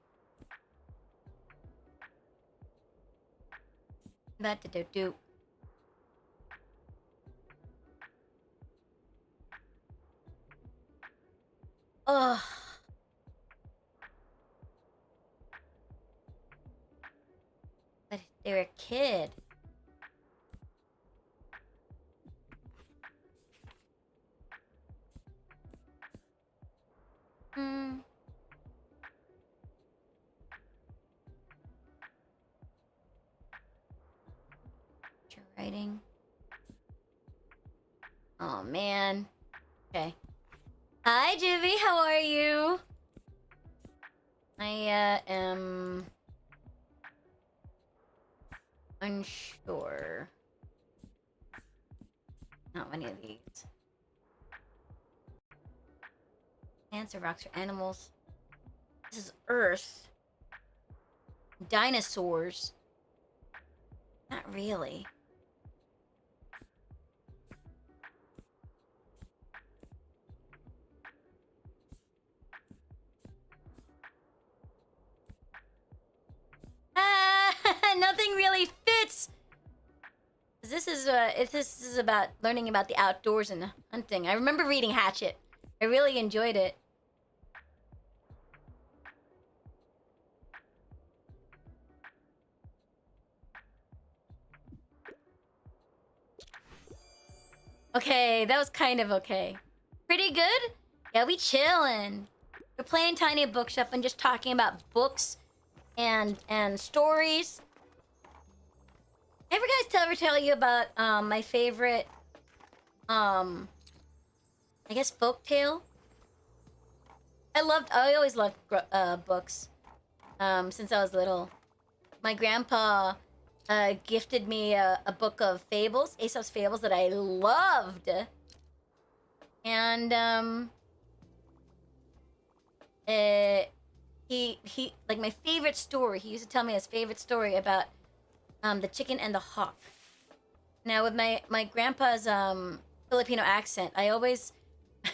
That do. Ugh. But they're a kid. Hmm. You're writing. Oh man. Okay. Hi, Jivy. How are you? I am unsure. Not many of these. Plants or rocks or animals. This is Earth. Dinosaurs. Not really. Ah, nothing really fits. If this is about learning about the outdoors and hunting. I remember reading Hatchet. I really enjoyed it. Okay, that was kind of okay. Pretty good? Yeah, we chillin'. We're playing Tiny Bookshop and just talking about books and stories. Ever tell you about my favorite I guess folktale? I always loved books since I was little. My grandpa gifted me a book of fables, Aesop's Fables, that I loved. And he like my favorite story. He used to tell me his favorite story about the chicken and the hawk. Now with my grandpa's Filipino accent, I always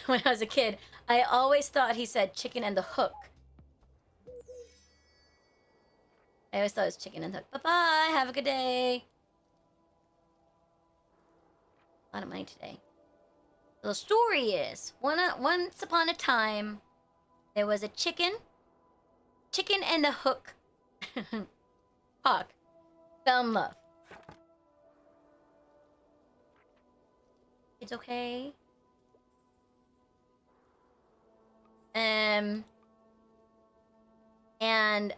when I was a kid, I always thought he said chicken and the hook. I always thought it was chicken and the hook. Bye-bye, have a good day. A lot of money today. The story is, once upon a time, there was a chicken and the hook. Hawk fell in love. It's okay. And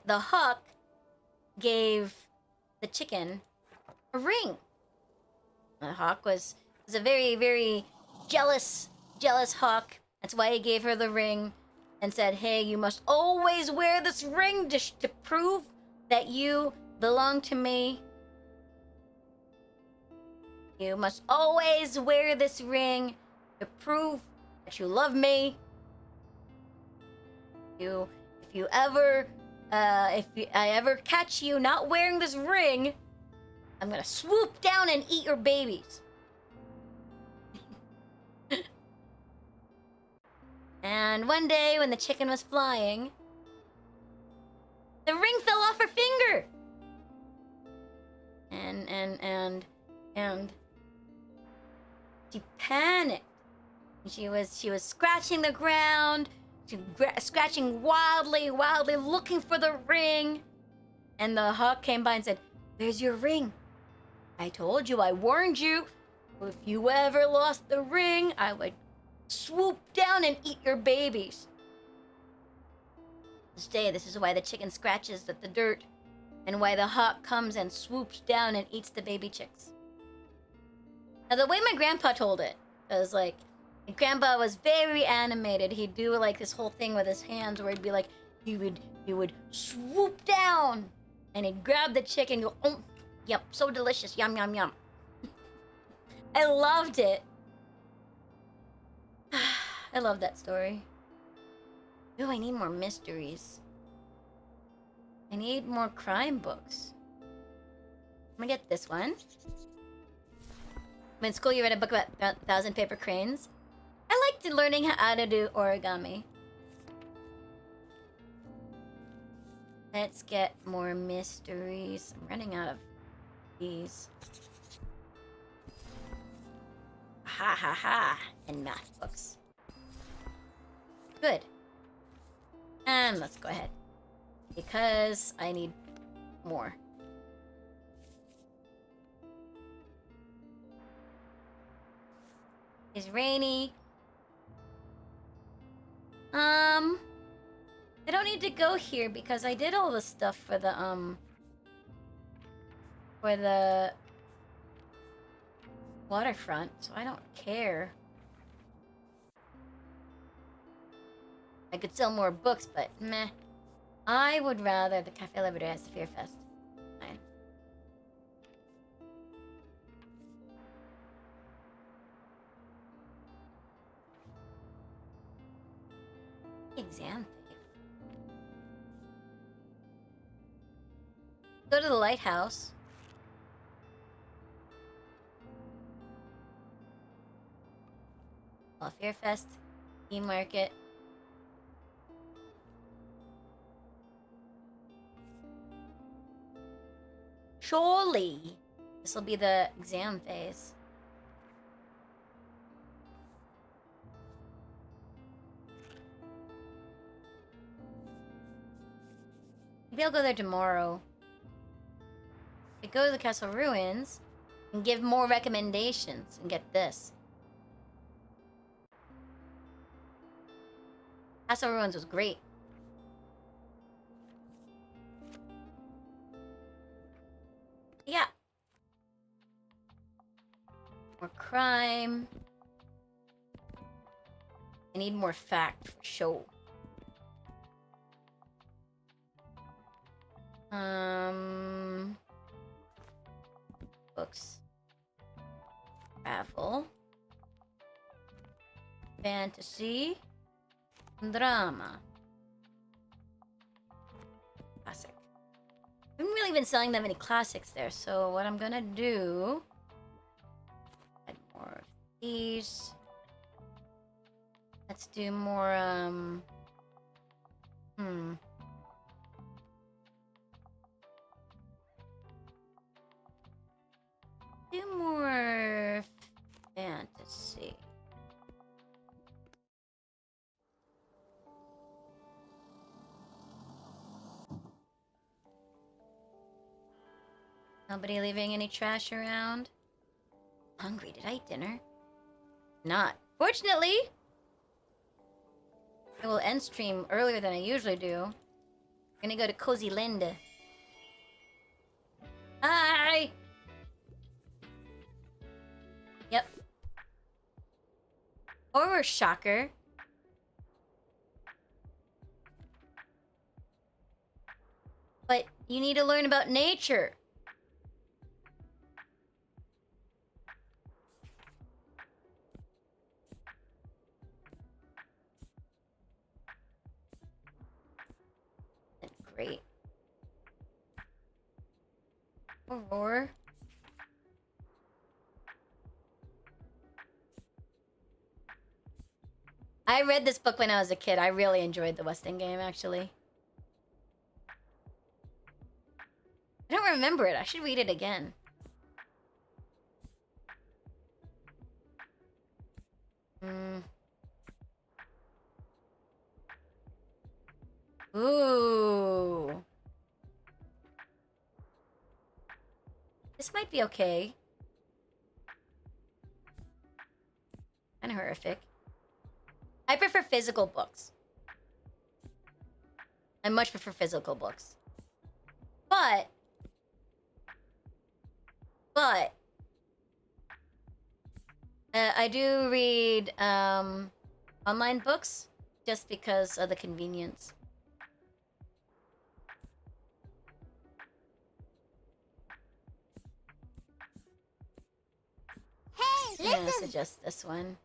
the hawk gave the chicken a ring. The hawk was a very, very jealous hawk. That's why he gave her the ring and said, hey, you must always wear this ring to prove that you belong to me. You must always wear this ring to prove that you love me. If I ever catch you not wearing this ring, I'm gonna swoop down and eat your babies. And one day when the chicken was flying, the ring fell off her finger. And She panicked. She was scratching the ground, scratching wildly, looking for the ring. And the hawk came by and said, "Where's your ring? I told you, I warned you. If you ever lost the ring, I would swoop down and eat your babies." This is why the chicken scratches at the dirt, and why the hawk comes and swoops down and eats the baby chicks. Now, the way my grandpa told it, was like, my grandpa was very animated. He'd do like this whole thing with his hands where he'd be like, he would swoop down and he'd grab the chicken and go, "Oh, yep, so delicious, yum, yum, yum." I loved it. I love that story. Ooh, I need more mysteries. I need more crime books. I'm gonna get this one. In school, you read a book about 1,000 Paper Cranes. I liked learning how to do origami. Let's get more mysteries. I'm running out of these. Ha ha ha. And math books. Good. And let's go ahead. Because I need more. It's rainy. I don't need to go here because I did all the stuff for the waterfront, so I don't care. I could sell more books, but meh. I would rather the Cafe Libre as the Fear Fest. Fine. Exam thing. Go to the lighthouse. Well, Fear Fest, E-Market. Surely, this will be the exam phase. Maybe I'll go there tomorrow. I go to the Castle Ruins and give more recommendations and get this. Castle Ruins was great. Yeah. More crime. I need more fact for show. Books. Travel. Fantasy. Drama. Classic. I haven't really been selling that many classics there, so what I'm gonna do... add more of these. Let's do more, do more fantasy. Nobody leaving any trash around? Hungry, did I eat dinner? Not. Fortunately, I will end stream earlier than I usually do. I'm gonna go to Cozy Linda. Hi! Yep. Horror shocker. But you need to learn about nature. Great. Horror. I read this book when I was a kid. I really enjoyed the West End game, actually. I don't remember it. I should read it again. Ooh. This might be okay. Kind of horrific. I prefer physical books. I much prefer physical books. But I do read online books just because of the convenience. Hey, I'm gonna listen! suggest this one.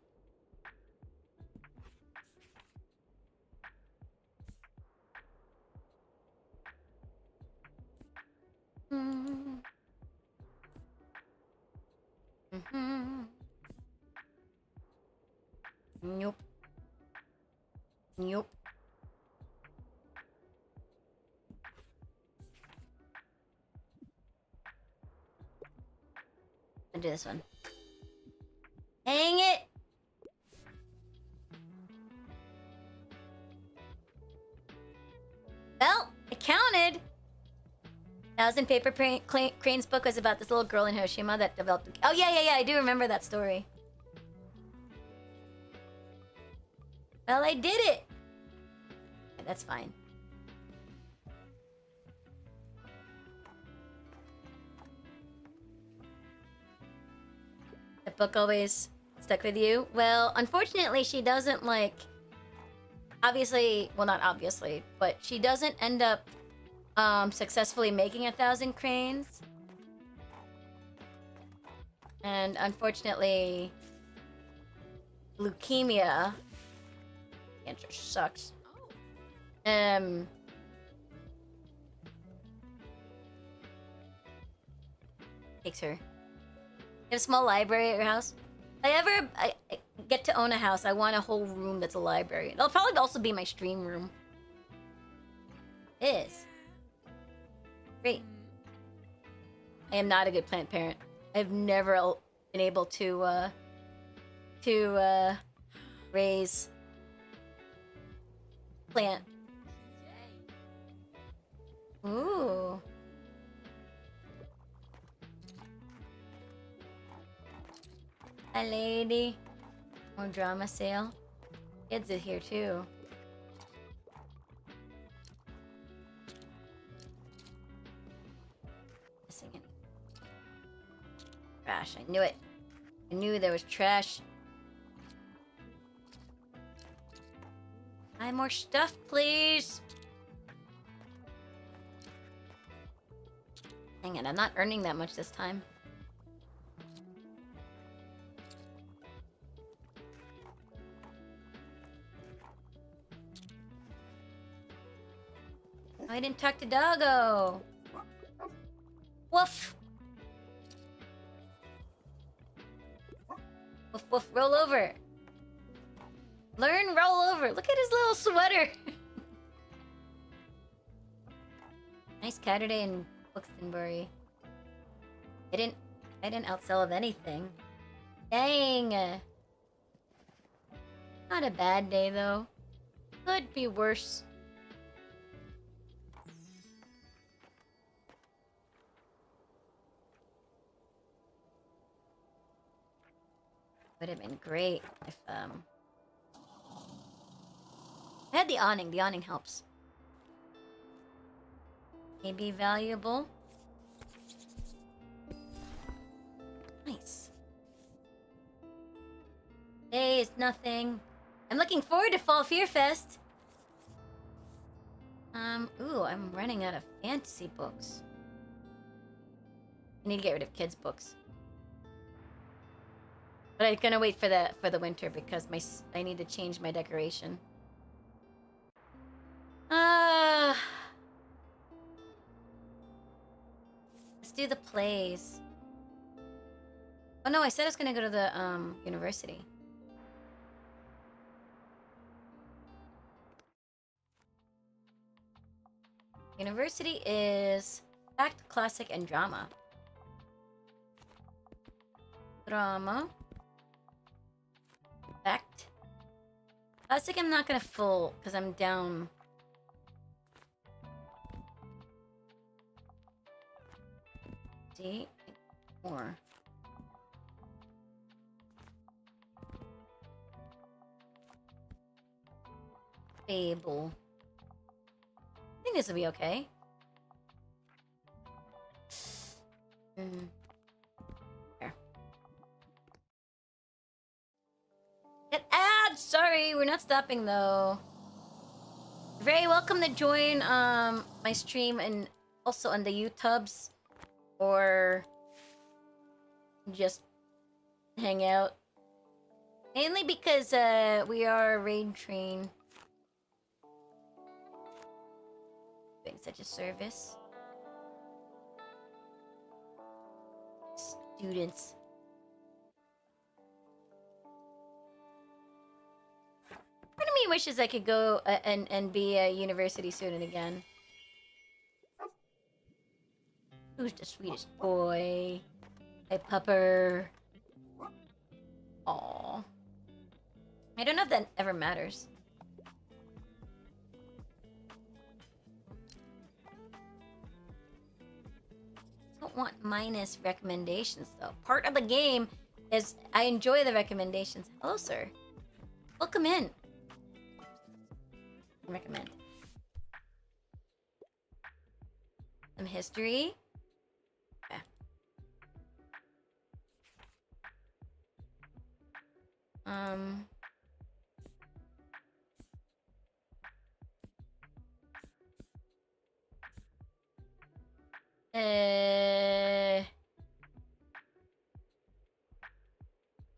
Mm-hmm. Nope. Nope. I'll do this one. Dang it! Well, it counted. Thousand Paper Crane's book was about this little girl in Hiroshima that developed. Oh yeah, I do remember that story. Well, I did it. Okay, that's fine. The book always stuck with you. Well, unfortunately, she doesn't like. Obviously, well, not obviously, but she doesn't end up successfully making 1,000 cranes. And unfortunately, leukemia, cancer sucks. Takes her. You have a small library at your house? If I get to own a house, I want a whole room that's a library. It'll probably also be my stream room. It is. Great. I am not a good plant parent. I've never been able to raise plant. Ooh. Hi, lady. More drama sale. Kids are here too. Missing any trash? I knew it. I knew there was trash. Buy more stuff, please. Dang it, I'm not earning that much this time. I didn't talk to Doggo. Woof. Woof, woof, roll over. Learn, roll over. Look at his little sweater. Nice Saturday in Buxtonbury. I didn't outsell of anything. Dang. Not a bad day though. Could be worse. Would have been great if I had the awning. The awning helps. Maybe valuable. Nice. Today is nothing. I'm looking forward to Fall Fear Fest. Ooh, I'm running out of fantasy books. I need to get rid of kids' books. But I'm gonna wait for the winter because I need to change my decoration. Let's do the plays. Oh no, I said I was gonna go to the university. University is fact, classic, and drama. Drama. Fact. Classic I'm not gonna full because I'm down See? More. Fable. I think this will be okay. There. Get ads! Sorry, we're not stopping though. You're very welcome to join my stream and also on the YouTubes. Or just hang out. Mainly because we are raid train. Doing such a service. Students. Part of me wishes I could go and be a university student again. Who's the sweetest boy? Hey, pupper. Aww. I don't know if that ever matters. I don't want minus recommendations though. Part of the game is I enjoy the recommendations. Hello, sir. Welcome in. Recommend. Some history. Okay.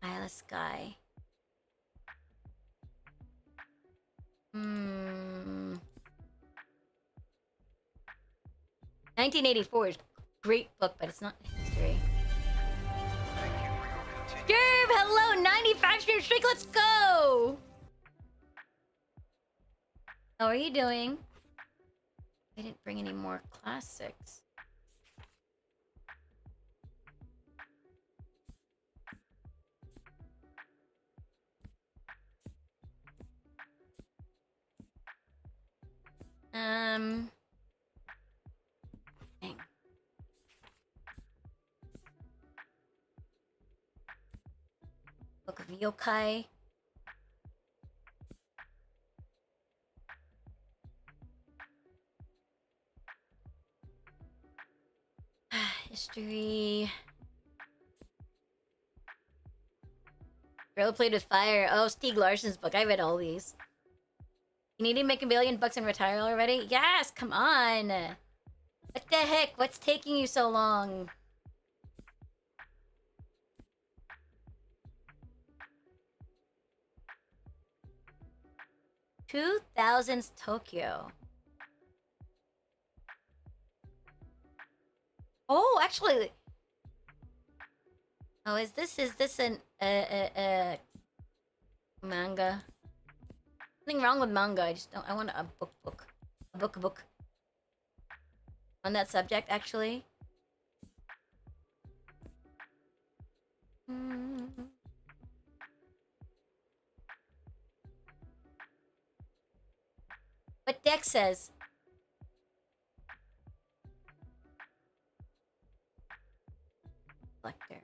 Isle of Sky. 1984 is a great book, but it's not history. Derb, hello, 95 stream streak, let's go! How are you doing? I didn't bring any more classics. Dang. Book of Yokai. History. Girl Played with Fire. Oh, Stieg Larsson's book. I read all these. You need to make $1 million and retire already? Yes, come on. What the heck? What's taking you so long? $2000s Tokyo. Oh, actually. Oh, is this an manga? Nothing wrong with manga. I just don't. I want a book. A book. On that subject, actually. What Dex says. Collector.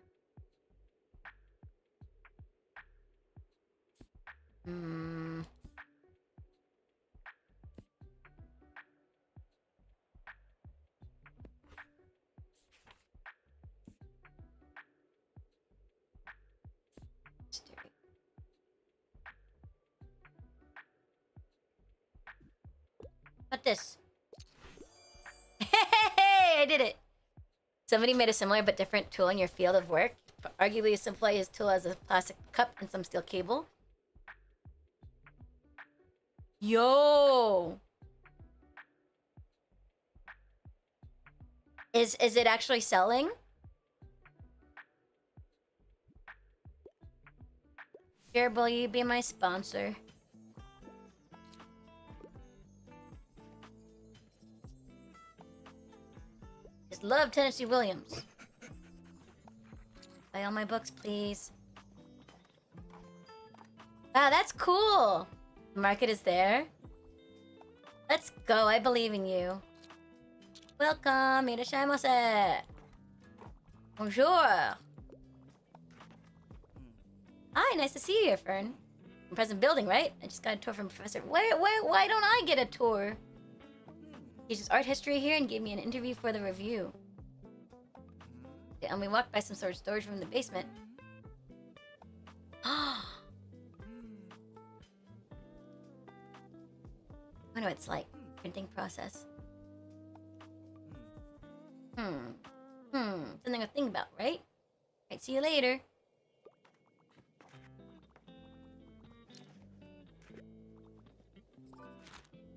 What this? Hey, I did it. Somebody made a similar but different tool in your field of work. Arguably as simple as tool as a plastic cup and some steel cable. Yo! Is it actually selling? Jared, will you be my sponsor? Just love Tennessee Williams. Buy all my books, please. Wow, that's cool. The market is there. Let's go. I believe in you. Welcome, irashaimase. Bonjour. Hi, nice to see you here, Fern. Present building, right? I just got a tour from Professor. Why don't I get a tour? Teaches art history here and gave me an interview for the review. Okay, and we walked by some sort of storage room in the basement. I wonder what it's like. Printing process. Something to think about, right? Right, see you later.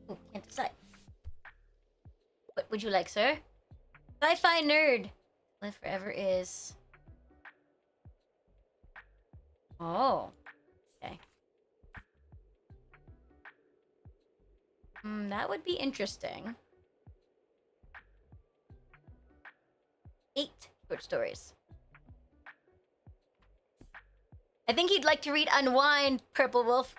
Oh, can't decide. What would you like, sir? Sci-fi nerd. Live forever is... Oh. Okay. That would be interesting. 8 short stories. I think he'd like to read Unwind, Purple Wolf.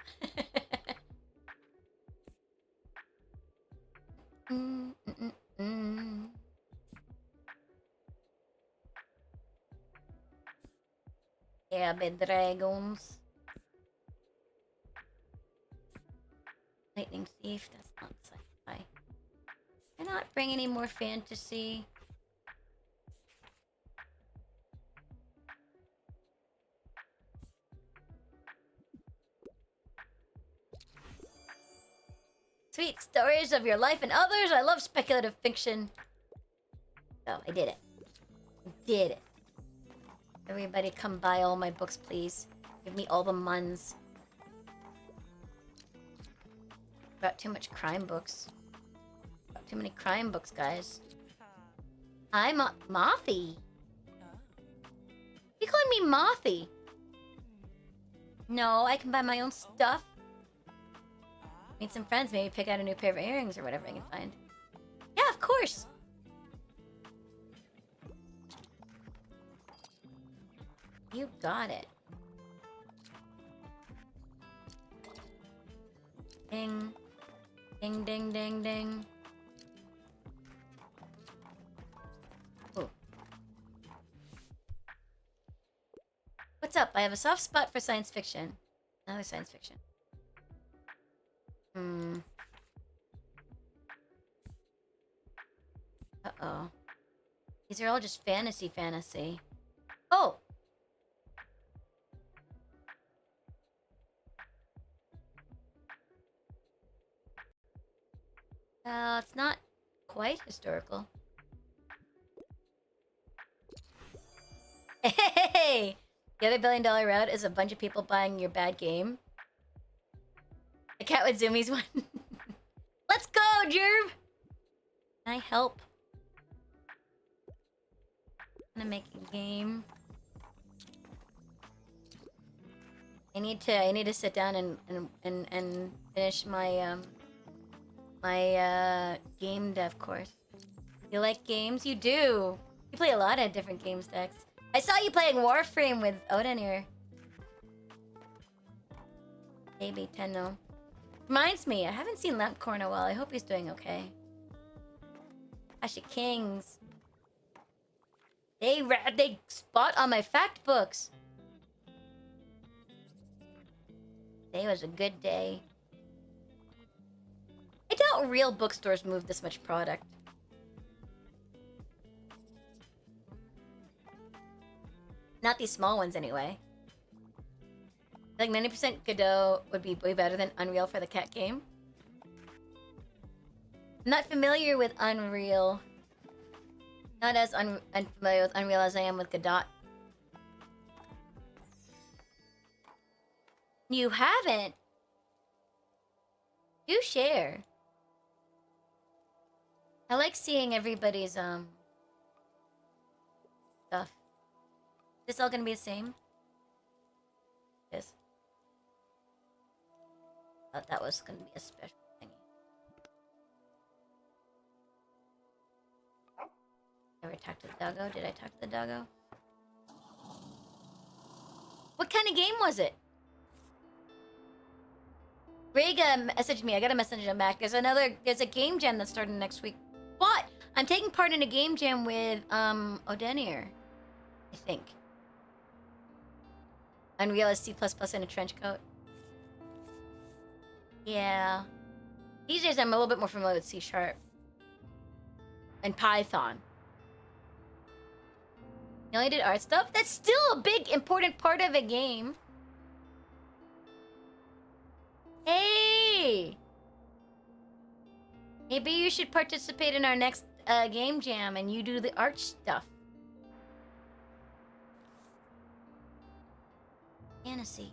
Yeah, bed dragons. Lightning Thief, that's not sci-fi. Can I not bring any more fantasy? Sweet stories of your life and others. I love speculative fiction. Oh, I did it. I did it. Everybody come buy all my books, please. Give me all the muns. Got too much crime books. Got too many crime books, guys. Hi, Mothy. You calling me Mothy? No, I can buy my own stuff. Meet some friends, maybe pick out a new pair of earrings or whatever I can find. Yeah, of course. You got it. Ding. Ding, ding, ding, ding. Ooh. What's up? I have a soft spot for science fiction. Another science fiction. Uh-oh. These are all just fantasy. Oh! It's not quite historical. Hey! The other $1 billion route is a bunch of people buying your bad game. The cat with zoomies one. Let's go, Jerv! Can I help? I'm gonna make a game. I need to sit down and finish my my game dev course. You like games? You do. You play a lot of different games, Dex. I saw you playing Warframe with Odenir. Maybe Tenno. Reminds me, I haven't seen Lampcore in a while. I hope he's doing okay. Asha Kings. They spot on my fact books. Today was a good day. I doubt real bookstores move this much product. Not these small ones, anyway. Like 90% Godot would be way better than Unreal for the cat game. I'm not familiar with Unreal. Not as unfamiliar with Unreal as I am with Godot. You haven't? Do share. I like seeing everybody's stuff. Is this all gonna be the same? Yes. Thought that was gonna be a special thingy. Ever talk to the doggo? Did I talk to the doggo? What kind of game was it? Rega messaged me. I got a message on Mac. There's a game jam that's starting next week. But I'm taking part in a game jam with Odenir. I think. Unreal is C++ in a trench coat. Yeah. These days I'm a little bit more familiar with C# and Python. You only did art stuff? That's still a big, important part of a game. Hey! Maybe you should participate in our next game jam and you do the art stuff. Fantasy.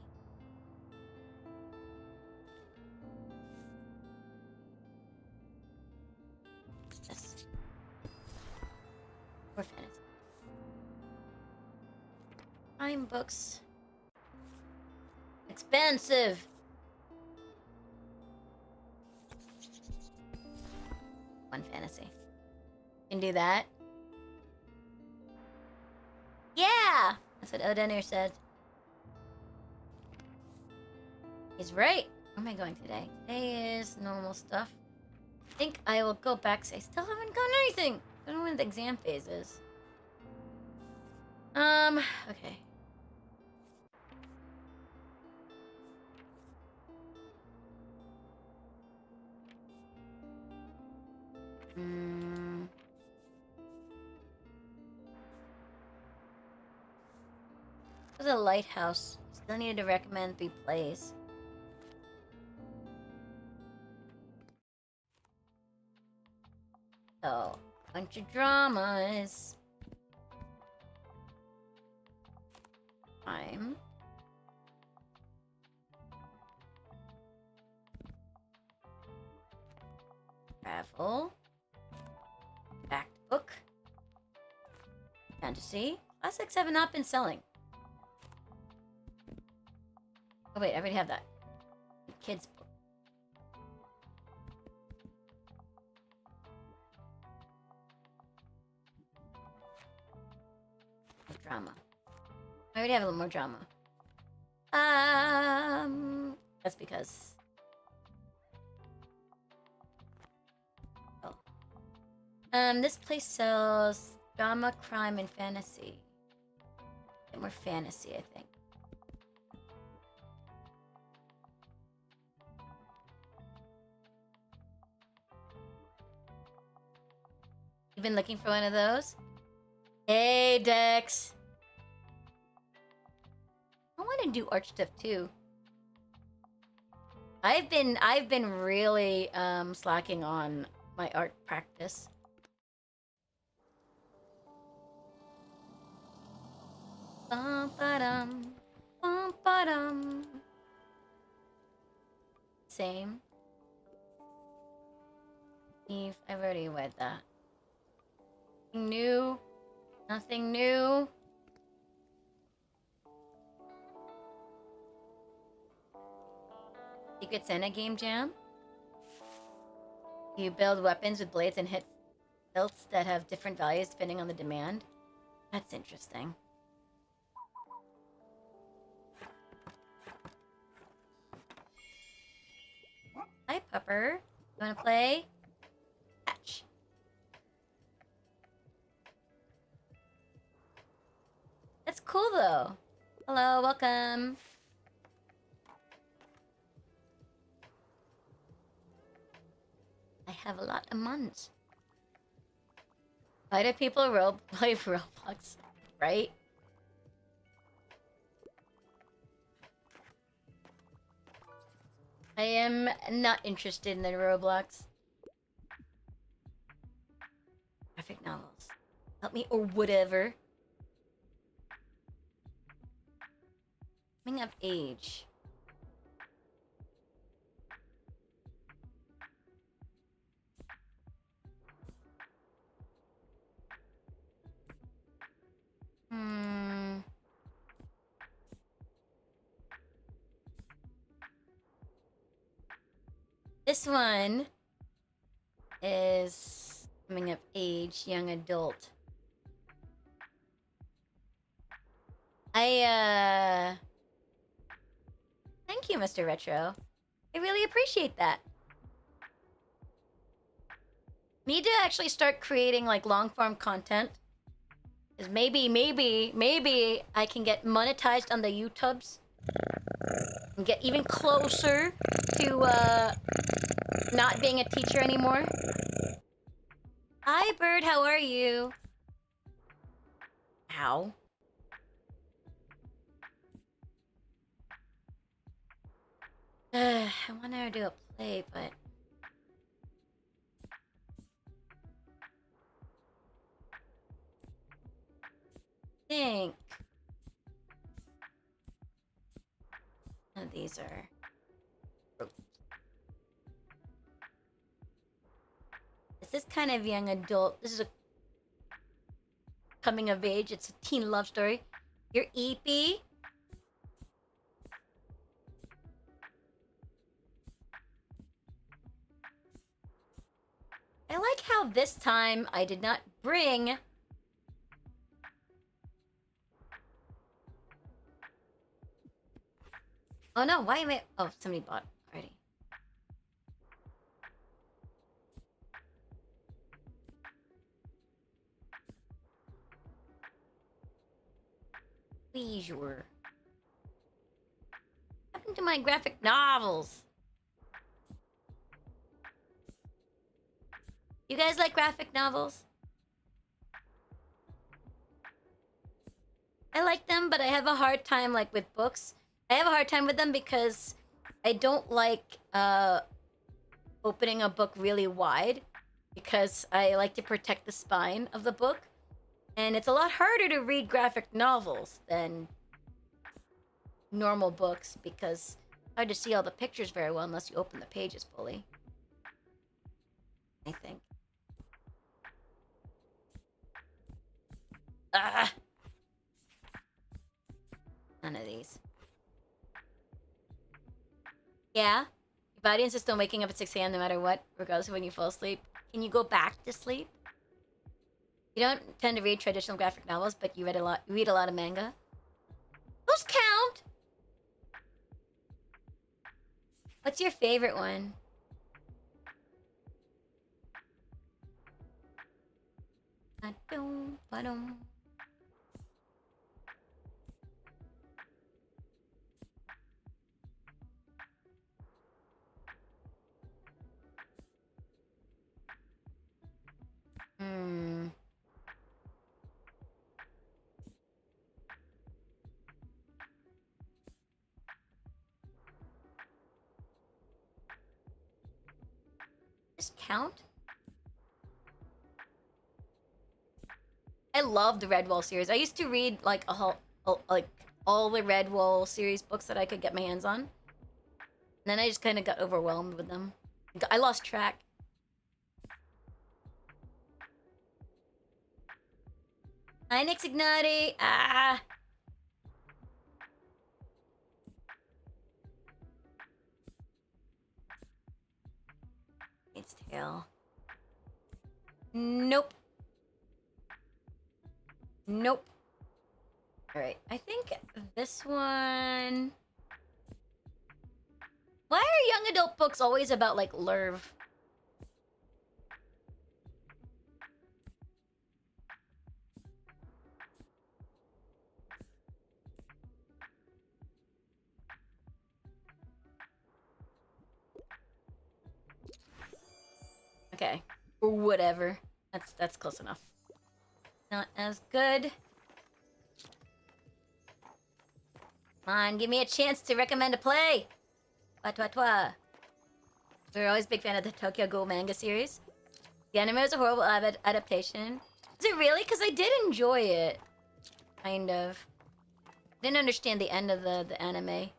What's this? Or fantasy. Time books. Expensive. One fantasy. Can do that. Yeah! That's what Odenir said. He's right. Where am I going today? Today is normal stuff. I think I will go back. I still haven't gotten anything. I don't know when the exam phase is. Okay. There's a lighthouse. Still needed to recommend 3 plays. So, bunch of dramas. Time. Travel. Fact book. Fantasy. Classics have not been selling. Oh wait, I already have that. Kids book. Drama. I already have a little more drama. That's because. Oh. This place sells drama, crime, and fantasy. Get more fantasy, I think. You been looking for one of those? Hey, Dex. I want to do art stuff too. I've been really slacking on my art practice. Bum ba-dum, bum ba-dum. Same. Eve, I've already read that. Nothing new. Nothing new. Secret Santa game jam. You build weapons with blades and hit hilts that have different values depending on the demand. That's interesting. Hi, Pupper. You wanna play? Catch. That's cool though. Hello, welcome. I have a lot of months. Why do people play Roblox? Right? I am not interested in the Roblox. Graphic novels. Help me or whatever. Coming of age. This one is coming of age, young adult. Thank you, Mr. Retro. I really appreciate that. Need to actually start creating like long form content 'Cause maybe I can get monetized on the YouTubes and get even closer to not being a teacher anymore. Hi, Bird. How are you? Ow. I want to do a play, but I think none of these are. This is kind of young adult. This is a coming of age. It's a teen love story. You're EP. I like how this time I did not bring. Oh no, why am I? Oh, somebody bought already. Leisure. What happened to my graphic novels? You guys like graphic novels? I like them, but I have a hard time like with books. I have a hard time with them because I don't like opening a book really wide because I like to protect the spine of the book. And it's a lot harder to read graphic novels than normal books because it's hard to see all the pictures very well unless you open the pages fully. I think. Ah! None of these. Yeah? Your body insists on waking up at 6 a.m. no matter what, regardless of when you fall asleep. Can you go back to sleep? You don't tend to read traditional graphic novels, but you read a lot of manga. Those count! What's your favorite one? Ba-dum. Just count? I love the Redwall series. I used to read like all the Redwall series books that I could get my hands on. And then I just kind of got overwhelmed with them. I lost track. Hi, Nick Ignati. Ah. It's tail. Nope. Nope. Alright, I think this one... Why are young adult books always about, like, Lerv? Okay. Or whatever. That's close enough. Not as good. Come on, give me a chance to recommend a play. Toi. We're always a big fan of the Tokyo Ghoul manga series. The anime was a horrible adaptation. Is it really? Because I did enjoy it. Kind of. Didn't understand the end of the anime.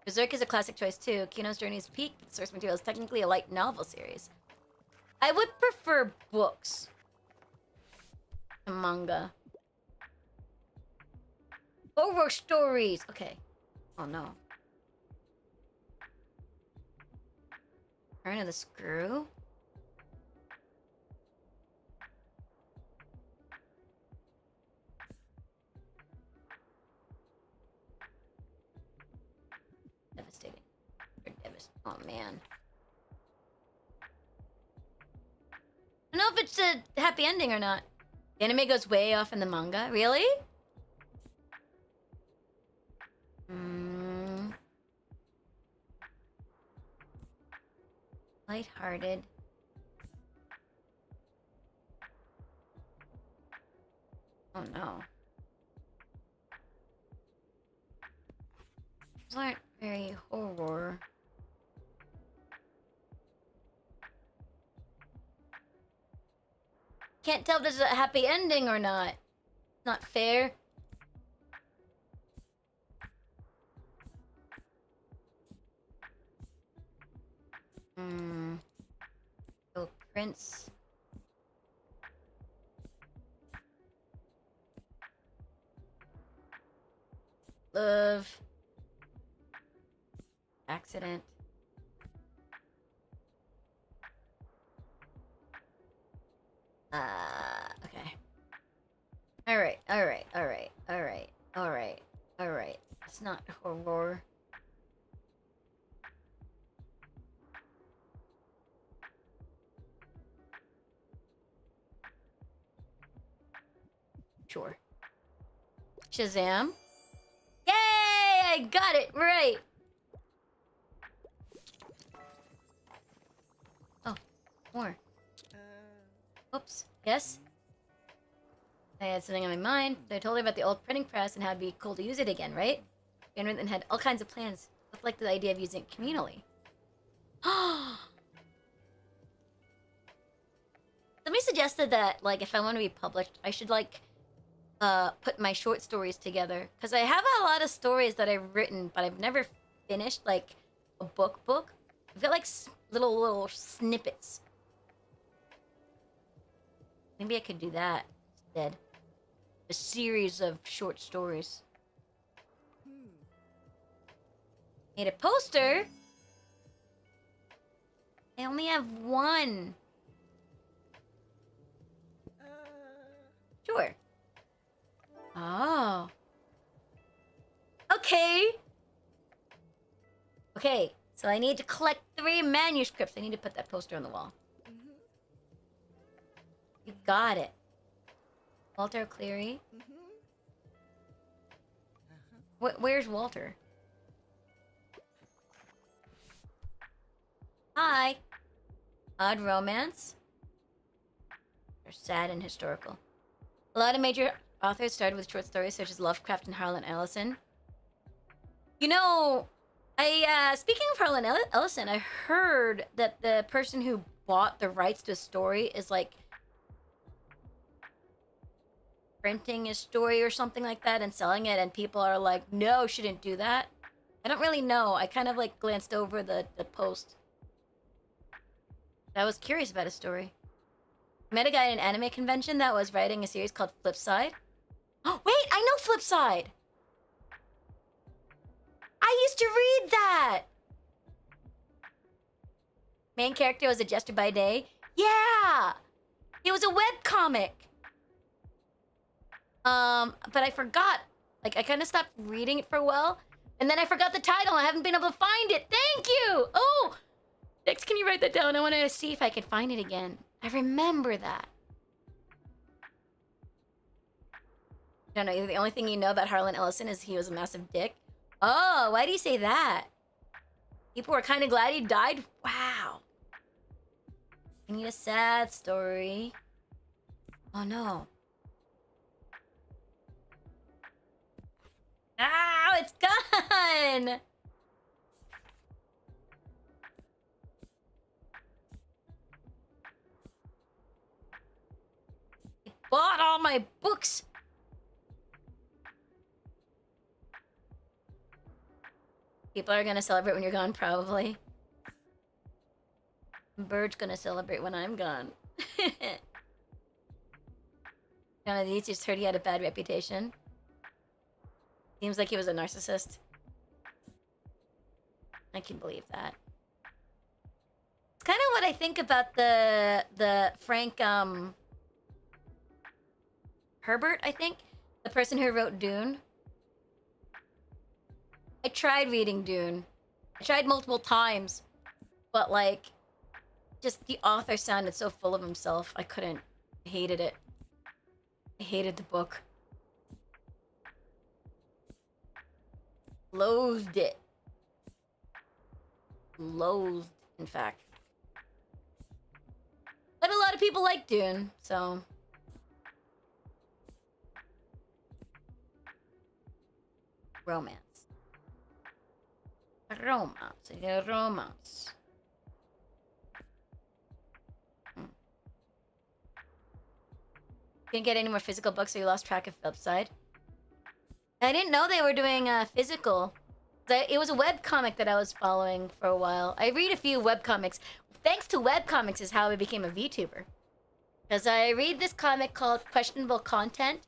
Berserk is a classic choice too. Kino's Journey is peak, but the source material is technically a light novel series. I would prefer books to manga. Horror stories! Okay. Oh no. Turn of the Screw? Devastating. Oh man. I don't know if it's a happy ending or not. The anime goes way off in the manga. Really? Lighthearted. Oh no. Those aren't very horror. Can't tell if this is a happy ending or not. Not fair. Oh, Prince. Love. Accident. Okay. Alright. It's not horror. Sure. Shazam. Yay! I got it right! Oh, more. Oops. Yes? I had something on my mind. I told her about the old printing press and how it'd be cool to use it again, right? And had all kinds of plans. Both like the idea of using it communally. Somebody suggested that, like, if I want to be published, I should, like, put my short stories together. Because I have a lot of stories that I've written, but I've never finished, like, a book. I've got, like, little snippets. Maybe I could do that instead. A series of short stories. Made a poster? I only have one. Sure. Oh. Okay. Okay, so I need to collect 3 manuscripts. I need to put that poster on the wall. You got it. Walter Cleary. Where's Walter? Hi. Odd romance. They're sad and historical. A lot of major authors started with short stories such as Lovecraft and Harlan Ellison. You know, speaking of Harlan Ellison, I heard that the person who bought the rights to a story is like printing a story or something like that and selling it, and people are like, no, shouldn't do that. I don't really know. I kind of like glanced over the post. I was curious about a story. Met a guy at an anime convention that was writing a series called Flipside. Oh, wait, I know Flipside! I used to read that! Main character was a jester by day. Yeah! It was a webcomic. But I forgot. Like, I kind of stopped reading it for a while. And then I forgot the title. I haven't been able to find it. Thank you! Oh! Next, can you write that down? I want to see if I can find it again. I remember that. I don't know. The only thing you know about Harlan Ellison is he was a massive dick. Oh, why do you say that? People were kind of glad he died? Wow. I need a sad story. Oh, no. Ow, it's gone! I bought all my books! People are gonna celebrate when you're gone, probably. Bird's gonna celebrate when I'm gone. One of these just heard he had a bad reputation. Seems like he was a narcissist. I can believe that. It's kind of what I think about the Frank Herbert, I think, the person who wrote Dune. I tried reading Dune. I tried multiple times, but like, just the author sounded so full of himself. I couldn't. I hated it. I hated the book. Loathed it. Loathed, in fact. But a lot of people like Dune, so... Romance. Romance. Yeah, romance. Couldn't get any more physical books, so you lost track of Upside. I didn't know they were doing physical. It was a webcomic that I was following for a while. I read a few webcomics. Thanks to webcomics is how I became a VTuber. Because I read this comic called Questionable Content.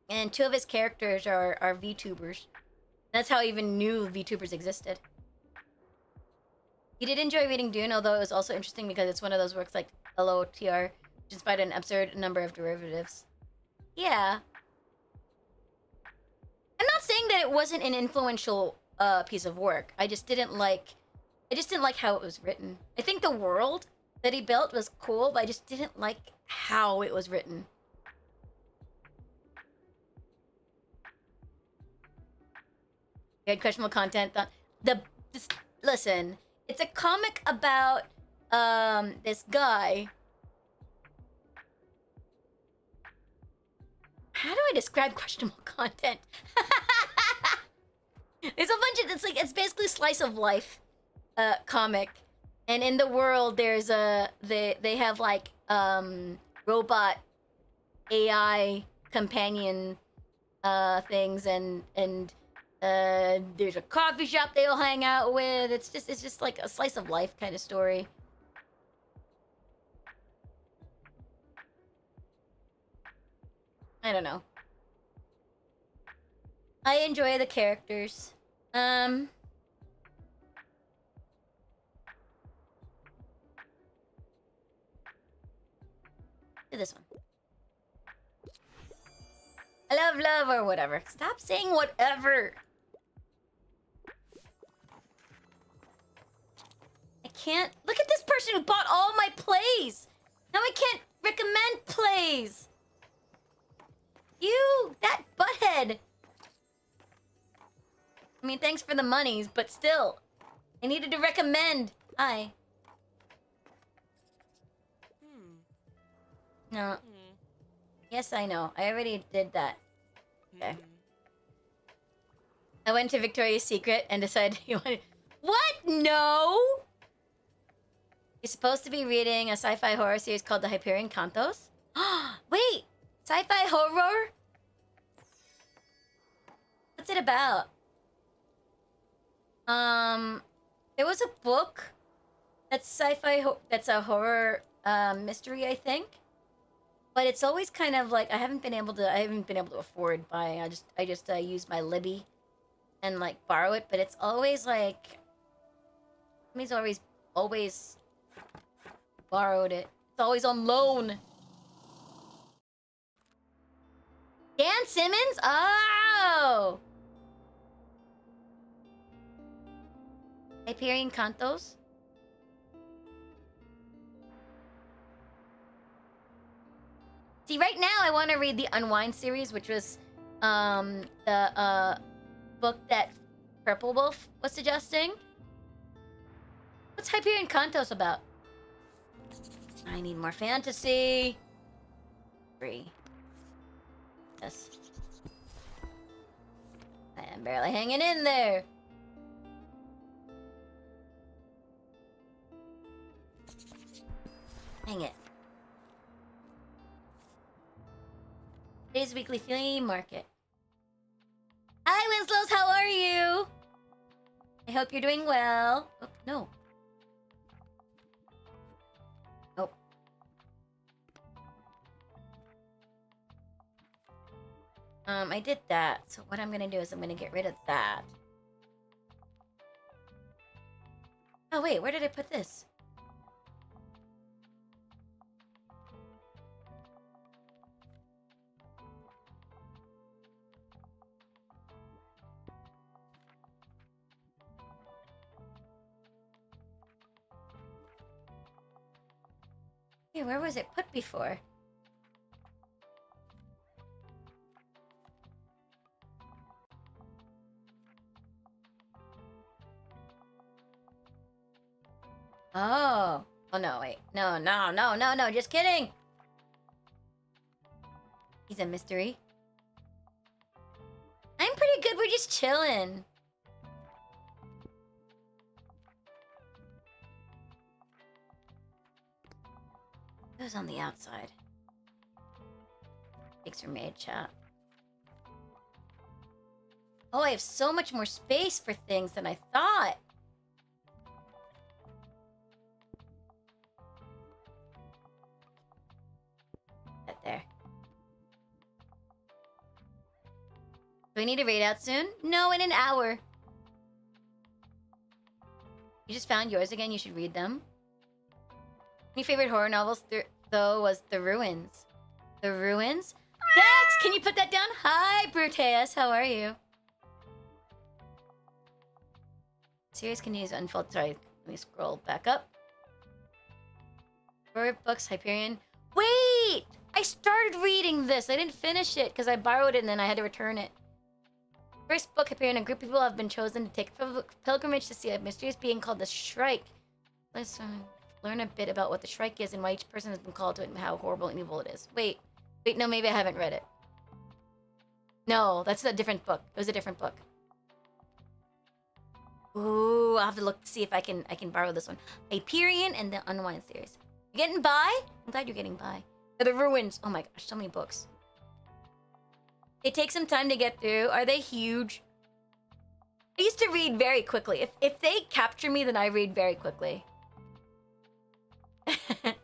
And 2 of his characters are VTubers. That's how I even knew VTubers existed. He did enjoy reading Dune, although it was also interesting because it's one of those works like LOTR, despite an absurd number of derivatives. Yeah. I'm not saying that it wasn't an influential piece of work. I just didn't like how it was written. I think the world that he built was cool, but I just didn't like how it was written. You had questionable content. Listen, it's a comic about this guy. How do I describe questionable content? It's a bunch of it's basically slice of life comic. And in the world there's they have like robot AI companion things and there's a coffee shop they all hang out with. It's just like a slice of life kind of story. I don't know. I enjoy the characters. Do this one. I love or whatever. Stop saying whatever. I can't. Look at this person who bought all my plays. Now I can't recommend plays. You, that butthead. I mean, thanks for the monies, but still. I needed to recommend. Hi. No. Yes, I know. I already did that. Okay. I went to Victoria's Secret and decided you wanted... What? No! You're supposed to be reading a sci-fi horror series called The Hyperion Cantos? Wait! Sci-fi horror? What's it about? There was a book that's sci-fi that's a horror mystery, I think. But it's always kind of like I haven't been able to afford buying. I just use my Libby and like borrow it, but it's always like Mi's always borrowed it. It's always on loan. Dan Simmons? Oh! Hyperion Cantos? See, right now I want to read the Unwind series, which was the book that Purple Wolf was suggesting. What's Hyperion Cantos about? I need more fantasy. 3. Yes. I am barely hanging in there. Dang it. Today's weekly flea market. Hi, Winslows, how are you? I hope you're doing well. Oh, no. Oh. I did that. So what I'm gonna do is I'm gonna get rid of that. Oh, wait, where did I put this? Hey, where was it put before? Oh. Oh, no, wait. No, no, no, no, no. Just kidding. He's a mystery. I'm pretty good. We're just chilling. Who's on the outside? Thanks for maid chat. Oh, I have so much more space for things than I thought. Right there. Do we need to raid out soon? No, in an hour. You just found yours again. You should read them. My favorite horror novels, though, was The Ruins. The Ruins? Dex, can you put that down? Hi, Bruteus. How are you? Series continues to unfold. Sorry, let me scroll back up. Horror books, Hyperion. Wait! I started reading this. I didn't finish it because I borrowed it and then I had to return it. First book, Hyperion. A group of people have been chosen to take a pilgrimage to see a mysterious being called the Shrike. Let's learn a bit about what the Shrike is and why each person has been called to it and how horrible and evil it is. Wait, no, maybe I haven't read it. No, that's a different book. It was a different book. Ooh, I'll have to look to see if I can borrow this one. Hyperion and the Unwind series. You getting by? I'm glad you're getting by. The Ruins. Oh my gosh, so many books. They take some time to get through. Are they huge? I used to read very quickly. If they capture me, then I read very quickly. I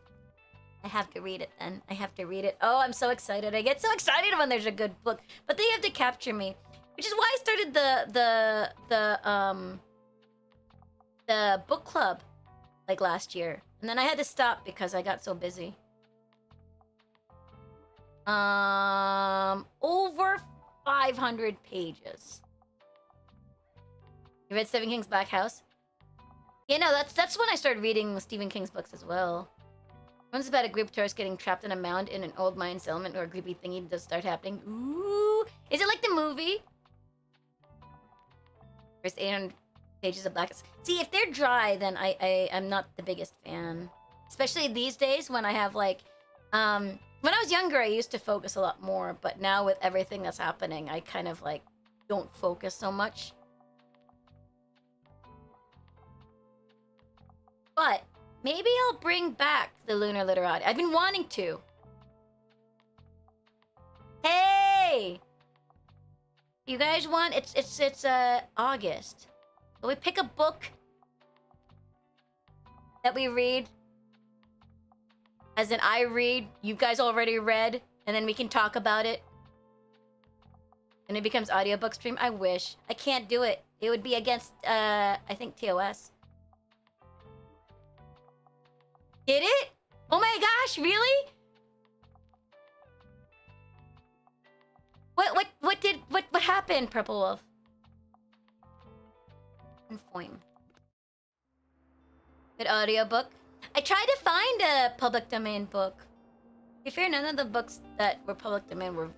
have to read it then. I have to read it. Oh, I'm so excited. I get so excited when there's a good book. But they have to capture me. Which is why I started the book club like last year. And then I had to stop because I got so busy. Over 500 pages. You read Stephen King's Black House? Yeah, no, that's when I started reading Stephen King's books as well. One's about a group of tourists getting trapped in a mound in an old mine settlement where a creepy thingy does start happening. Ooh! Is it like the movie? First 800 pages of Black House. See, if they're dry, then I'm not the biggest fan. Especially these days when I have like... when I was younger, I used to focus a lot more. But now with everything that's happening, I kind of like don't focus so much. But maybe I'll bring back the Lunar Literati. I've been wanting to. Hey! You guys want... It's August. So we pick a book that we read. As in I read, you guys already read, and then we can talk about it. And it becomes audiobook stream. I wish. I can't do it. It would be against, I think, TOS. Did it? Oh my gosh, really? What happened, Purple Wolf? Inform. Good audiobook. I tried to find a public domain book. To be fair, none of the books that were public domain were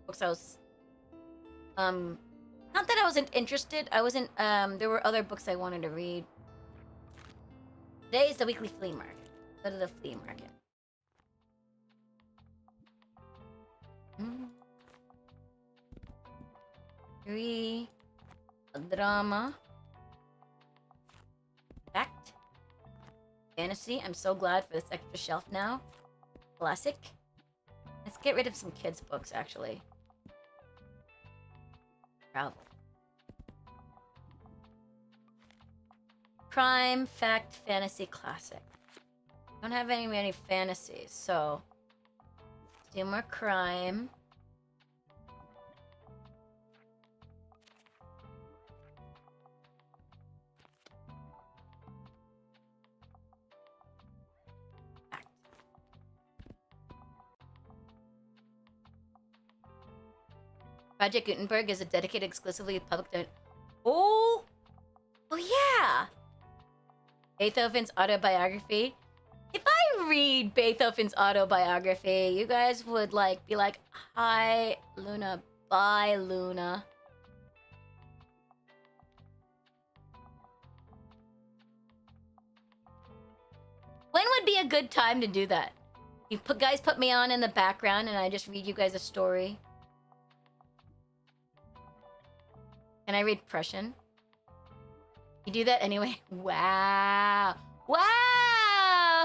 books I was... Not that I wasn't interested. I wasn't... There were other books I wanted to read. Today is the weekly flea market. Go to the flea market. Three. A drama. Fact. Fantasy. I'm so glad for this extra shelf now. Classic. Let's get rid of some kids' books, actually. Travel. Crime, fact, fantasy, classic. Don't have many fantasies, so let's do more crime. Fact. Project Gutenberg is a dedicated exclusively public domain. Oh yeah. Beethoven's autobiography. If I read Beethoven's autobiography, you guys would like be like, "Hi, Luna. Bye, Luna." would be a good time to do that. You guys put me on in the background and I just read you guys a story. Can I read Prussian? You do that anyway? Wow. Wow!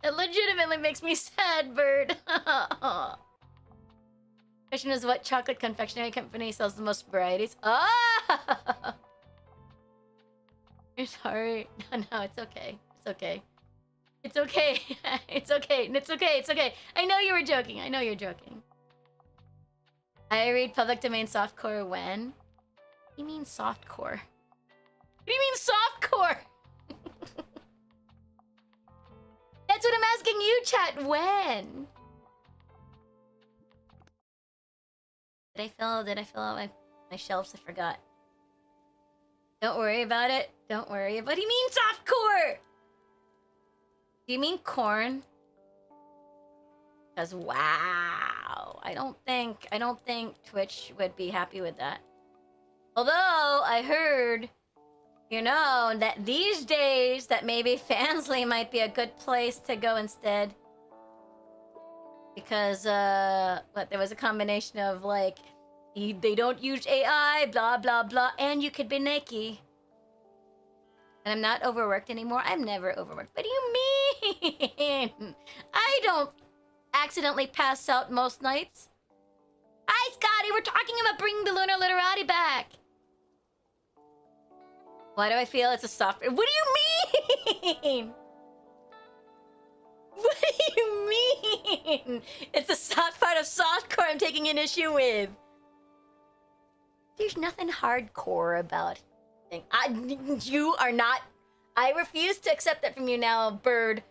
It legitimately makes me sad, Bird. Question is, what chocolate confectionery company sells the most varieties? Oh! You're sorry. No, it's okay. It's okay. It's okay. It's okay. It's okay. It's okay. I know you were joking. I know you're joking. I read public domain softcore when? What do you mean softcore? What do you mean softcore? That's what I'm asking you, chat. When? Did I fill out my shelves? I forgot. Don't worry about it. Don't worry. What do you mean softcore? Do you mean corn? Because wow. I don't think Twitch would be happy with that. Although I heard, you know, that these days that maybe Fansly might be a good place to go instead. Because there was a combination of like they don't use AI, blah blah blah, and you could be naked. And I'm not overworked anymore. I'm never overworked. What do you mean? I don't accidentally pass out most nights. Hi, Scotty. We're talking about bringing the lunar literati back. Why do I feel it's a software? What do you mean? What do you mean? It's a soft part of softcore I'm taking an issue with. There's nothing hardcore about it. You are not... I refuse to accept that from you now, Bird.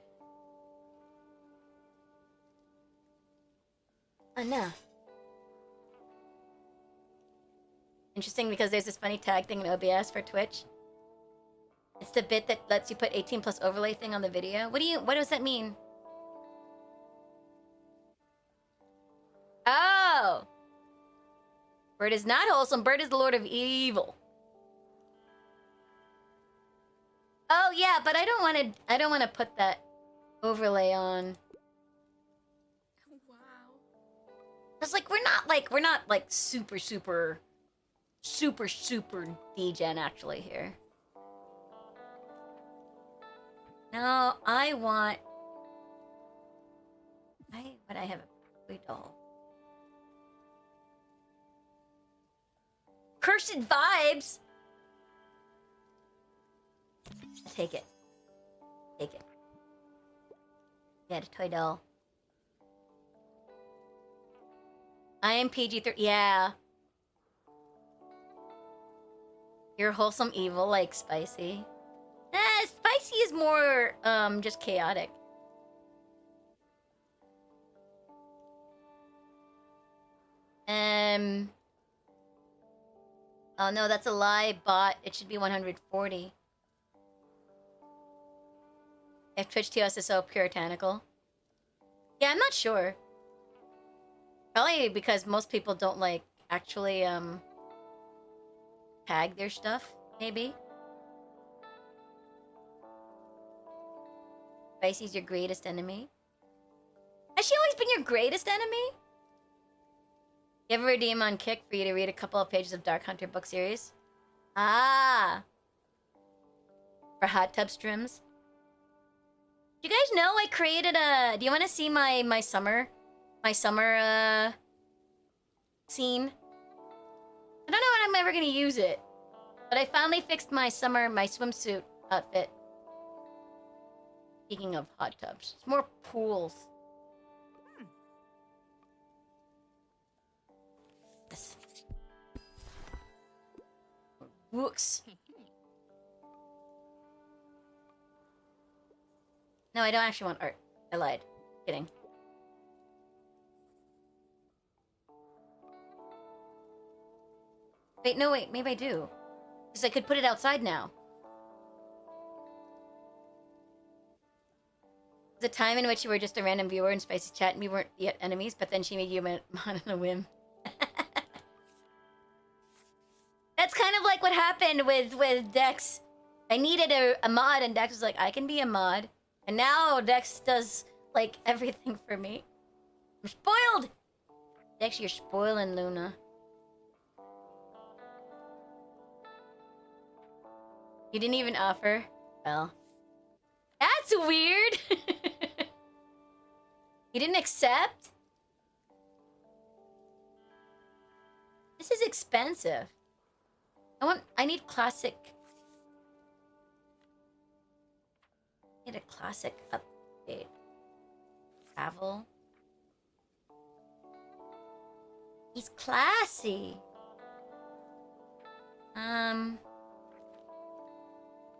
Enough. Interesting, because there's this funny tag thing in OBS for Twitch. It's the bit that lets you put 18 plus overlay thing on the video. What does that mean? Oh! Bird is not wholesome. Bird is the Lord of Evil. Oh yeah, but I don't want to put that overlay on. Wow. Cause like we're not like super degen actually here. No, I want. But I have a blue doll. Cursed vibes. Take it. Take it. Get a toy doll. I am PG-13. Yeah. You're wholesome evil like Spicy. Spicy is more just chaotic. Oh no, that's a lie, bot. It should be 140. If Twitch TOS is so puritanical. Yeah, I'm not sure. Probably because most people don't like actually tag their stuff, maybe. Spicy's your greatest enemy. Has she always been your greatest enemy? You ever redeem on Kick for you to read a couple of pages of Dark Hunter book series? Ah. For hot tub streams. Do you guys know I created a... Do you want to see my summer scene? I don't know when I'm ever going to use it. But I finally fixed my swimsuit outfit. Speaking of hot tubs. It's more pools. Yes. Whoops. No, I don't actually want art. I lied. Kidding. Wait, no, wait. Maybe I do. Because I could put it outside now. The time in which you were just a random viewer in Spicy's chat and we weren't yet enemies, but then she made you a mod on a whim. That's kind of like what happened with Dex. I needed a mod and Dex was like, I can be a mod. And now Dex does, like, everything for me. I'm spoiled! Dex, you're spoiling Luna. You didn't even offer? Well. That's weird! You didn't accept? This is expensive. I need classic. I need a classic update. Travel. He's classy. Do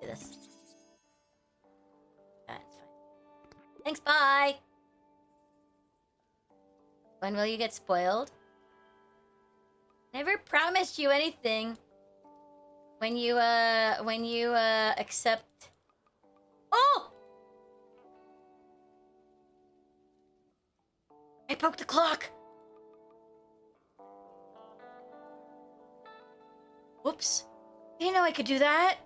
this. That's fine. Thanks, bye! When will you get spoiled? Never promised you anything. When you accept... Oh! I broke the clock! Whoops. I didn't know I could do that.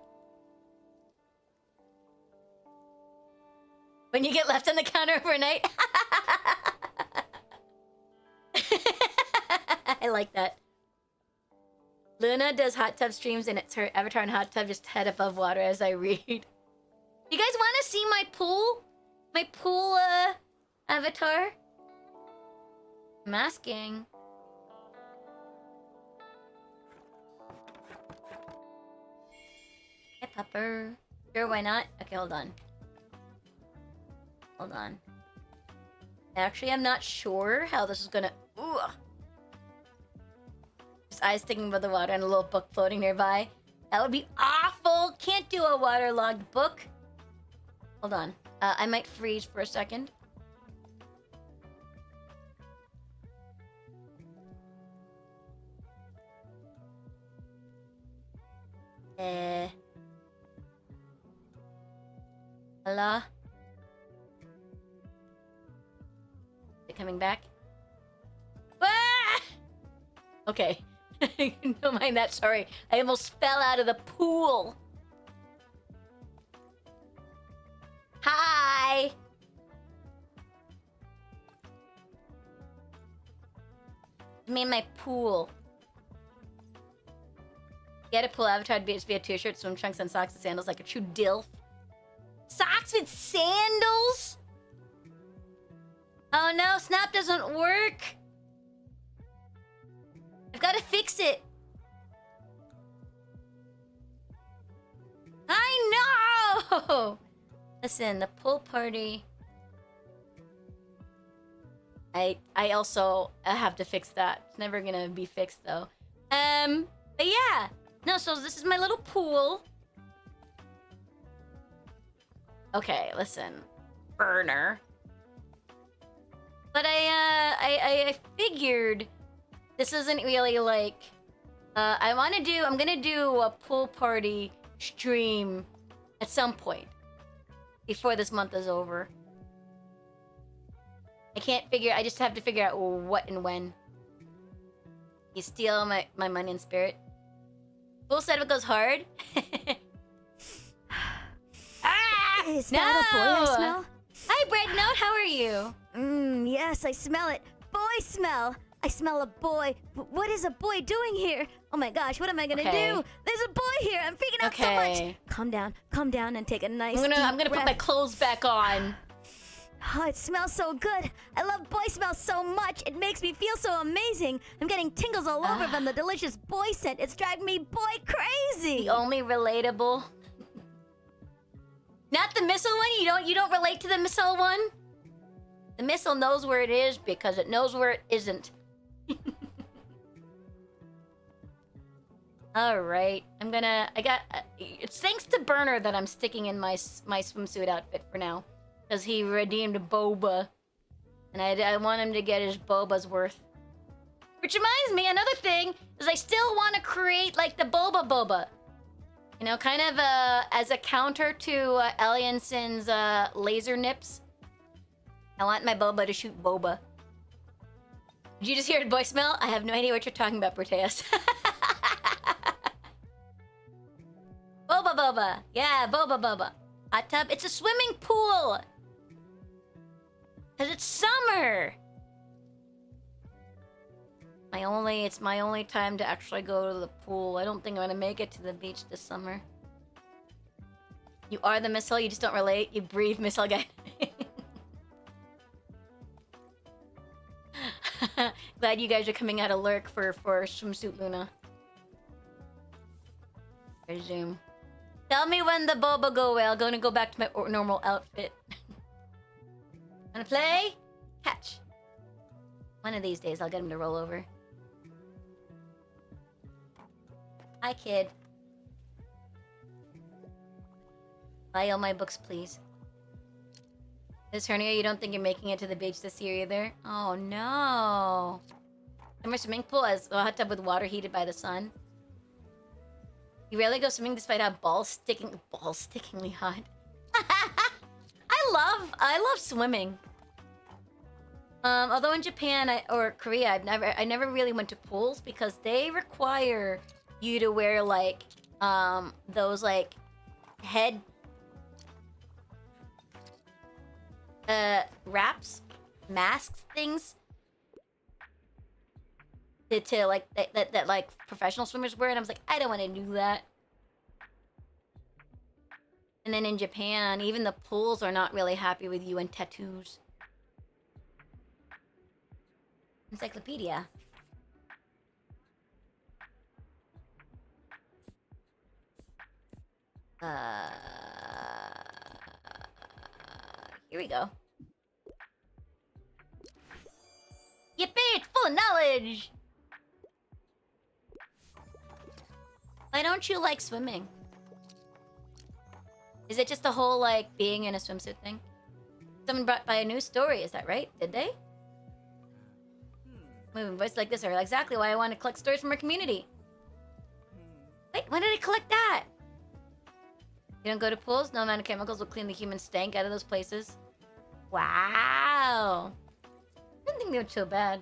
When you get left on the counter overnight. I like that. Luna does hot tub streams and it's her avatar in hot tub just head above water as I read. You guys want to see my pool? My pool avatar? I'm asking. Hey, pupper. Sure, why not? Okay, hold on. Hold on. Actually, I'm not sure how this is gonna... Ooh. Just eyes sticking above the water and a little book floating nearby. That would be awful! Can't do a waterlogged book. Hold on. I might freeze for a second. Hello? Is it coming back? Ah! Okay. Don't mind that, sorry. I almost fell out of the pool. Hi! I'm in my pool. Get a pool avatar to be a t-shirt, swim trunks, and socks and sandals like a true dilf. Socks with sandals? Oh no, Snap doesn't work. I've got to fix it. I know! Listen, the pool party... I also have to fix that. It's never gonna be fixed though. But yeah. No, so this is my little pool. Okay, listen. Burner. But I figured this isn't really like... I'm gonna do a pool party stream at some point. Before this month is over. I just have to figure out what and when. You steal my money and spirit. Full setup goes hard. Ah! Is that a boy I smell? Hi, Bread Note. How are you? Yes, I smell it. Boy smell. I smell a boy. What is a boy doing here? Oh my gosh, what am I gonna do? There's a boy here. I'm freaking out so much. Calm down, and take a nice I'm gonna deep put my breath. clothes back on. Oh, it smells so good. I love boy smell so much. It makes me feel so amazing. I'm getting tingles all over from the delicious boy scent. It's driving me boy crazy. The only relatable. Not the missile one? You don't relate to the missile one? The missile knows where it is because it knows where it isn't. All right, it's thanks to Burner that I'm sticking in my swimsuit outfit for now. Because he redeemed Boba. And I want him to get his Boba's worth. Which reminds me, another thing is I still want to create like the Boba. You know, kind of as a counter to Elianson's laser nips. I want my Boba to shoot Boba. Did you just hear it voicemail? I have no idea what you're talking about, Proteus. Boba. Yeah, Boba. Hot tub. It's a swimming pool. Cause it's summer. It's my only time to actually go to the pool. I don't think I'm gonna make it to the beach this summer. You are the missile, you just don't relate. You breathe missile guy. Glad you guys are coming out of lurk for swimsuit Luna. Resume. Tell me when the boba go away. I'm gonna go back to my normal outfit. Wanna play? Catch. One of these days I'll get him to roll over. Hi, kid. Buy all my books, please. This hernia, you don't think you're making it to the beach this year either? Oh no. Summer swimming pool as a hot tub with water heated by the sun. You rarely go swimming despite how ball-stickingly hot. I love swimming. Although in Japan or Korea, I never really went to pools because they require you to wear like those like head wraps, masks things to like that like professional swimmers wear, and I was like, I don't want to do that. And then in Japan, even the pools are not really happy with you and tattoos. Encyclopedia. Here we go. Yippee, it's full of knowledge! Why don't you like swimming? Is it just the whole, like, being in a swimsuit thing? Someone brought by a new story, is that right? Did they? Moving voices like this are exactly why I want to collect stories from our community. Wait, when did I collect that? You don't go to pools? No amount of chemicals will clean the human stank out of those places. Wow. I didn't think they were so bad.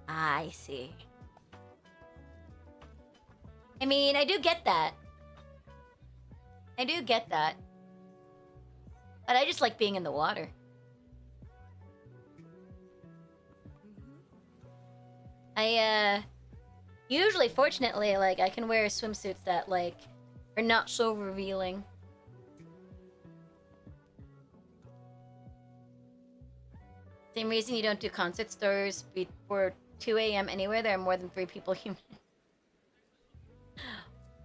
I see. I mean, I do get that. I do get that. But I just like being in the water. Usually, fortunately, like, I can wear swimsuits that, like, are not so revealing. Same reason you don't do concert stores before 2 a.m. anywhere there are more than 3 people human.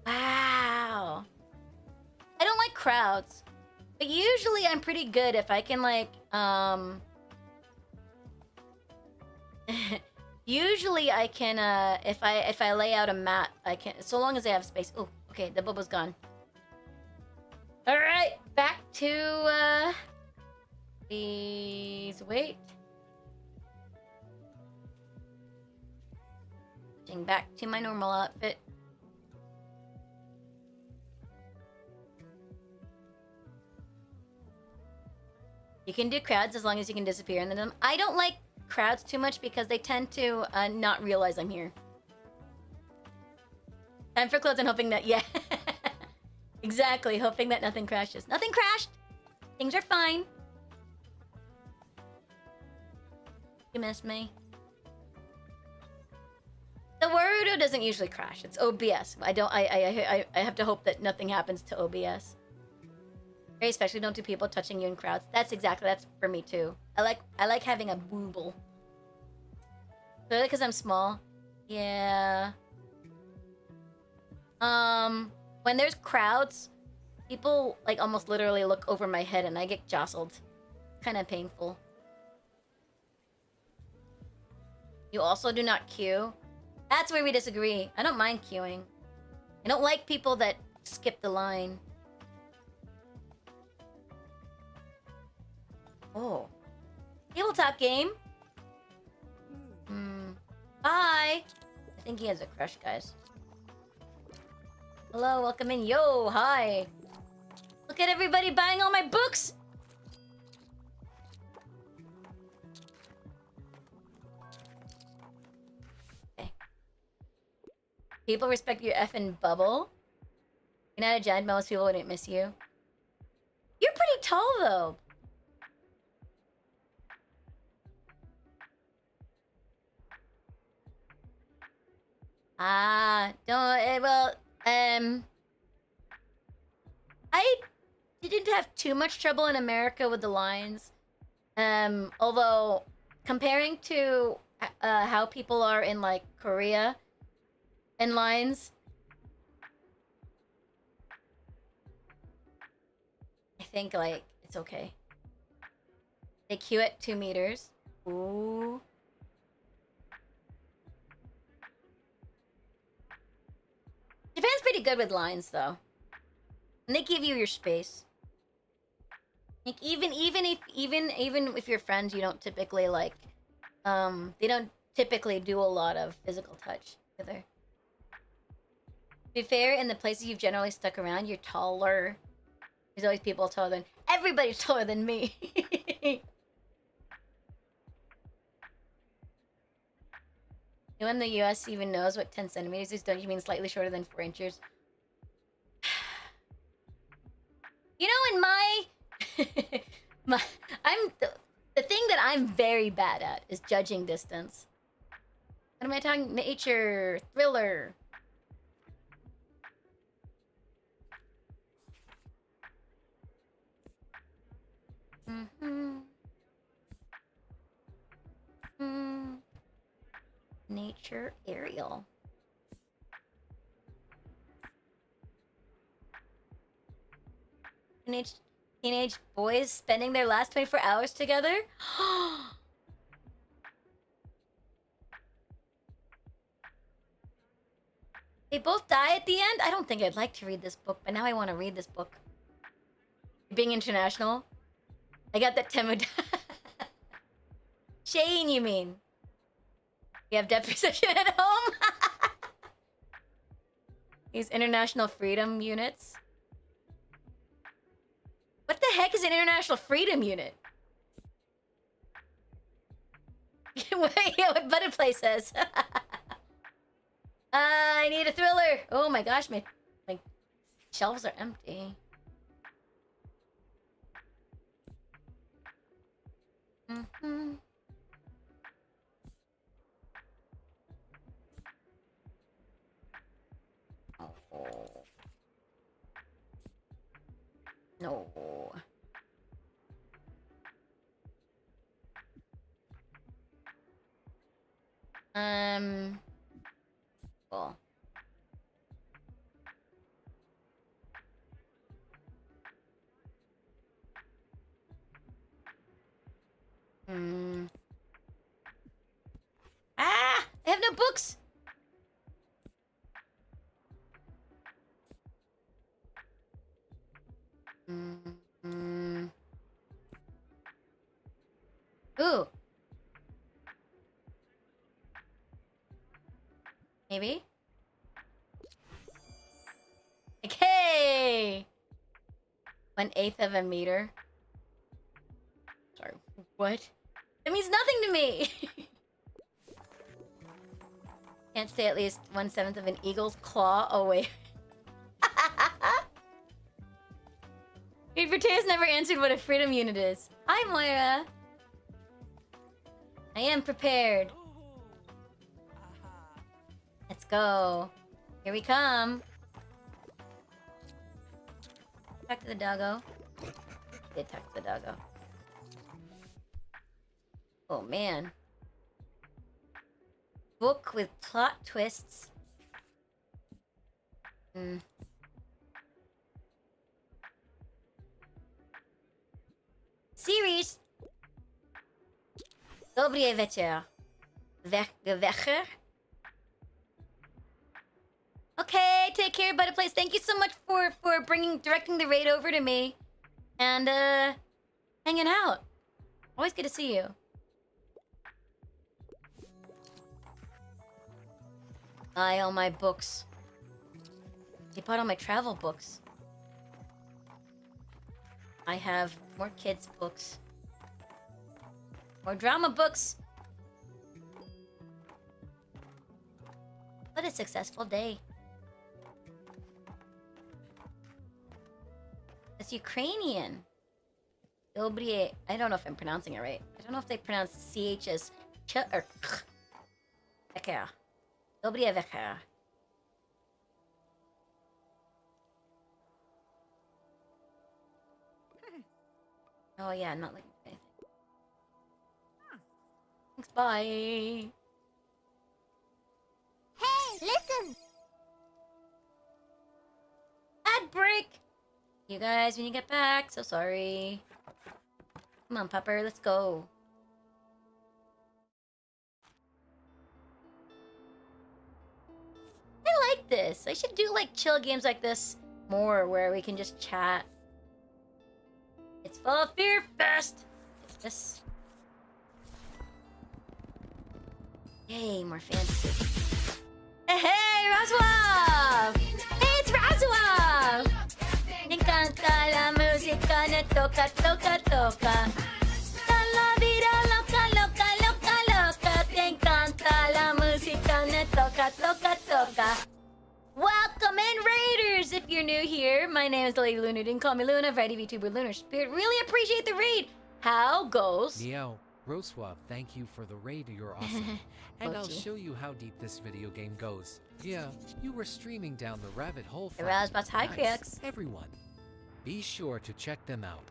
Wow. I don't like crowds. But usually I'm pretty good if I can, like, usually I can, if I lay out a mat, I can, so long as I have space. Oh, okay, the bubba's gone. Alright, back to, please wait. Getting back to my normal outfit. You can do crowds as long as you can disappear into them. I don't like crowds too much because they tend to not realize I'm here. Time for clothes and hoping that, yeah. Exactly, hoping that nothing crashes. Nothing crashed! Things are fine. You miss me. The Warudo doesn't usually crash. It's OBS. I have to hope that nothing happens to OBS. Very especially don't do people touching you in crowds. That's for me too. I like having a booble. Clearly because I'm small. Yeah. When there's crowds, people like almost literally look over my head and I get jostled. Kind of painful. You also do not queue. That's where we disagree. I don't mind queuing. I don't like people that skip the line. Oh. Tabletop game? Hi! I think he has a crush, guys. Hello, welcome in. Yo, hi! Look at everybody buying all my books! Okay. People respect your effing bubble. You're not a giant, most people wouldn't miss you. tall though. I didn't have too much trouble in America with the lines. Although comparing to how people are in like Korea in lines, I think like it's okay. They queue at 2 meters. Ooh. Japan's pretty good with lines though. And they give you your space. Like even if you're friends, you don't typically like they don't typically do a lot of physical touch either. To be fair, in the places you've generally stuck around, you're taller. There's always people taller than everybody's taller than me. No one in the US even knows what 10 centimeters is. Don't you mean slightly shorter than 4 inches? You know, in the thing that I'm very bad at is judging distance. What am I talking? Nature, thriller. Nature, aerial. Teenage boys spending their last 24 hours together? They both die at the end? I don't think I'd like to read this book, but now I want to read this book. Being international? I got that Temu. Shane, you mean? You have depth perception at home? These international freedom units. What the heck is an international freedom unit? Yeah, what Butterfly says. I need a thriller. Oh my gosh, my shelves are empty. Oh. No. Cool. Ah! I have no books! Ooh. Maybe? Okay! 1/8 of a meter. Sorry, what? That means nothing to me! Can't stay at least 1/7 of an eagle's claw away. Verteus never answered what a freedom unit is. Hi, Moira! I am prepared. Let's go. Here we come. Talk to the doggo. Did talk to the doggo. Oh man. Book with plot twists. Series. Dobry wieczór. Wecher? Okay, take care, Butterplace. Thank you so much for directing the raid over to me. And, hanging out. Always good to see you. Buy all my books. They bought all my travel books. I have more kids' books. More drama books. What a successful day. It's Ukrainian. Dobrie. I don't know if I'm pronouncing it right. I don't know if they pronounce CH as ch or k. Vekera. Dobrie Vekera. Oh yeah, I'm not looking for anything. Thanks, bye. Hey, listen! Ad break! You guys, when you get back, so sorry. Come on, Pepper, let's go. I like this. I should do like chill games like this more where we can just chat. It's full of Fear Fest! It's this. Yay, more fantasy. Hey, Roswell! Hey, it's Roswell! Me encanta la música, ne toca, toca, toca. La vida loca, loca, loca, loca. Te encanta la música, ne toca, toca, toca. Welcome in, Raiders! If you're new here, my name is Lady Luna. You can call me Luna, variety VTuber Lunar Spirit. Really appreciate the raid. How goes? Meow. Roswell, thank you for the raid. You're awesome. And I'll show you how deep this video game goes. Yeah, you were streaming down the rabbit hole. Arousebots, hi, Crix. Everyone, be sure to check them out.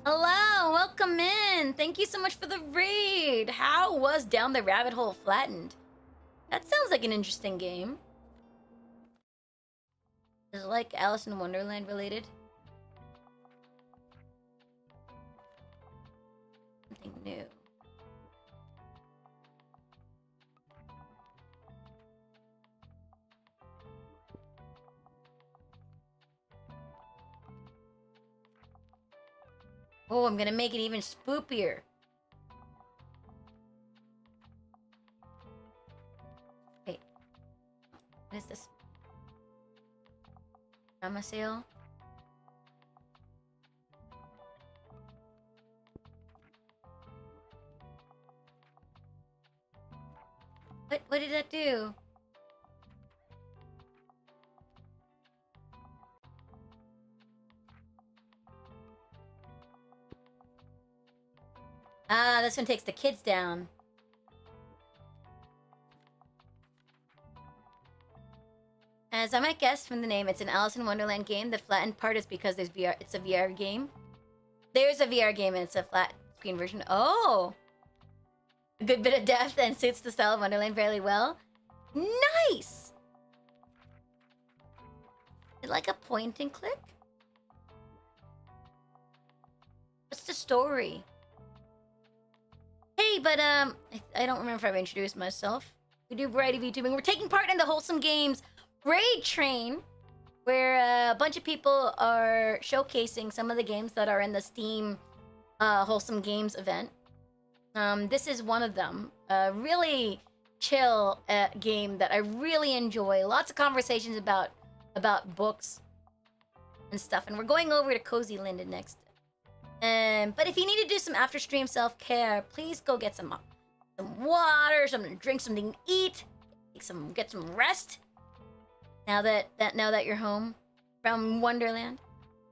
Hello, welcome in. Thank you so much for the raid. How was Down the Rabbit Hole Flattened? That sounds like an interesting game. Is it like Alice in Wonderland related? Something new. Oh, I'm gonna make it even spoopier. Wait. What is this? Drama sale? What did that do? Ah, this one takes the kids down. As I might guess from the name, it's an Alice in Wonderland game. The flattened part is because there's VR. It's a VR game. There's a VR game and it's a flat screen version. Oh! A good bit of depth and suits the style of Wonderland fairly well. Nice! Is it like a point and click? What's the story? Hey, but I don't remember if I've introduced myself. We do variety VTubing. We're taking part in the Wholesome Games Raid Train, where a bunch of people are showcasing some of the games that are in the Steam Wholesome Games event. This is one of them. A really chill game that I really enjoy. Lots of conversations about books and stuff. And we're going over to Cozy Linden next. But if you need to do some after stream self-care, please go get some water, something to drink, something to eat, get some rest. Now that you're home from Wonderland.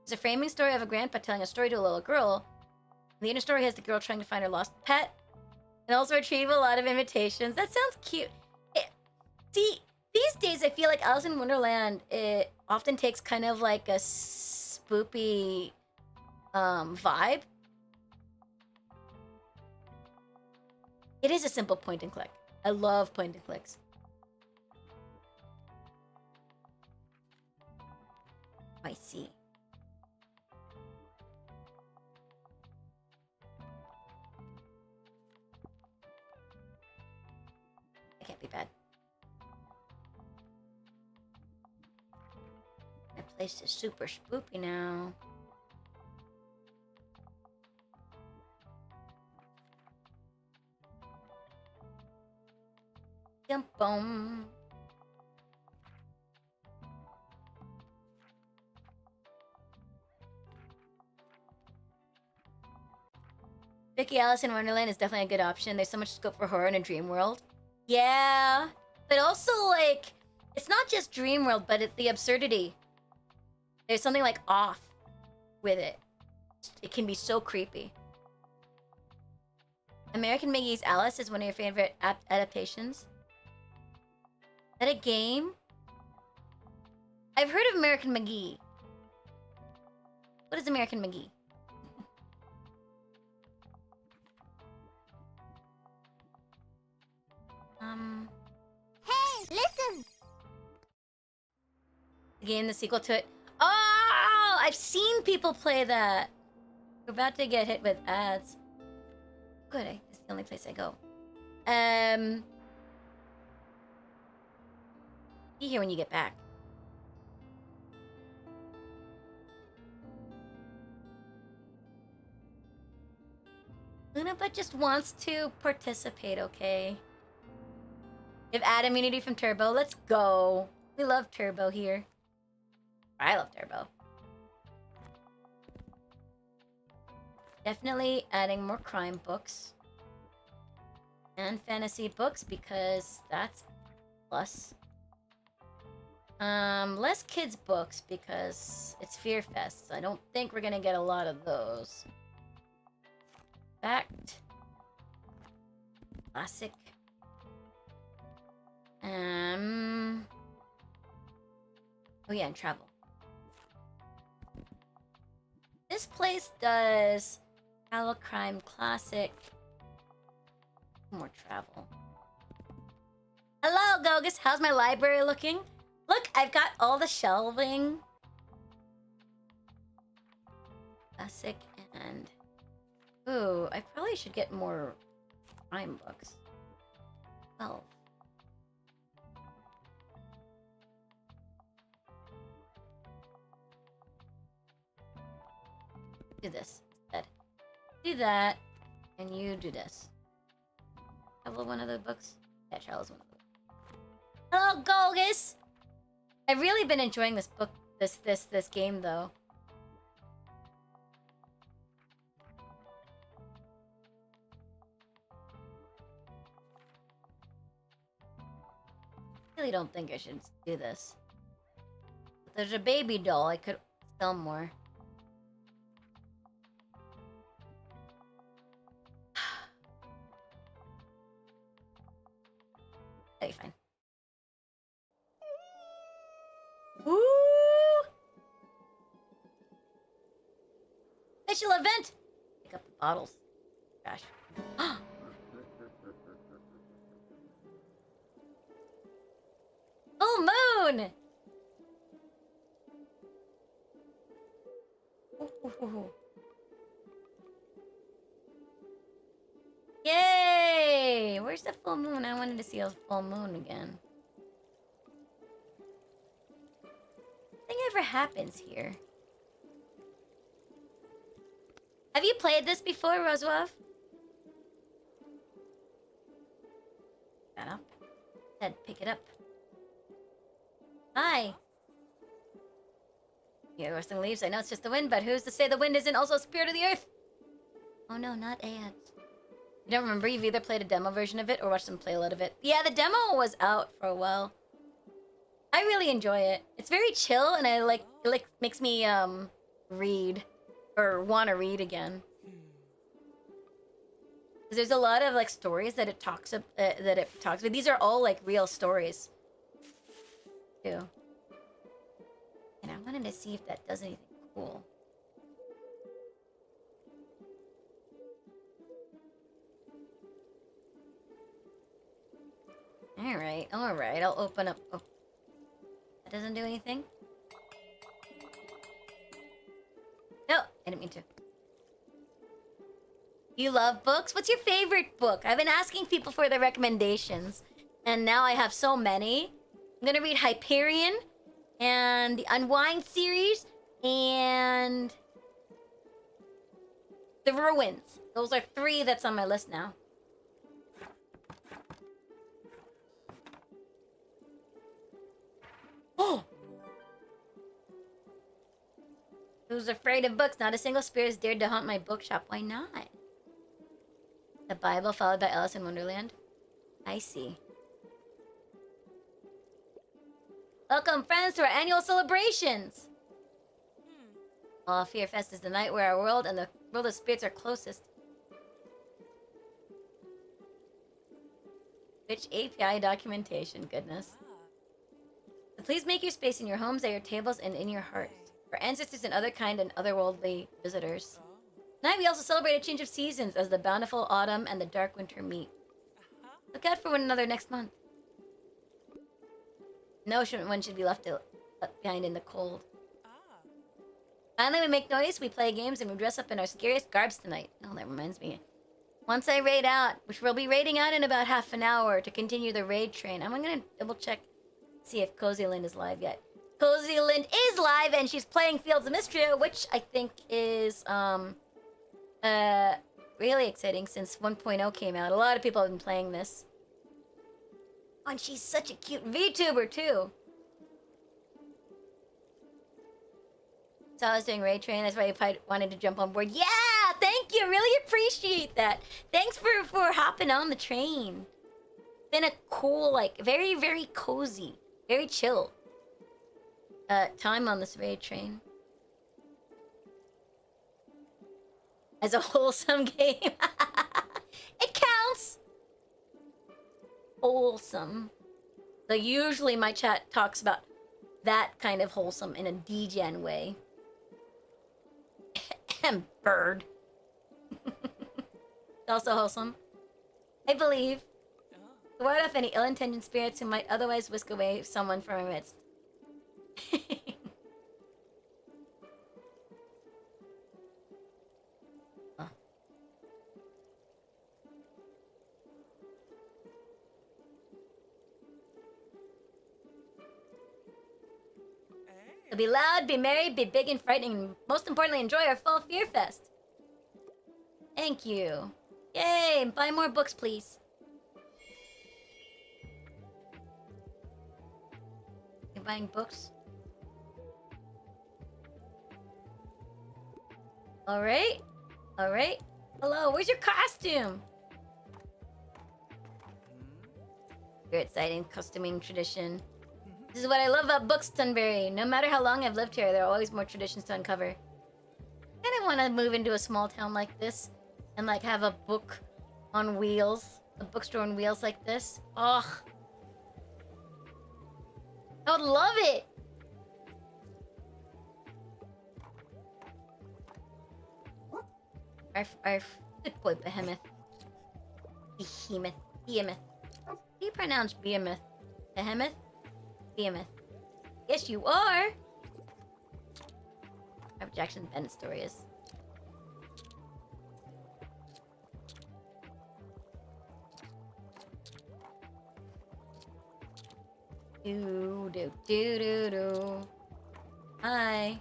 It's a framing story of a grandpa telling a story to a little girl. The inner story has the girl trying to find her lost pet and also retrieve a lot of invitations. That sounds cute. See, these days I feel like Alice in Wonderland, it often takes kind of like a spoopy vibe. It is a simple point and click. I love point and clicks. I see. That can't be bad. That place is super spoopy now. Boom. Vicky Alice in Wonderland is definitely a good option. There's so much scope for horror in a dream world. Yeah, but also like it's not just dream world, but the absurdity. There's something like off with it. It can be so creepy. American McGee's Alice is one of your favorite adaptations. Is that a game? I've heard of American McGee. What is American McGee? Hey, listen! The game, the sequel to it. Oh, I've seen people play that. We're about to get hit with ads. Good, it's the only place I go. Be here when you get back. Luna but just wants to participate, okay? If ad immunity from Turbo, let's go. We love Turbo here. I love Turbo. Definitely adding more crime books. And fantasy books because that's plus. Less kids books because it's Fear Fest. So I don't think we're gonna get a lot of those. Fact. Classic. Oh yeah, and travel. This place does travel, crime, classic. More travel. Hello, Gogus. How's my library looking? Look, I've got all the shelving. Classic and... Ooh, I probably should get more crime books. 12. Do this instead. Do that, and you do this. Travel one of the books? Yeah, Travel's one of them. Hello, Gogus! I've really been enjoying this book, this game, though. I really don't think I should do this. If there's a baby doll, I could sell more. Okay, fine. Woo! Special event! Pick up the bottles. Gosh. Full moon! Ooh. Yay! Where's the full moon? I wanted to see a full moon again. Nothing ever happens here. Have you played this before, Roswav? Got up. Said pick it up. Hi. You're rustling leaves. I know it's just the wind, but who's to say the wind isn't also a spirit of the earth? Oh no, not ants. You don't remember? You've either played a demo version of it or watched some play a lot of it. Yeah, the demo was out for a while. I really enjoy it. It's very chill, and it makes me read or want to read again. Because there's a lot of like stories that it talks about. These are all like real stories, too. And I wanted to see if that does anything cool. Alright, alright, I'll open up. Oh. That doesn't do anything? No, I didn't mean to. You love books? What's your favorite book? I've been asking people for their recommendations. And now I have so many. I'm gonna read Hyperion, and the Unwind series, and The Ruins. Those are 3 that's on my list now. Oh! Who's afraid of books? Not a single spirit has dared to haunt my bookshop. Why not? The Bible followed by Alice in Wonderland? I see. Welcome, friends, to our annual celebrations! Fear Fest is the night where our world and the world of spirits are closest. Rich API documentation, goodness. So please make your space in your homes, at your tables, and in your hearts. For ancestors and other kind and otherworldly visitors. Tonight we also celebrate a change of seasons as the bountiful autumn and the dark winter meet. Look out for one another next month. No one should be left behind in the cold. Finally, we make noise, we play games, and we dress up in our scariest garbs tonight. Oh, that reminds me. Once I raid out, which we'll be raiding out in about half an hour to continue the raid train. I'm gonna double check, see if Cozy Lind is live yet. Cozy Lind is live, and she's playing Fields of Mystria, which I think is really exciting since 1.0 came out. A lot of people have been playing this. Oh, and she's such a cute VTuber too. So I was doing raid train. That's why you wanted to jump on board. Yeah, thank you. Really appreciate that. Thanks for hopping on the train. Been a cool, like very, very cozy, very chill time on this raid train. As a wholesome game, it counts. Wholesome. So usually my chat talks about that kind of wholesome in a degen way. Bird. Also wholesome. I believe. Ward off any ill-intentioned spirits who might otherwise whisk away someone from our midst. Oh. So be loud, be merry, be big and frightening, and most importantly, enjoy our fall Fear Fest. Thank you. Yay! Buy more books, please. You're buying books? Alright. Alright. Hello, where's your costume? Very exciting costuming tradition. This is what I love about books, Tunbury. No matter how long I've lived here, there are always more traditions to uncover. I kinda wanna move into a small town like this and like have a book on wheels. A bookstore on wheels like this. Ugh. I would love it! Arf, arf. Good boy, Behemoth. Behemoth. Behemoth. How do you pronounce Behemoth? Behemoth? Behemoth. Yes, you are! Robert Jackson Bennett story is. Do. Hi.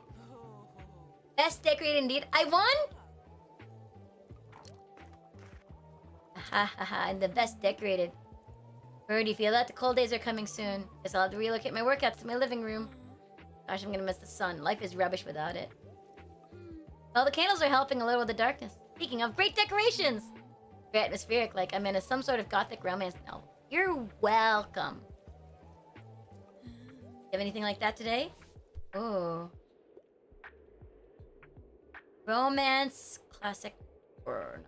Best decorated indeed. I won? Ha ha ha, I'm the best decorated. Bird, you feel that? The cold days are coming soon. Guess I'll have to relocate my workouts to my living room. Gosh, I'm gonna miss the sun. Life is rubbish without it. Well, the candles are helping a little with the darkness. Speaking of great decorations! Very atmospheric, like I'm in some sort of gothic romance novel. You're welcome. You have anything like that today? Oh. Romance, classic, or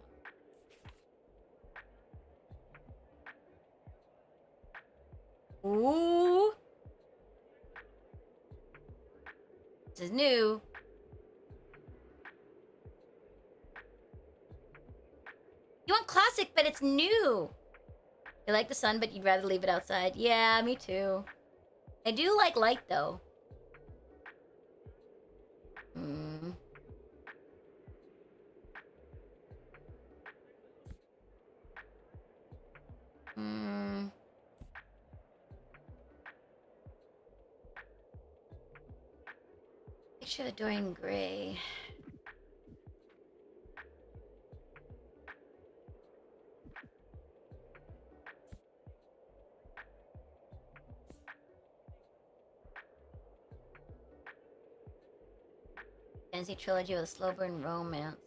no. Ooh. This is new. You want classic, but it's new. You like the sun, but you'd rather leave it outside. Yeah, me too. I do like light, though. Hmm. Hmm. Picture the Dorian Gray. Fantasy trilogy with a slow burn romance.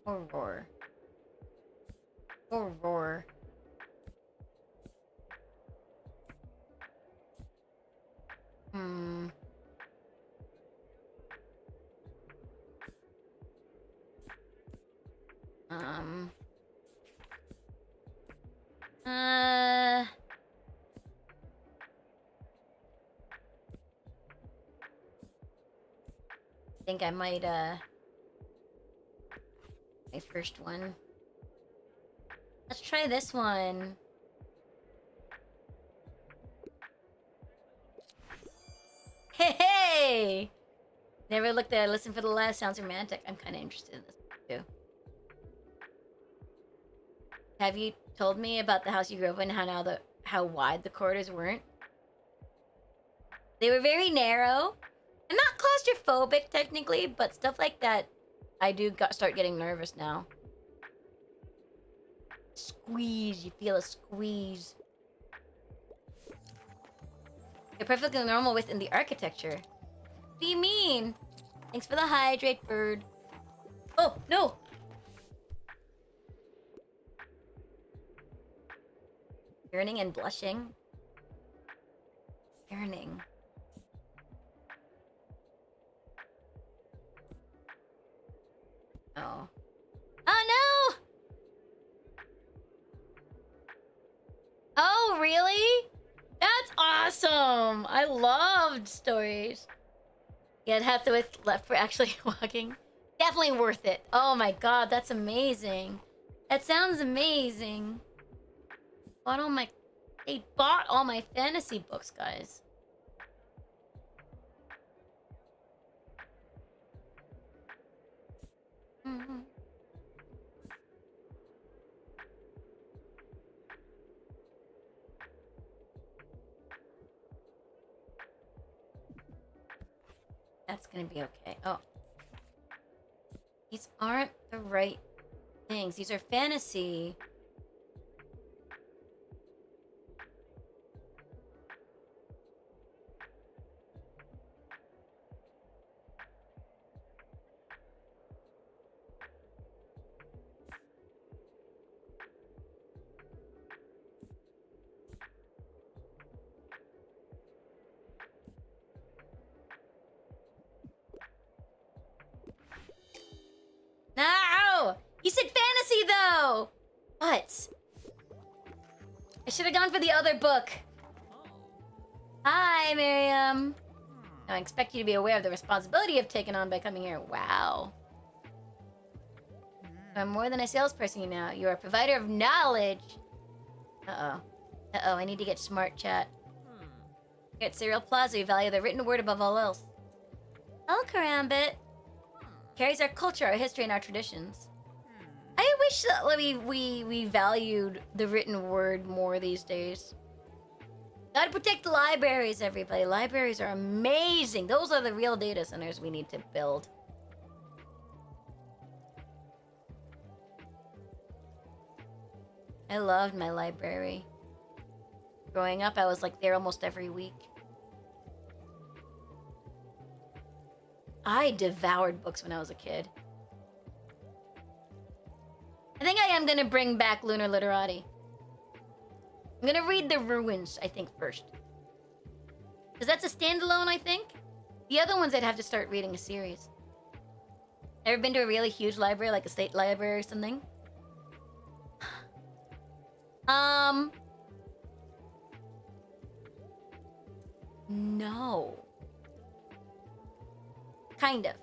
Or roar. Or roar. Hmm. I think I might, my first one. Let's try this one. Hey, hey! Never looked at it. Listen for the last. Sounds romantic. I'm kind of interested in this too. Have you told me about the house you grew up in? How wide the corridors weren't? They were very narrow. I'm not claustrophobic technically, but stuff like that, I do start getting nervous now. Squeeze. You feel a squeeze. You're perfectly normal within the architecture. What do you mean? Thanks for the hydrate, bird. Oh, no! Yearning and blushing? Yearning. Oh. Oh, no! Oh, really? That's awesome! I loved stories. Yeah, I'd have to with left for actually walking. Definitely worth it. Oh my god, that's amazing. That sounds amazing. They bought all my fantasy books, guys. Mm-hmm. That's gonna be okay. Oh. These aren't the right things. These are fantasy. No! You said fantasy, though! What? I should have gone for the other book. Hi, Miriam. Now, I expect you to be aware of the responsibility you've taken on by coming here. Wow. I'm more than a salesperson now. You are a provider of knowledge. Uh-oh. Uh-oh, I need to get smart, chat. Here at Cereal Plaza, we value the written word above all else. Oh, Karambit. Carries our culture, our history, and our traditions. I wish that we valued the written word more these days. Gotta protect the libraries, everybody. Libraries are amazing. Those are the real data centers we need to build. I loved my library. Growing up, I was like there almost every week. I devoured books when I was a kid. I think I am gonna bring back Lunar Literati. I'm gonna read The Ruins, I think, first. Because that's a standalone, I think. The other ones I'd have to start reading a series. Ever been to a really huge library, like a state library or something? No. Kind of.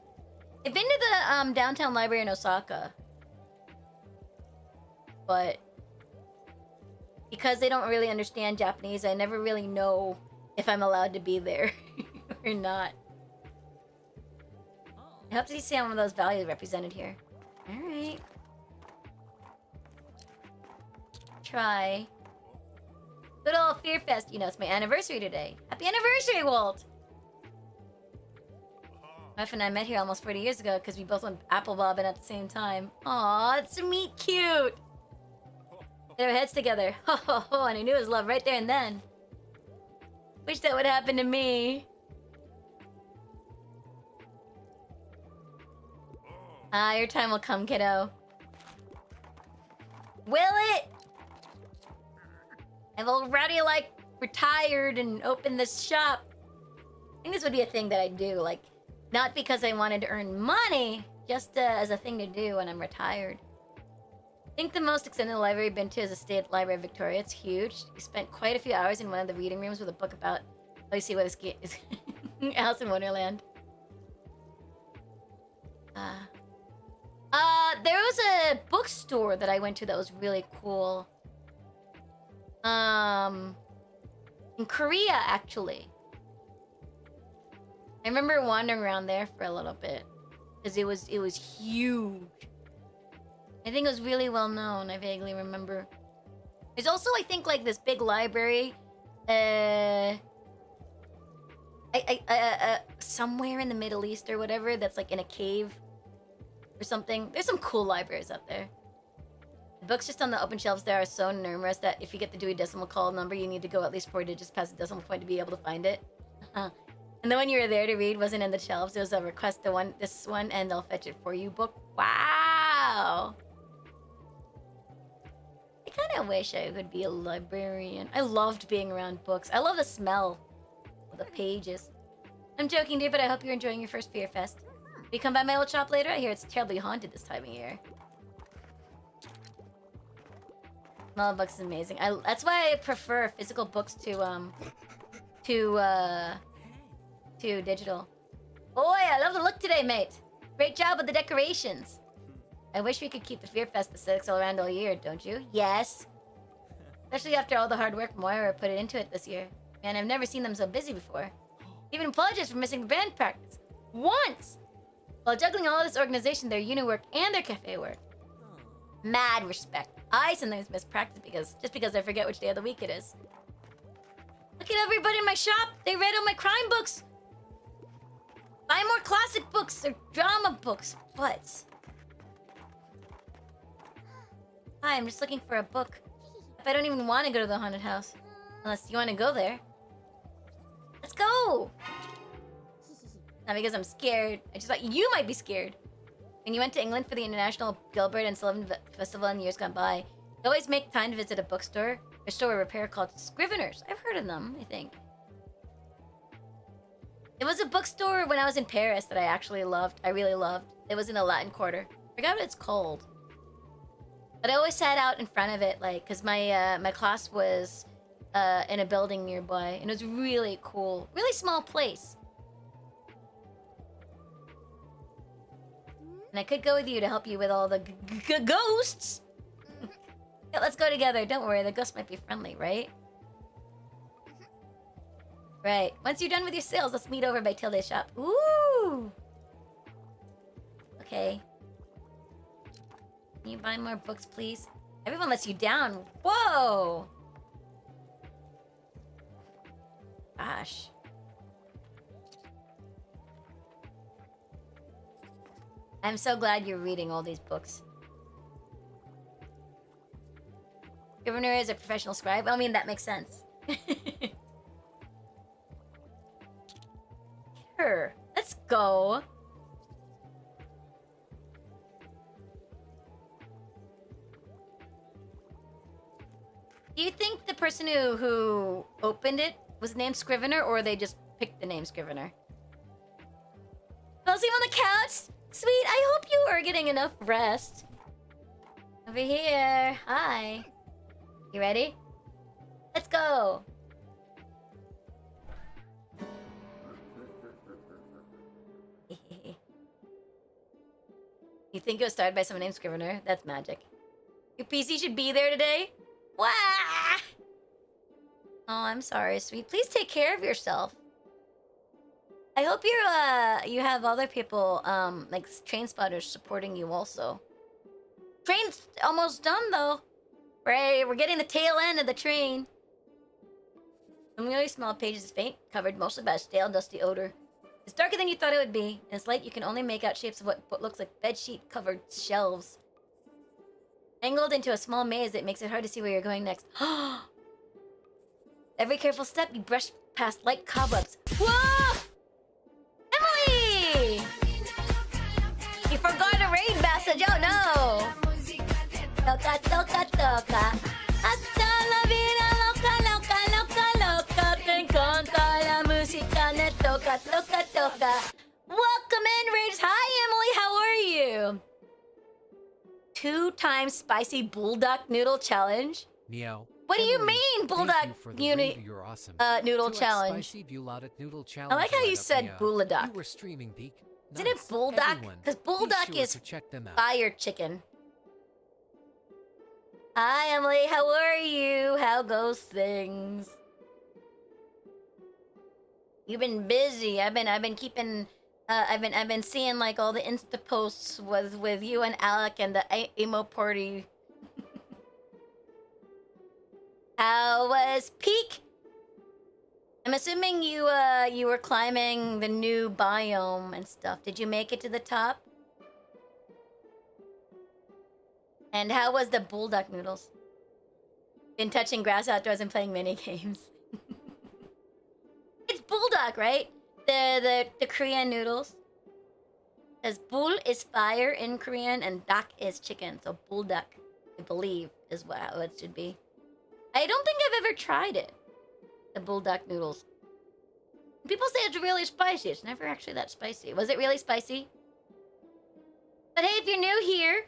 I've been to the downtown library in Osaka. But because they don't really understand Japanese, I never really know if I'm allowed to be there or not. I hope to see some of those values represented here. Alright. Try. Good old Fear Fest. You know, it's my anniversary today. Happy anniversary, Walt! My wife and I met here almost 40 years ago because we both went apple bobbing at the same time. Aw, it's so meet cute! Put our heads together. Ho ho ho, and I knew it was love right there and then. Wish that would happen to me. Ah, your time will come, kiddo. Will it? I've already, like, retired and opened this shop. I think this would be a thing that I do, like, not because I wanted to earn money, just as a thing to do when I'm retired. I think the most extended library I've been to is the State Library of Victoria. It's huge. We spent quite a few hours in one of the reading rooms with a book about... Oh, you see what this game is. Alice in Wonderland. There was a bookstore that I went to that was really cool. In Korea, actually. I remember wandering around there for a little bit. Because it was huge. I think it was really well known. I vaguely remember. There's also, I think, like, this big library. Somewhere in the Middle East or whatever that's, like, in a cave. Or something. There's some cool libraries out there. The books just on the open shelves there are so numerous that if you get the Dewey Decimal Call number, you need to go at least 4 digits past the decimal point to be able to find it. And the one you were there to read wasn't in the shelves. It was a request to this one, and they'll fetch it for you book. Wow! I kind of wish I could be a librarian. I loved being around books. I love the smell of the pages. I'm joking, dude, but I hope you're enjoying your first Fear Fest. Will you come by my old shop later? I hear it's terribly haunted this time of year. Smell of books is amazing. That's why I prefer physical books to digital. Boy, I love the look today, mate. Great job with the decorations. I wish we could keep the Fear Fest aesthetics all around all year, don't you? Yes. Especially after all the hard work Moira put into it this year. Man, I've never seen them so busy before. Even apologize for missing the band practice. Once! While juggling all of this organization, their uni work and their cafe work. Mad respect. I sometimes miss practice just because I forget which day of the week it is. Look at everybody in my shop. They read all my crime books. Buy more classic books or drama books. What? Hi, I'm just looking for a book. If I don't even want to go to the haunted house. Unless you want to go there. Let's go! Not because I'm scared. I just thought you might be scared. When you went to England for the International Gilbert and Sullivan Festival in years gone by, you always make time to visit a bookstore or store repair called Scriveners. I've heard of them, I think. It was a bookstore when I was in Paris that I actually loved. I really loved. It was in the Latin Quarter. I forgot what it's called. But I always sat out in front of it, like, because my class was in a building nearby. And it was really cool. Really small place. And I could go with you to help you with all the ghosts. Yeah, let's go together. Don't worry, the ghosts might be friendly, right? Right. Once you're done with your sales, let's meet over by Tilde's shop. Ooh! Okay. Can you buy more books, please? Everyone lets you down. Whoa! Gosh. I'm so glad you're reading all these books. Governor is a professional scribe. I mean, that makes sense. Here, let's go. Do you think the person who opened it was named Scrivener, or they just picked the name Scrivener? I'll see him on the couch. Sweet, I hope you are getting enough rest. Over here. Hi. You ready? Let's go. You think it was started by someone named Scrivener? That's magic. Your PC should be there today? Wah! Oh, I'm sorry, sweet. Please take care of yourself. I hope you have other people, like train spotters supporting you also. Train's almost done, though. Right, we're getting the tail end of the train. The really small pages is faint, covered mostly by a stale, dusty odor. It's darker than you thought it would be. In its light, you can only make out shapes of what looks like bedsheet-covered shelves. Angled into a small maze that makes it hard to see where you're going next. Every careful step, you brush past light cobwebs. Whoa! Emily! You forgot a raid message, oh no! toca, toca, toca. Hasta la vida loca, loca, loca, loca. Te encanta la música, ne toca, toca, toca. Welcome in, Rage. Hi, Emily. How are you? 2 times spicy bulldog noodle challenge. Meow. What do you Emily, mean, thank bulldog you for the raid, you're awesome. noodle 2x challenge? Spicy Bulldog noodle challenge. I like how you right up, said meow. bulldog. You were streaming peak. Isn't it Nice. bulldog? Everyone, Because be bulldog sure is to check them out. fire chicken. Hi, Emily. How are you? How goes things? You've been busy. I've been keeping. I've been seeing like all the Insta posts with you and Alec and the emo party. How was peak? I'm assuming you were climbing the new biome and stuff. Did you make it to the top? And how was the bulldog noodles? Been touching grass outdoors and playing mini games. It's bulldog, right? The Korean noodles. Because bul is fire in Korean and dak is chicken. So bulldog, I believe, is how it should be. I don't think I've ever tried it. The bulldog noodles. People say it's really spicy. It's never actually that spicy. Was it really spicy? But hey, if you're new here,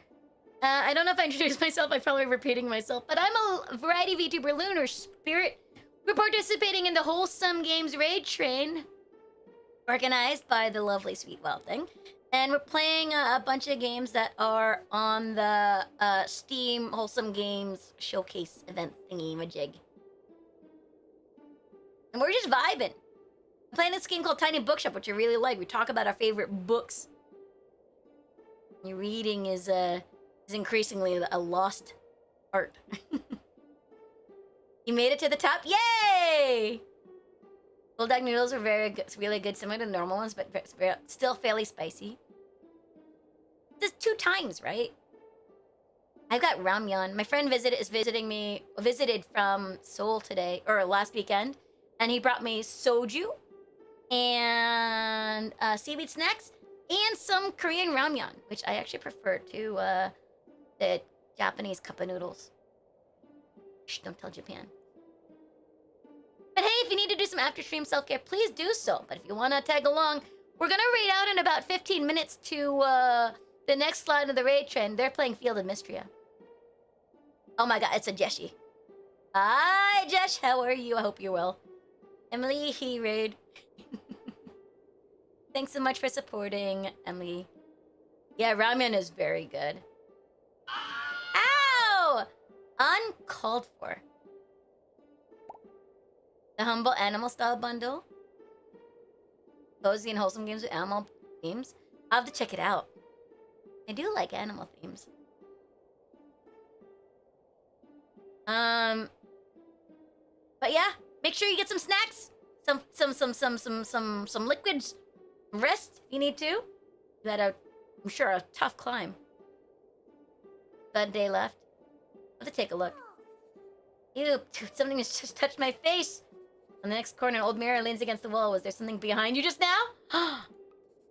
I don't know if I introduced myself. I'm probably repeating myself. But I'm a variety VTuber, Lunar Spirit. We're participating in the Wholesome Games Raid Train, organized by the lovely Sweet Wild Thing. And we're playing a bunch of games that are on the Steam Wholesome Games Showcase event thingy-majig. And we're just vibing. I'm playing this game called Tiny Bookshop, which I really like. We talk about our favorite books. Your reading is increasingly a lost art. You made it to the top. Yay! Bulldog noodles are very good, really good, similar to normal ones, but still fairly spicy. This is 2 times, right? I've got ramyeon. My friend visited from Seoul today, or last weekend, and he brought me soju and seaweed snacks and some Korean ramyeon, which I actually prefer to the Japanese cup of noodles. Shh, don't tell Japan. But hey, if you need to do some after-stream self-care, please do so. But if you want to tag along, we're going to raid out in about 15 minutes to the next slide of the raid trend. They're playing Field of Mystria. Oh my god, it's a Jeshi. Hi, Jesh. How are you? I hope you're well. Emily, he raid. Thanks so much for supporting, Emily. Yeah, ramen is very good. Ow! Uncalled for. The Humble Animal Style Bundle. Cozy and wholesome games with animal themes. I'll have to check it out. I do like animal themes. But yeah, make sure you get some snacks, some liquids, rest if you need to. You had I'm sure, a tough climb. Got a day left. Let's take a look. Ew, something has just touched my face. On the next corner, an old mirror leans against the wall. Was there something behind you just now?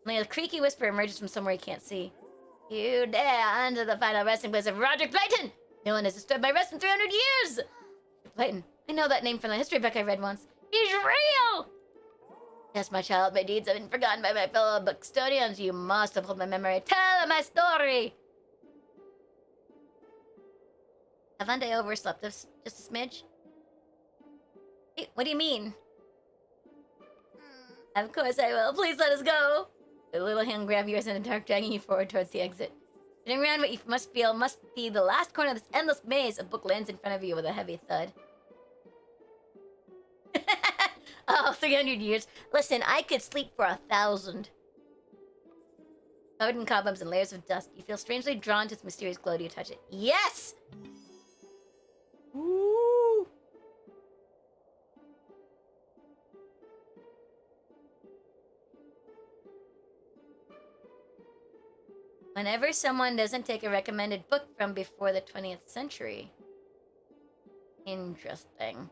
Only a creaky whisper emerges from somewhere you can't see. You dare enter the final resting place of Roderick Clayton! No one has disturbed my rest in 300 years! Clayton, I know that name from the history book I read once. He's real! Yes, my child, my deeds have been forgotten by my fellow custodians. You must uphold my memory. Tell my story! Haven't I overslept just a smidge? Hey, what do you mean? Of course I will. Please let us go. The little hand grab yours in the dark, dragging you forward towards the exit. Turning around, what you must feel must be the last corner of this endless maze. A book lands in front of you with a heavy thud. Oh, 300 years. Listen, I could sleep for 1,000. Covered in cobwebs and layers of dust, you feel strangely drawn to its mysterious glow. Do you touch it? Yes! Ooh! Whenever someone doesn't take a recommended book from before the 20th century. Interesting.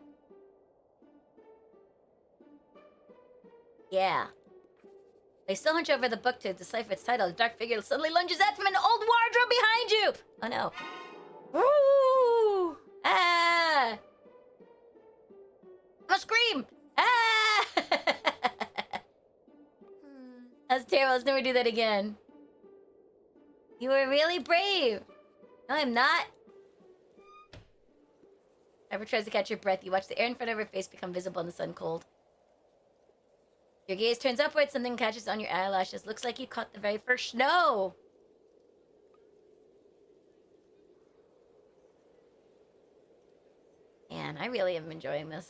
Yeah. They still hunch over the book to decipher its title. A dark figure suddenly lunges out from an old wardrobe behind you! Oh no. Woo! Ah! I'm gonna scream! Ah! That's terrible. Let's never do that again. You were really brave. No, I'm not. Ever tries to catch your breath, you watch the air in front of her face become visible in the sun cold. Your gaze turns upwards, something catches on your eyelashes. Looks like you caught the very first snow. Man, I really am enjoying this.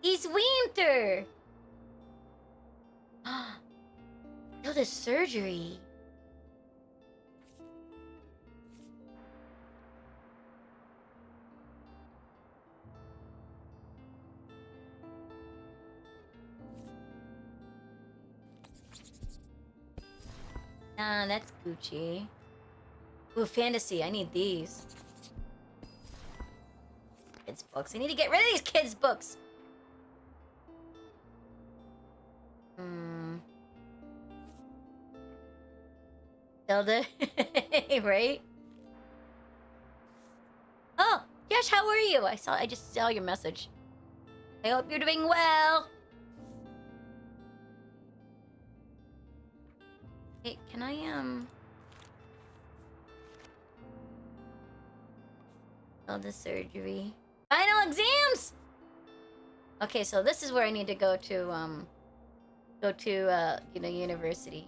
It's winter! Oh, the surgery. Nah, that's Gucci. Ooh, fantasy. I need these. Kids' books. I need to get rid of these kids' books. Zelda. Right? Oh, Yash, how are you? I just saw your message. I hope you're doing well. Hey, can I, Oh, the surgery. Final exams! Okay, so this is where I need to go to, university.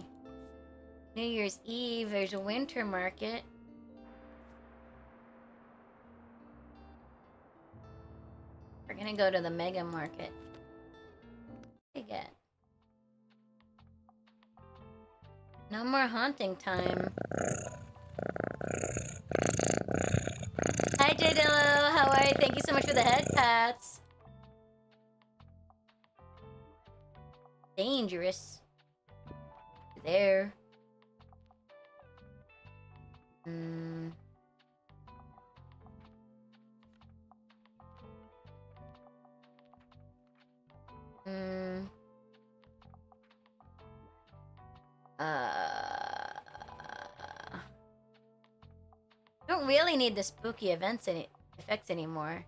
New Year's Eve, there's a winter market. We're gonna go to the mega market. Get. No more haunting time. Hi, Jadillo. How are you? Thank you so much for the head pats. Dangerous. There. Don't really need the spooky effects anymore.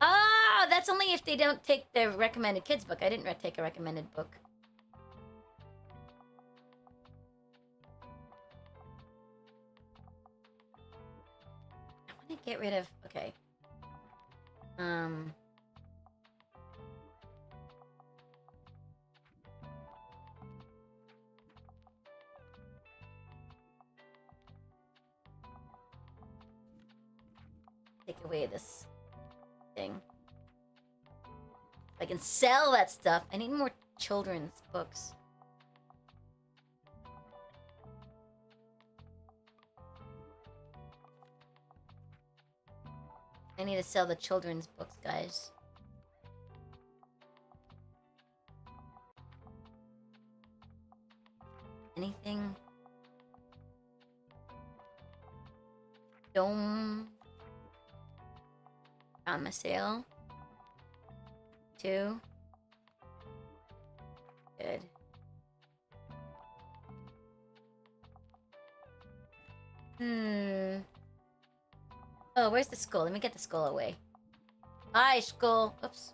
Oh, that's only if they don't take the recommended kids book. I didn't take a recommended book. I want to get rid of... Okay. Take away this thing. I can sell that stuff. I need more children's books. I need to sell the children's books, guys. Anything? Dome. On my sale. 2. Good. Oh, where's the skull? Let me get the skull away. Hi, skull. Oops.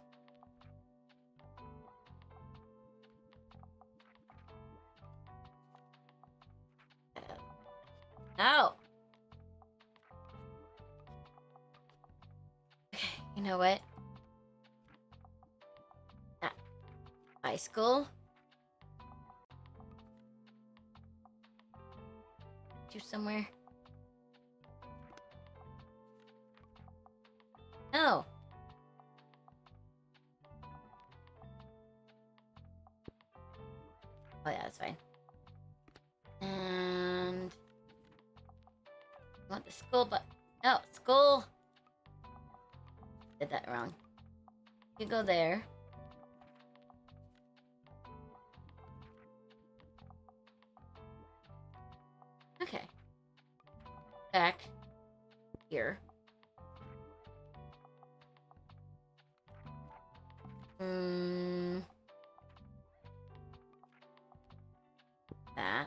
No. Okay, you know what? High school. You somewhere. No. Oh yeah, that's fine. And I want the skull, but no, skull. Did that wrong. You go there. Okay. Back here. that.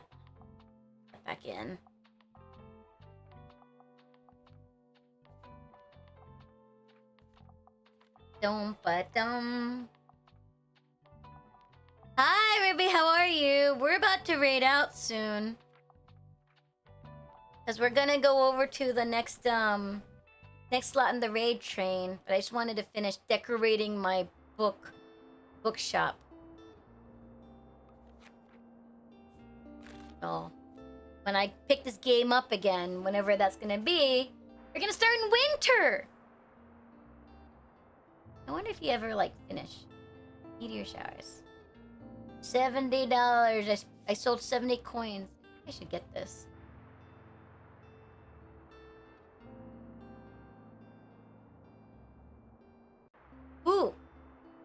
Get back in. Dum-ba-dum. Hi, Ruby, how are you? We're about to raid out soon. Because we're gonna go over to the next slot in the raid train. But I just wanted to finish decorating my bookshop. So, when I pick this game up again, whenever that's gonna be, we're gonna start in winter! I wonder if you ever, like, finish meteor showers. $70. I sold 70 coins. I should get this. Ooh!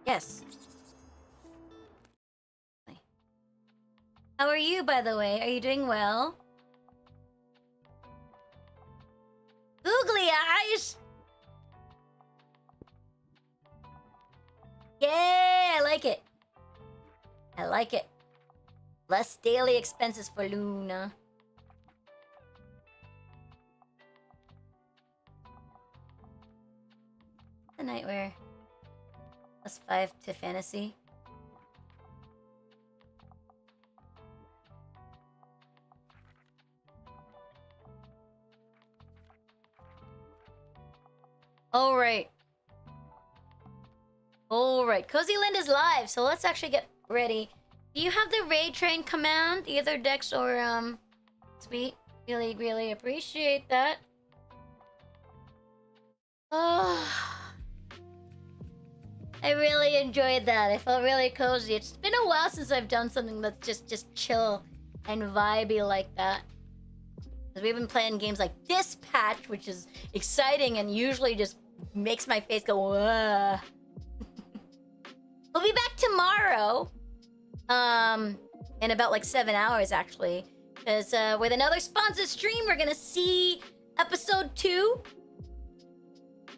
Yes. How are you, by the way? Are you doing well? Googly eyes! Yeah, I like it. I like it. Less daily expenses for Luna. The nightwear. +5 to fantasy. Alright. Alright, Cozy Land is live, so let's actually get ready. Do you have the raid train command? Either Dex or, Sweet? Really, really appreciate that. Oh, I really enjoyed that. I felt really cozy. It's been a while since I've done something that's just chill and vibey like that. Because we've been playing games like Dispatch, which is exciting and usually just makes my face go, whoa. We'll be back tomorrow. In about like 7 hours, actually. Because with another sponsored stream, we're gonna see episode 2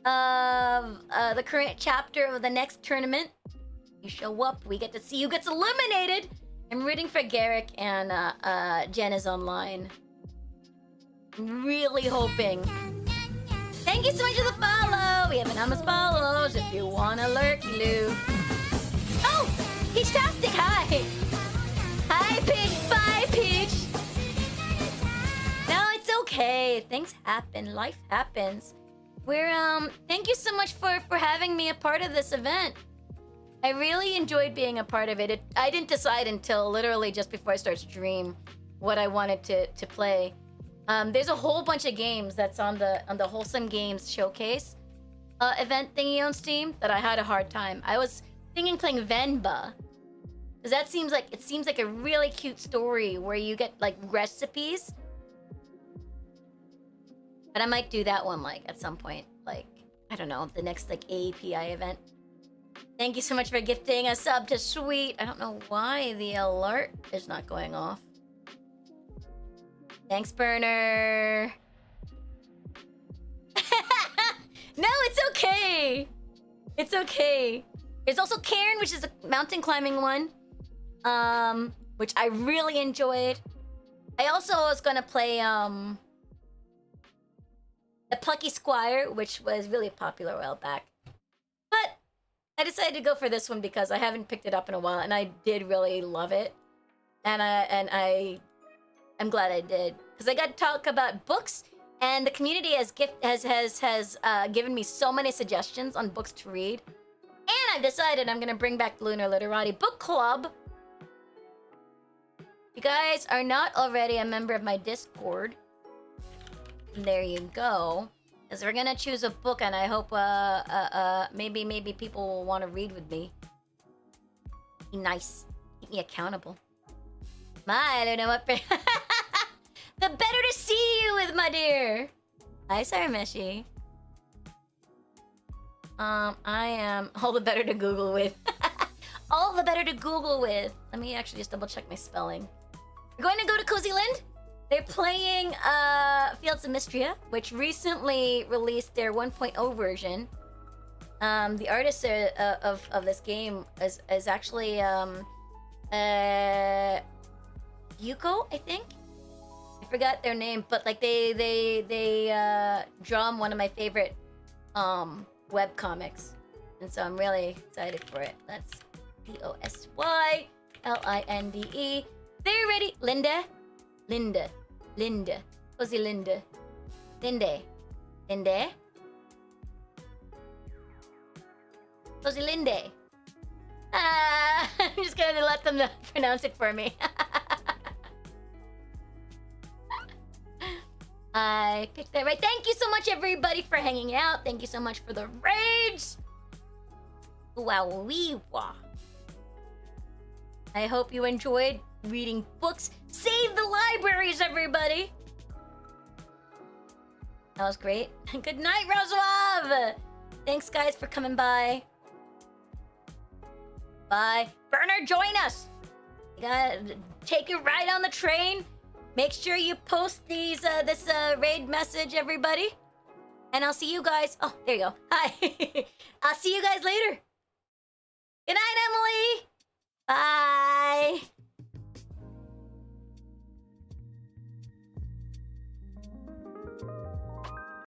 of the current chapter of the next tournament. You show up, we get to see who gets eliminated. I'm rooting for Garrick and Jen is online. I'm really hoping. Thank you so much for the follow. We have enormous follows if you wanna lurky loo. Oh, Peach-tastic, hi. Hi, Peach. Bye, Peach. No, it's okay. Things happen. Life happens. We're thank you so much for having me a part of this event. I really enjoyed being a part of it. I didn't decide until literally just before I start stream what I wanted to play. There's a whole bunch of games that's on the Wholesome Games showcase event thingy on Steam that I had a hard time. I was thinking playing Venba, because that seems like a really cute story where you get like recipes. But I might do that one like at some point, like I don't know, the next like API event. Thank you so much for gifting a sub to Sweet. I don't know why the alert is not going off. Thanks, Burner. No, it's okay. It's okay. There's also Cairn, which is a mountain climbing one, which I really enjoyed. I also was gonna play the Plucky Squire, which was really popular a while back. But I decided to go for this one because I haven't picked it up in a while, and I did really love it. And I'm glad I did, because I got to talk about books, and the community has given me so many suggestions on books to read. And I've decided I'm gonna bring back the Lunar Literati Book Club. If you guys are not already a member of my Discord, there you go. Because we're gonna choose a book, and I hope maybe people will want to read with me. Be nice, keep me accountable. I don't know what. The better to see you with, my dear. Hi, Sarameshi. I am all the better to Google with. All the better to Google with. Let me actually just double check my spelling. We're going to go to Cozy Land. They're playing Fields of Mystria, which recently released their 1.0 version. The artist of this game is actually Yuko, I think. I forgot their name, but like they draw one of my favorite web comics, and so I'm really excited for it. That's POSYLINDE. They're ready, Linda. Cozy Linda. Linde. Cozy Linde. I'm just gonna let them pronounce it for me. I picked that right. Thank you so much, everybody, for hanging out. Thank you so much for the raids. Wow-wee-wah. I hope you enjoyed reading books. Save the libraries, everybody. That was great. Good night, Rosuave. Thanks, guys, for coming by. Bye. Bernard, join us. You gotta take a ride on the train. Make sure you post this raid message, everybody. And I'll see you guys. Oh, there you go. Hi. I'll see you guys later. Good night, Emily. Bye.